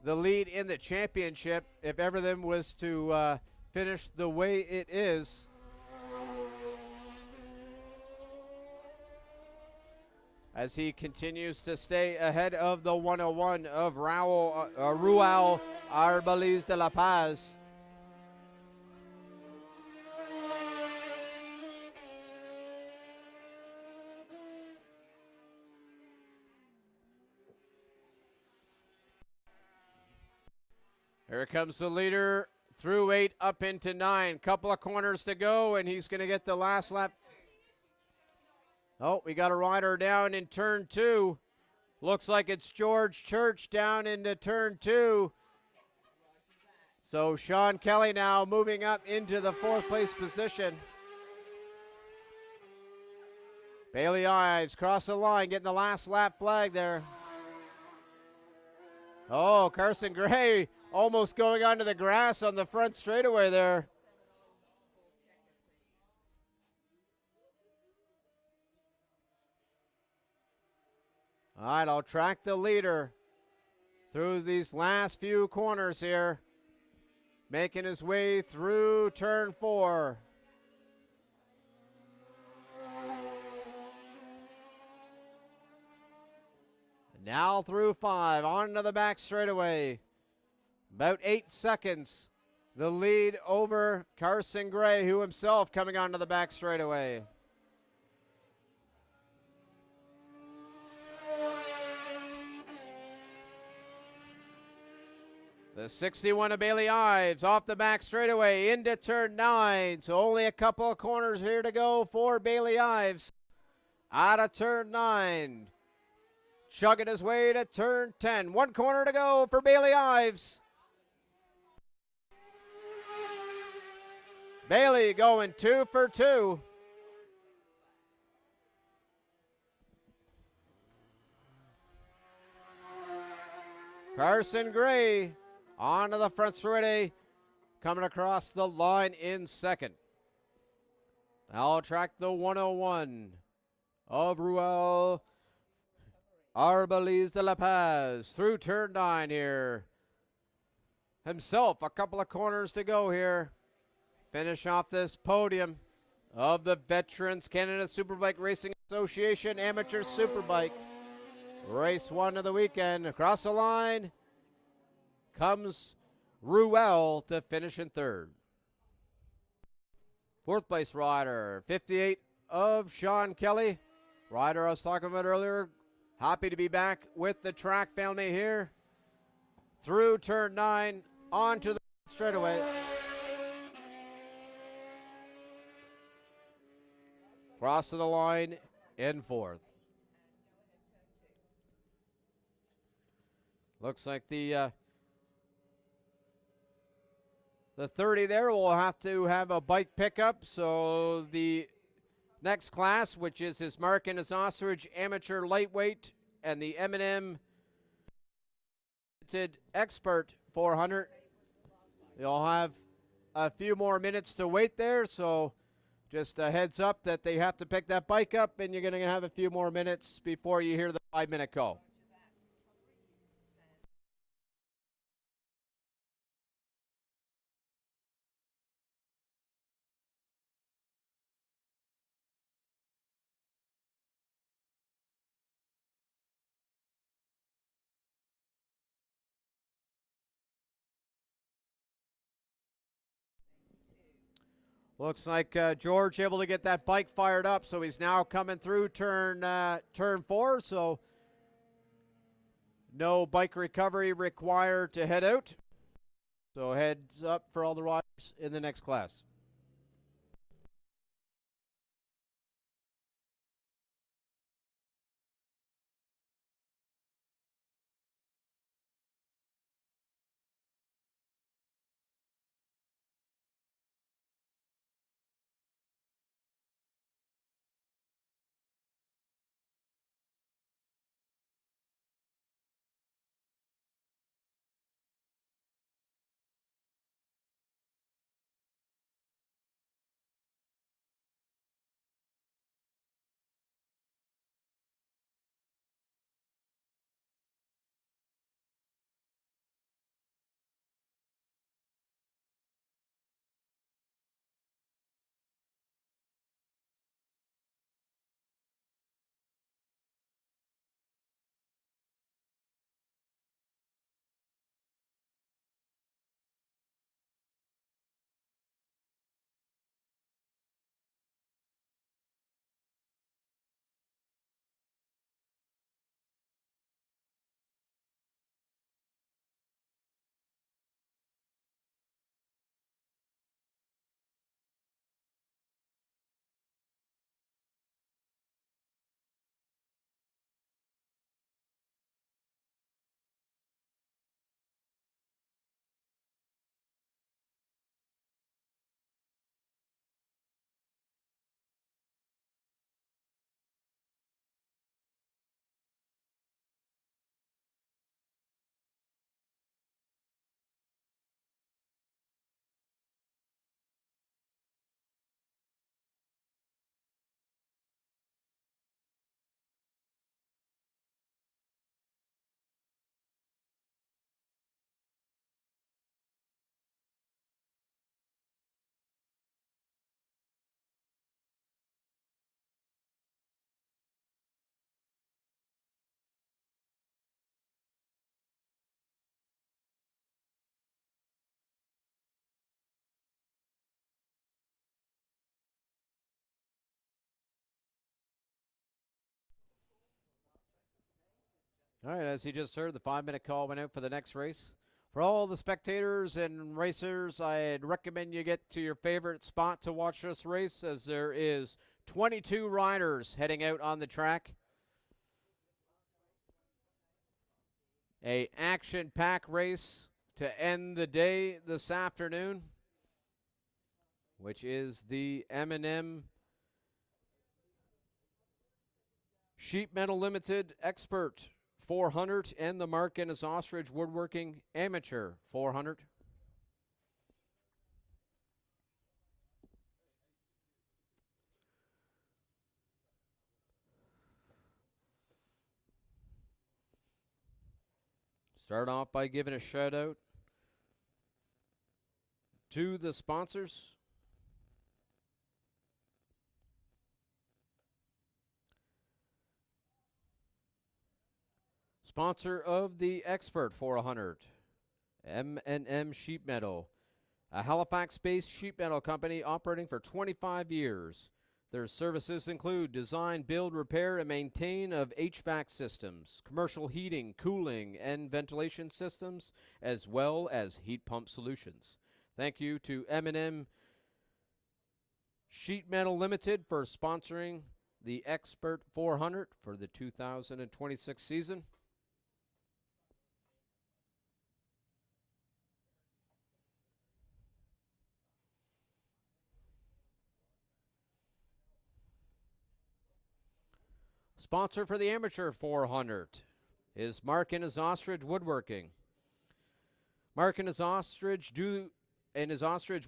the lead in the championship if everything was to finish the way it is. As he continues to stay ahead of the 101 of Rual Arbaliz de la Paz. Here comes the leader through 8 up into 9. Couple of corners to go, and he's going to get the last lap. Oh, we got a rider down in turn 2. Looks like it's George Church down into turn 2. So Sean Kelly now moving up into the 4th place position. Bailey Ives cross the line, getting the last lap flag there. Oh, Carson Gray almost going onto the grass on the front straightaway there. All right, I'll track the leader through these last few corners here, making his way through turn 4. Now through 5, onto the back straightaway. About 8 seconds, the lead over Carson Gray, who himself coming onto the back straightaway. The 61 of Bailey Ives off the back straightaway into turn 9. So only a couple of corners here to go for Bailey Ives. Out of turn 9. Chugging his way to turn 10. 1 corner to go for Bailey Ives. Bailey going 2 for 2. Carson Gray onto the front straightaway, coming across the line in second. Now track the 101 of Ruel Arbeliz de La Paz through turn 9 here. Himself a couple of corners to go here. Finish off this podium of the Veterans Canada Superbike Racing Association Amateur Superbike. Race 1 of the weekend. Across the line comes Ruel to finish in third. Fourth place rider, 58 of Sean Kelly. Rider I was talking about earlier. Happy to be back with the track family here. Through turn 9, onto the straightaway. Cross to the line in fourth. Looks like the 30 there will have to have a bike pickup. So the next class, which is his Mark and his Ostrich Amateur Lightweight and the M&M Expert 400. You'll have a few more minutes to wait there, so just a heads up that they have to pick that bike up, and you're going to have a few more minutes before you hear the 5-minute call. Looks like George able to get that bike fired up, so he's now coming through turn 4, so no bike recovery required to head out. So heads up for all the riders in the next class. All right, as you just heard, the 5-minute call went out for the next race. For all the spectators and racers, I'd recommend you get to your favorite spot to watch this race, as there is 22 riders heading out on the track. A action-packed race to end the day this afternoon, which is the M&M Sheet Metal Limited Expert 400 and the Mark and his Ostrich Woodworking Amateur 400. Start off by giving a shout out to the sponsors. Sponsor of the Expert 400, M&M Sheet Metal, a Halifax-based sheet metal company operating for 25 years. Their services include design, build, repair, and maintain of HVAC systems, commercial heating, cooling, and ventilation systems, as well as heat pump solutions. Thank you to M&M Sheet Metal Limited for sponsoring the Expert 400 for the 2026 season. Sponsor for the Amateur 400 is Mark and his Ostrich Woodworking. Mark and his Ostrich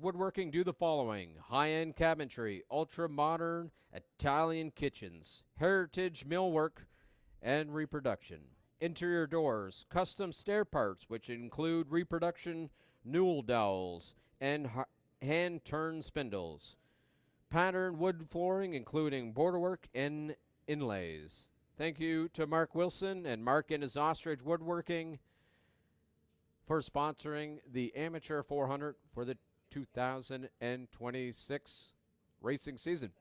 Woodworking do the following: high-end cabinetry, ultra-modern Italian kitchens, heritage millwork and reproduction, interior doors, custom stair parts which include reproduction newel dowels and hand-turn spindles, patterned wood flooring including borderwork and inlays. Thank you to Mark Wilson and Mark and his Ostrich Woodworking for sponsoring the Amateur 400 for the 2026 racing season.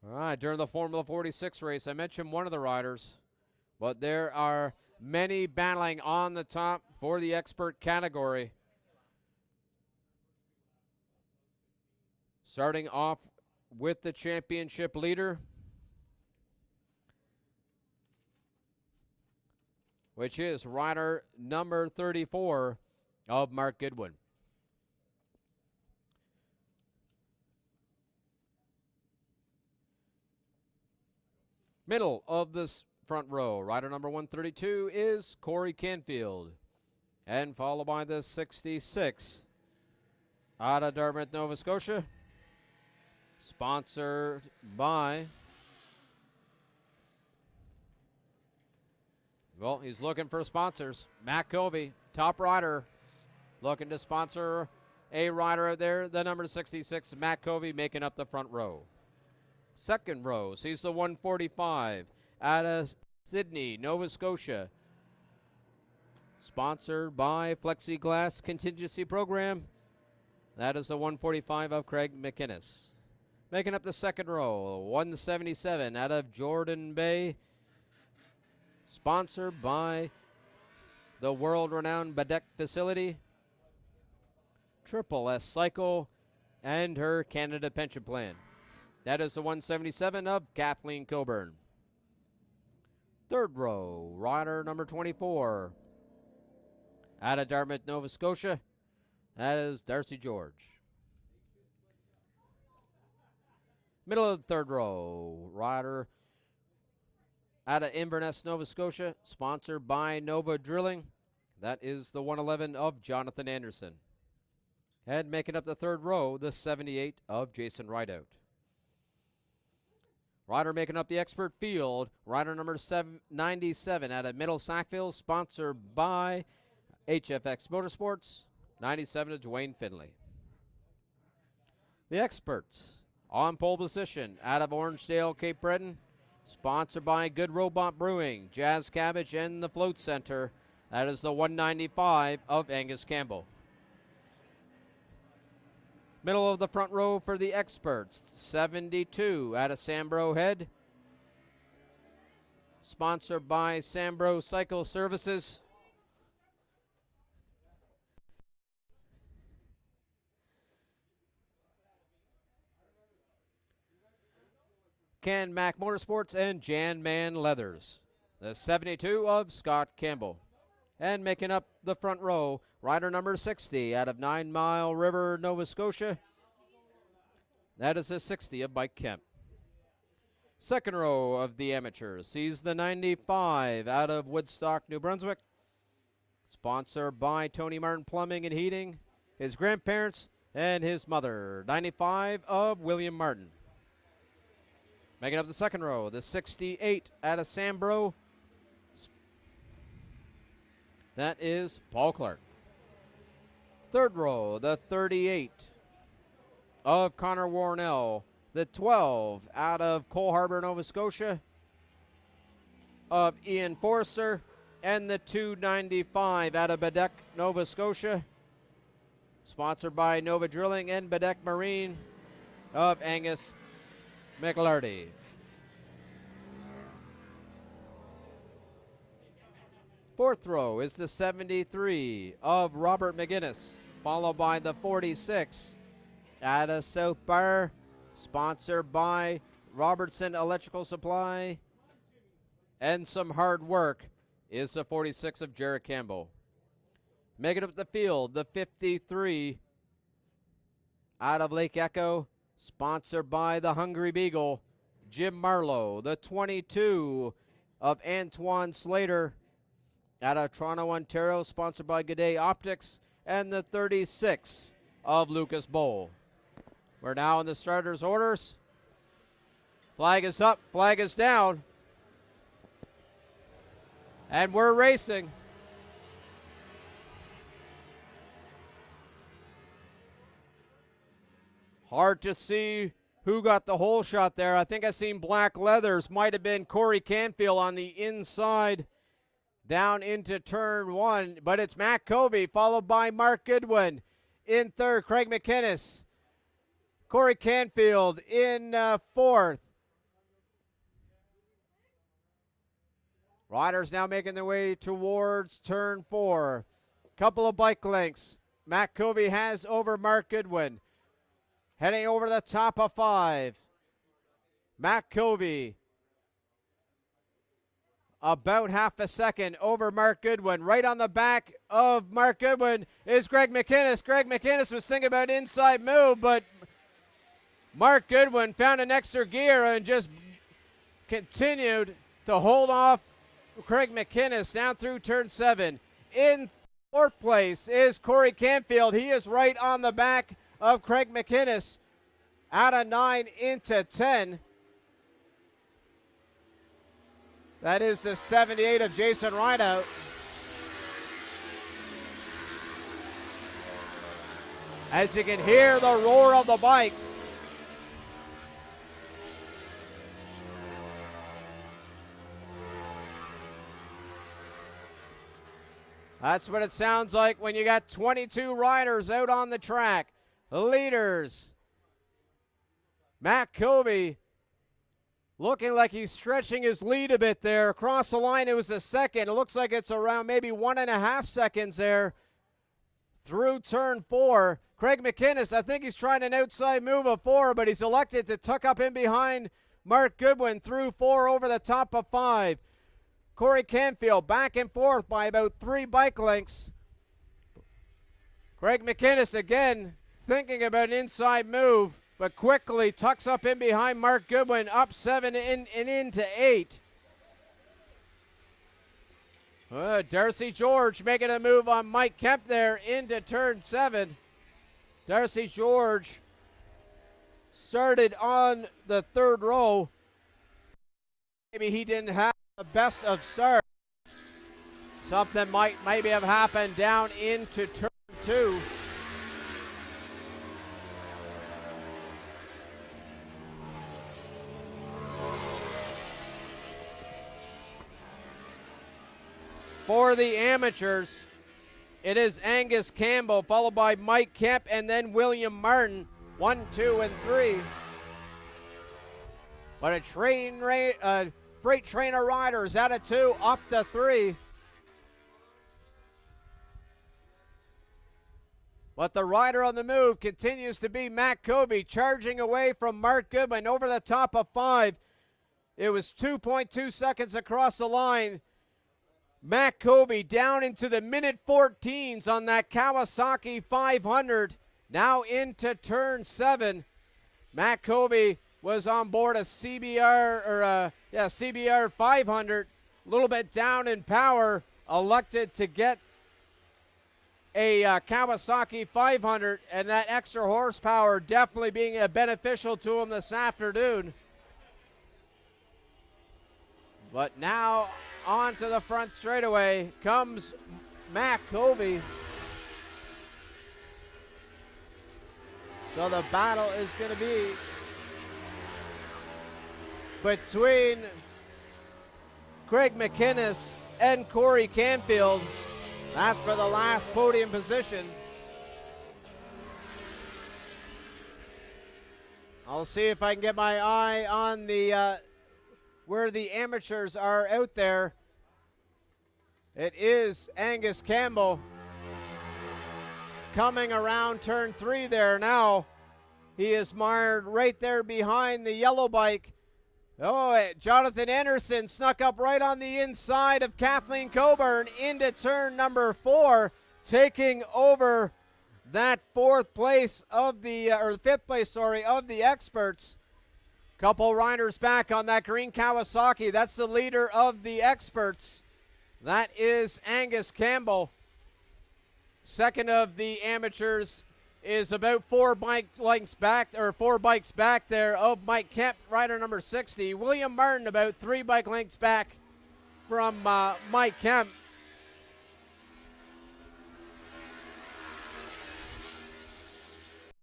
All right, during the Formula 46 race, I mentioned one of the riders, but there are many battling on the top for the expert category. Starting off with the championship leader, which is rider number 34 of Mark Goodwin. Middle of this front row, rider number 132 is Corey Canfield, and followed by the 66 out of Dartmouth, Nova Scotia, sponsored by, well, he's looking for sponsors. Matt Covey, top rider, looking to sponsor a rider there. The number 66, Matt Covey, making up the front row. Second row sees the 145 out of Sydney, Nova Scotia, sponsored by Flexiglass Contingency Program. That is the 145 of Craig McInnes. Making up the second row, 177 out of Jordan Bay, sponsored by the world-renowned Badek facility, Triple S Cycle, and her Canada Pension Plan. That is the 177 of Kathleen Coburn. Third row, rider number 24 out of Dartmouth, Nova Scotia. That is Darcy George. Middle of the third row, rider out of Inverness, Nova Scotia, sponsored by Nova Drilling. That is the 111 of Jonathan Anderson. And making up the third row, the 78 of Jason Rideout. Rider making up the expert field, rider number 97 out of Middle Sackville, sponsored by HFX Motorsports, 97 of Dwayne Finley. The experts on pole position out of Orangedale, Cape Breton, sponsored by Good Robot Brewing, Jazz Cabbage, and the Float Center. That is the 195 of Angus Campbell. Middle of the front row for the experts, 72 out of Sambro Head, sponsored by Sambro Cycle Services. Can Mac Motorsports and Jan Man Leathers. The 72 of Scott Campbell. And making up the front row, rider number 60 out of 9 Mile River, Nova Scotia, That is a 60 of Mike Kemp. Second row of the amateurs sees the 95 out of Woodstock, New Brunswick. Sponsored by Tony Martin Plumbing and Heating, his grandparents, and his mother. 95 of William Martin. Making up the second row, the 68 out of Sambro. That is Paul Clark. Third row, the 38 of Connor Warnell. The 12 out of Cole Harbour, Nova Scotia of Ian Forster. And the 295 out of Bedeck, Nova Scotia. Sponsored by Nova Drilling and Bedeck Marine of Angus McLarty. Fourth row is the 73 of Robert McGinnis, followed by the 46 out of South Bar, sponsored by Robertson Electrical Supply, and some hard work is the 46 of Jarrett Campbell. Making up the field, the 53 out of Lake Echo, sponsored by the Hungry Beagle, Jim Marlowe. The 22 of Antoine Slater out of Toronto, Ontario, sponsored by G'day Optics, and the 36 of Lucas Bowl. We're now in the starters' orders. Flag is up, flag is down. And we're racing. Hard to see who got the hole shot there. I think I seen black leathers. Might have been Corey Canfield on the inside down into turn one. But it's Matt Covey followed by Mark Goodwin. In third, Craig McInnes. Corey Canfield in fourth. Riders now making their way towards turn four. Couple of bike lengths. Matt Covey has over Mark Goodwin. Heading over the top of five. Matt Covey about half a second over Mark Goodwin. Right on the back of Mark Goodwin is Greg McInnes. Greg McInnes was thinking about inside move, but Mark Goodwin found an extra gear and just continued to hold off Craig McInnes down through turn seven. In fourth place is Corey Canfield. He is right on the back of Craig McInnes out of 9 into 10. That is the 78 of Jason Rideout. As you can hear the roar of the bikes. That's what it sounds like when you got 22 riders out on the track. Leaders. Matt Covey looking like he's stretching his lead a bit there. Across the line, it was a second. It looks like it's around maybe 1.5 seconds there through turn four. Craig McInnes, I think he's trying an outside move of 4, but he's elected to tuck up in behind Mark Goodwin through 4 over the top of 5. Corey Canfield back and forth by about 3 bike lengths. Craig McInnes again thinking about an inside move, but quickly tucks up in behind Mark Goodwin, up 7 and into 8. Darcy George making a move on Mike Kemp there into turn 7. Darcy George started on the third row. Maybe he didn't have the best of start. Something might maybe have happened down into turn 2. For the amateurs, it is Angus Campbell, followed by Mike Kemp, and then William Martin, 1, 2, and 3. But a freight train of riders out of 2 up to 3. But the rider on the move continues to be Matt Covey, charging away from Mark Goodwin over the top of 5. It was 2.2 seconds across the line. Matt Covey down into the minute 14s on that Kawasaki 500. Now into turn 7. Matt Covey was on board a CBR 500, a little bit down in power, elected to get a Kawasaki 500, and that extra horsepower definitely being beneficial to him this afternoon. But now onto the front straightaway comes Matt Covey. So the battle is going to be between Craig McInnes and Corey Canfield. That's for the last podium position. I'll see if I can get my eye on the where the amateurs are out there. It is Angus Campbell coming around turn 3 there now. He is mired right there behind the yellow bike. Oh, Jonathan Anderson snuck up right on the inside of Kathleen Coburn into turn number 4, taking over that fifth place of the experts. Couple riders back on that green Kawasaki. That's the leader of the experts. That is Angus Campbell. Second of the amateurs is about 4 bikes back there of Mike Kemp, rider number 60. William Martin about 3 bike lengths back from Mike Kemp.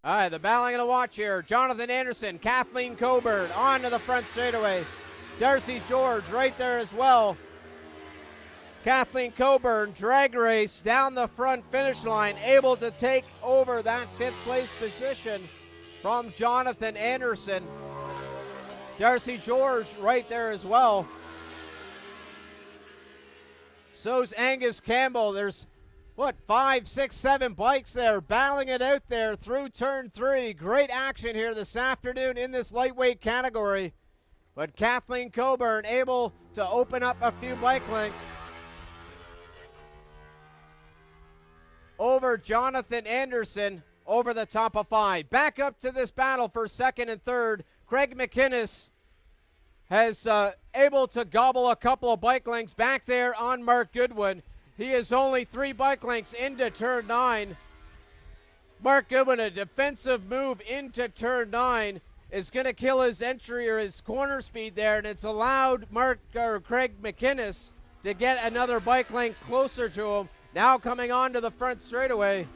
All right, the battling of the watch here. Jonathan Anderson, Kathleen Coburn onto the front straightaway. Darcy George right there as well. Kathleen Coburn, drag race down the front finish line, able to take over that 5th place position from Jonathan Anderson. Darcy George right there as well. So's Angus Campbell. There's 5, 6, 7 bikes there battling it out there through turn 3. Great action here this afternoon in this lightweight category. But Kathleen Coburn able to open up a few bike lengths over Jonathan Anderson over the top of 5. Back up to this battle for 2nd and 3rd. Craig McInnes has able to gobble a couple of bike lengths back there on Mark Goodwin. He is only 3 bike lengths into turn 9. Mark Goodwin, a defensive move into turn 9 is going to kill his entry or his corner speed there, and it's allowed Craig McInnes to get another bike length closer to him. Now coming on to the front straightaway.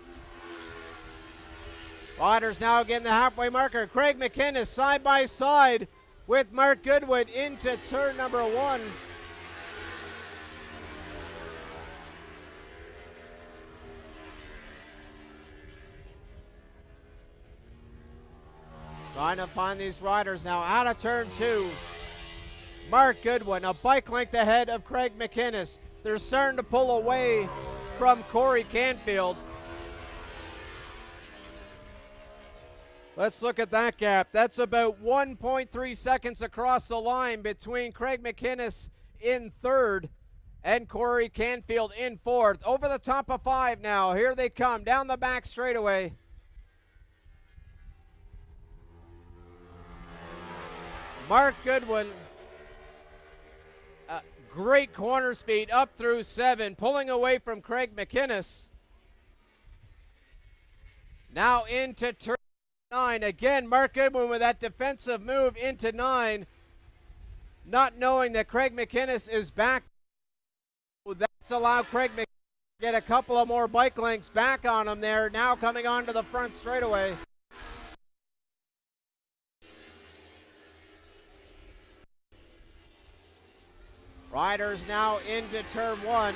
Riders now getting the halfway marker. Craig McInnes side by side with Mark Goodwin into turn number 1. Trying to find these riders now out of turn 2. Mark Goodwin, a bike length ahead of Craig McInnes. They're starting to pull away from Corey Canfield. Let's look at that gap. That's about 1.3 seconds across the line between Craig McInnes in 3rd and Corey Canfield in 4th. Over the top of 5 now. Here they come down the back straightaway. Mark Goodwin, great corner speed up through 7, pulling away from Craig McInnes. Now into turn 9. Again, Mark Goodwin with that defensive move into 9, not knowing that Craig McInnes is back. That's allowed Craig McInnes to get a couple of more bike lengths back on him there. Now coming onto the front straightaway. Riders now into turn 1.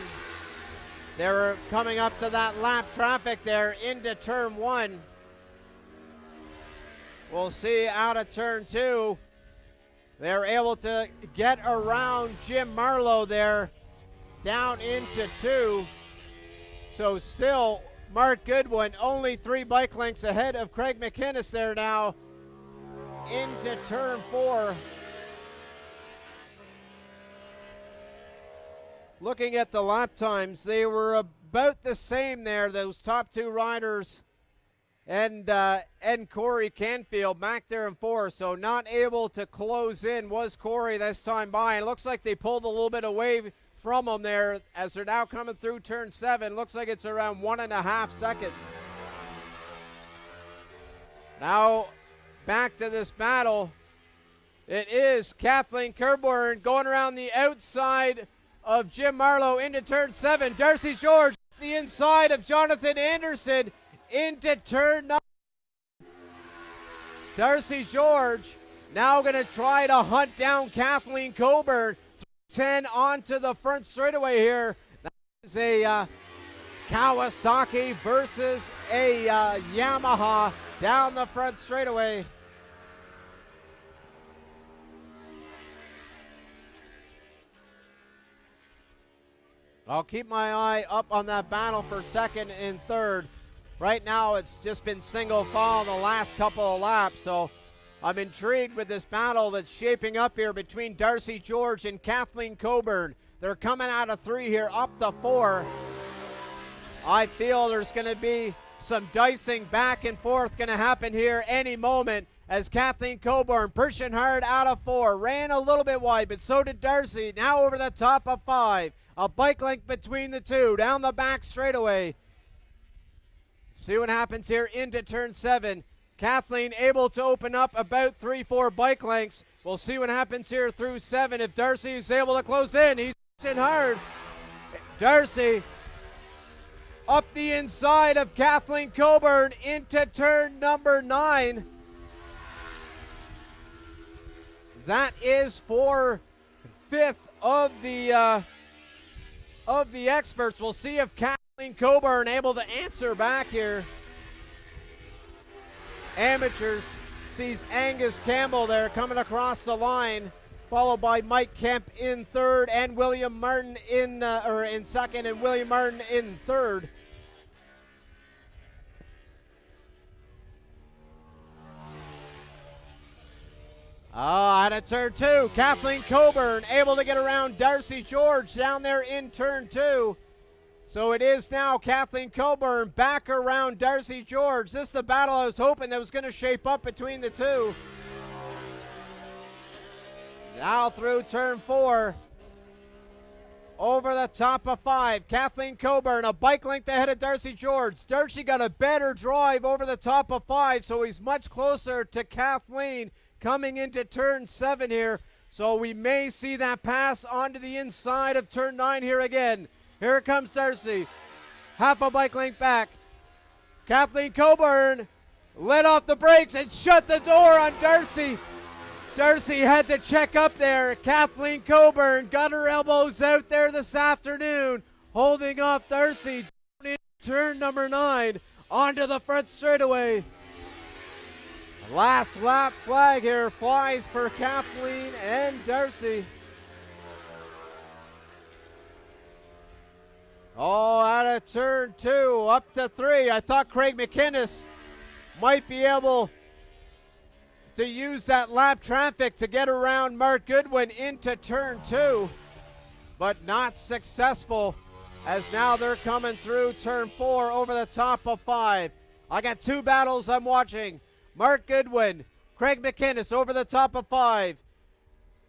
They're coming up to that lap traffic there into turn 1. We'll see out of turn 2. They're able to get around Jim Marlowe there down into 2. So still Mark Goodwin only 3 bike lengths ahead of Craig McInnes there now into turn 4. Looking at the lap times, they were about the same there, those top 2 riders and Corey Canfield back there in fourth. So not able to close in was Corey this time by. And it looks like they pulled a little bit away from him there as they're now coming through turn 7. Looks like it's around 1.5 seconds. Now back to this battle. It is Kathleen Kerborn going around the outside of Jim Marlowe into turn 7. Darcy George the inside of Jonathan Anderson into turn 9. Darcy George now going to try to hunt down Kathleen Coburn. 10 onto the front straightaway here. That is a Kawasaki versus a Yamaha down the front straightaway. I'll keep my eye up on that battle for second and third. Right now it's just been single file the last couple of laps, so I'm intrigued with this battle that's shaping up here between Darcy George and Kathleen Coburn. They're coming out of 3 here, up to 4. I feel there's going to be some dicing back and forth going to happen here any moment as Kathleen Coburn pushing hard out of 4. Ran a little bit wide, but so did Darcy. Now over the top of 5. A bike length between the two, down the back straightaway. See what happens here into turn 7. Kathleen able to open up about 3-4 bike lengths. We'll see what happens here through 7. If Darcy is able to close in, he's in hard. Darcy up the inside of Kathleen Coburn into turn number 9. That is for 5th of the experts. We'll see if Kathleen Coburn able to answer back here. Amateurs sees Angus Campbell there coming across the line, followed by Mike Kemp in 3rd and William Martin in 2nd and William Martin in 3rd. Out of turn 2, Kathleen Coburn able to get around Darcy George down there in turn 2. So it is now Kathleen Coburn back around Darcy George. This is the battle I was hoping that was going to shape up between the two. Now through turn 4. Over the top of 5. Kathleen Coburn a bike length ahead of Darcy George. Darcy got a better drive over the top of 5, so he's much closer to Kathleen coming into turn 7 here. So we may see that pass onto the inside of turn 9 here again. Here comes Darcy. Half a bike length back. Kathleen Coburn let off the brakes and shut the door on Darcy. Darcy had to check up there. Kathleen Coburn got her elbows out there this afternoon, holding off Darcy down in turn number 9 onto the front straightaway. Last lap flag here flies for Kathleen and Darcy. Oh, out of turn 2, up to 3. I thought Craig McInnes might be able to use that lap traffic to get around Mark Goodwin into turn 2, but not successful, as now they're coming through turn 4 over the top of 5. I got 2 battles I'm watching. Mark Goodwin, Craig McInnes over the top of 5.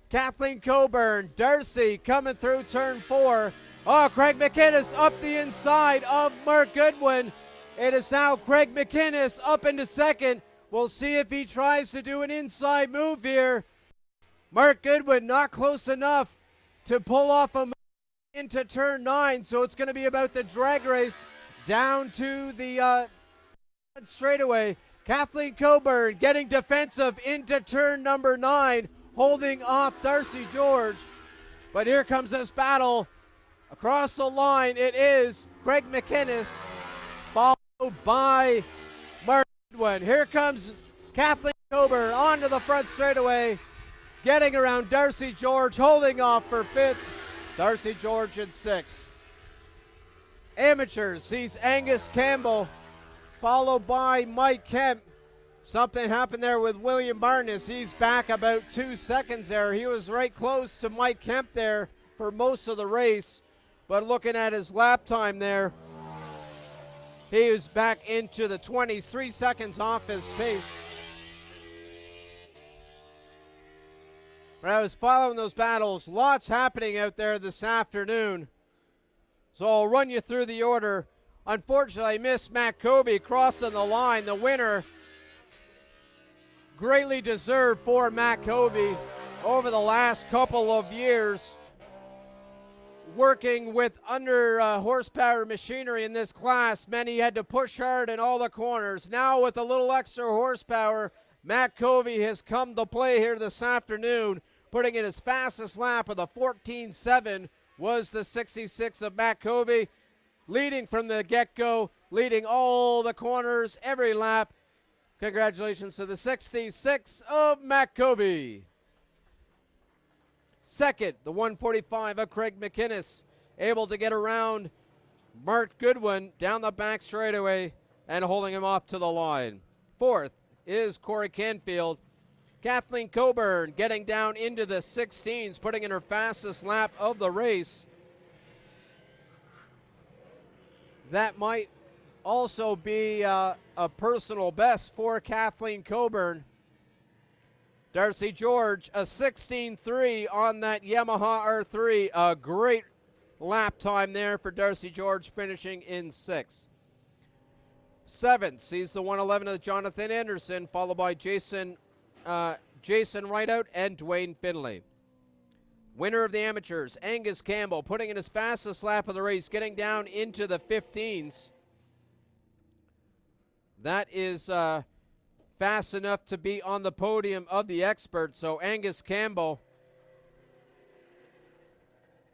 Kathleen Coburn, Darcy coming through turn 4. Oh, Craig McInnes up the inside of Mark Goodwin. It is now Craig McInnes up into 2nd. We'll see if he tries to do an inside move here. Mark Goodwin not close enough to pull off a move into turn 9, so it's going to be about the drag race down to the straightaway. Kathleen Coburn getting defensive into turn number 9, holding off Darcy George. But here comes this battle. Across the line, it is Craig McInnes, followed by Mark Goodwin. Here comes Kathleen Coburn onto the front straightaway, getting around Darcy George, holding off for 5th. Darcy George in 6th. Amateurs sees Angus Campbell, followed by Mike Kemp. Something happened there with William Martin as he's back about 2 seconds there. He was right close to Mike Kemp there for most of the race, but looking at his lap time there, He is back into the 20s, 3 seconds off his pace. But I was following those battles. Lots happening out there this afternoon. So I'll run you through the order. Unfortunately, I missed Matt Kobe crossing the line. The winner, greatly deserved for Matt Kobe over the last couple of years, working with under horsepower machinery in this class meant he had to push hard in all the corners. Now with a little extra horsepower, Matt Kobe has come to play here this afternoon, putting in his fastest lap of the 14.7 was the 66 of Matt Kobe, leading from the get-go, leading all the corners every lap. Congratulations to the 66 of Matt Kobe. Second, the 145 of Craig McInnes, able to get around Mark Goodwin down the back straightaway and holding him off to the line. Fourth is Corey Canfield. Kathleen Coburn getting down into the 16s, putting in her fastest lap of the race. That might also be a personal best for Kathleen Coburn. Darcy George, a 16.3 on that Yamaha R3. A great lap time there for Darcy George, finishing in 6th. 7th sees the 111 of Jonathan Anderson, followed by Jason Rideout and Dwayne Finley. Winner of the amateurs, Angus Campbell, putting in his fastest lap of the race, getting down into the 15s. That is fast enough to be on the podium of the experts. So Angus Campbell,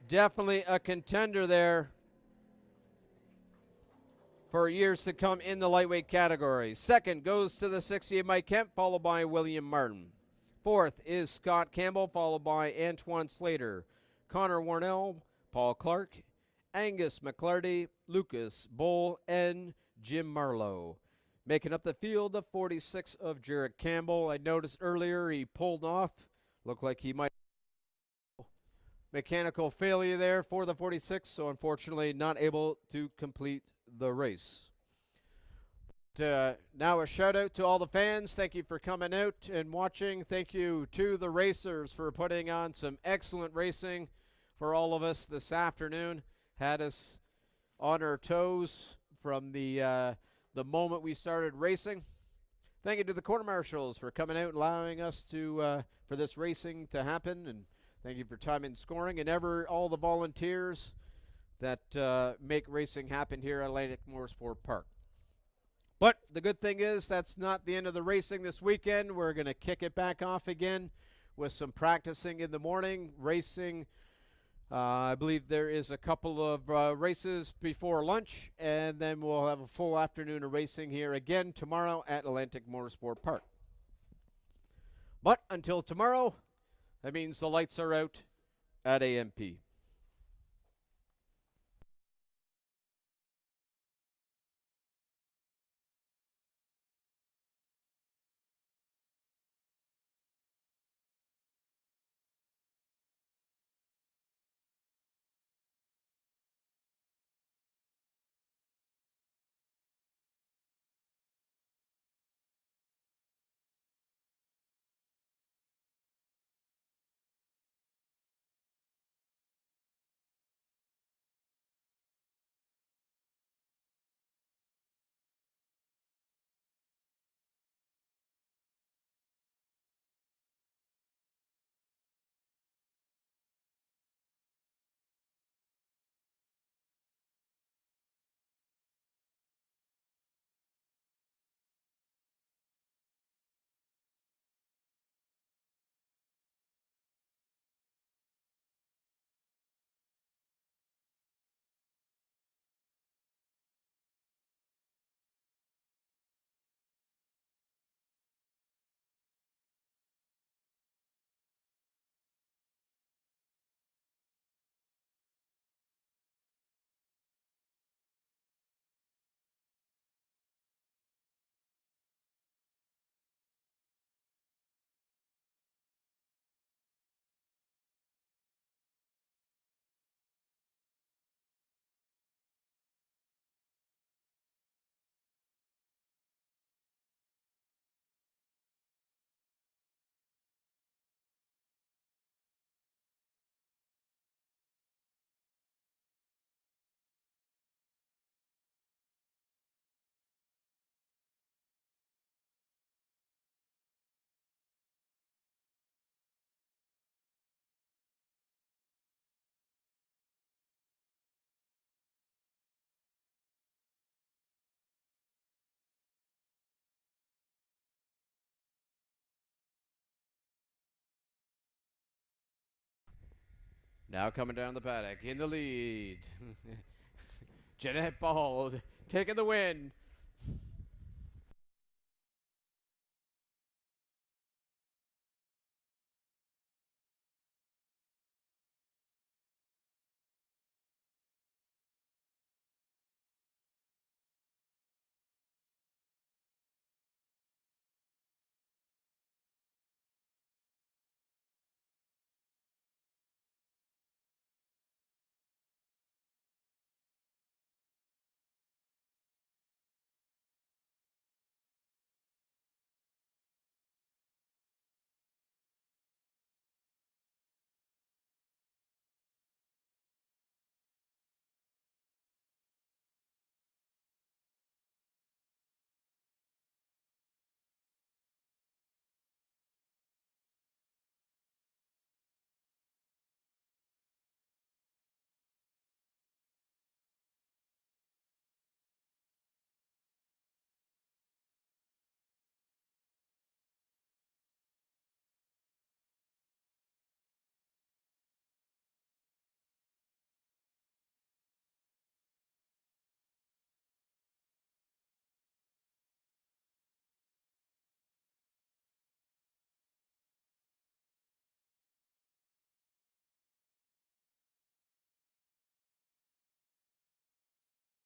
definitely a contender there for years to come in the lightweight category. Second goes to the 60 of Mike Kemp, followed by William Martin. Fourth is Scott Campbell, followed by Antoine Slater, Connor Warnell, Paul Clark, Angus McClarty, Lucas Bull, and Jim Marlowe. Making up the field, the 46 of Jarrett Campbell. I noticed earlier he pulled off. Looked like he might have mechanical failure there for the 46, so unfortunately not able to complete the race. Now a shout out to all the fans. Thank you for coming out and watching. Thank you to the racers for putting on some excellent racing for all of us this afternoon. Had us on our toes from the moment we started racing. Thank you to the quarter marshals for coming out and allowing us to for this racing to happen, and thank you for time and scoring, and all the volunteers that make racing happen here at Atlantic Motorsport Park. But the good thing is that's not the end of the racing this weekend. We're going to kick it back off again with some practicing in the morning, racing. I believe there is a couple of races before lunch, and then we'll have a full afternoon of racing here again tomorrow at Atlantic Motorsport Park. But until tomorrow, that means the lights are out at AMP. Now coming down the paddock in the lead. Jeanette Ball taking the win.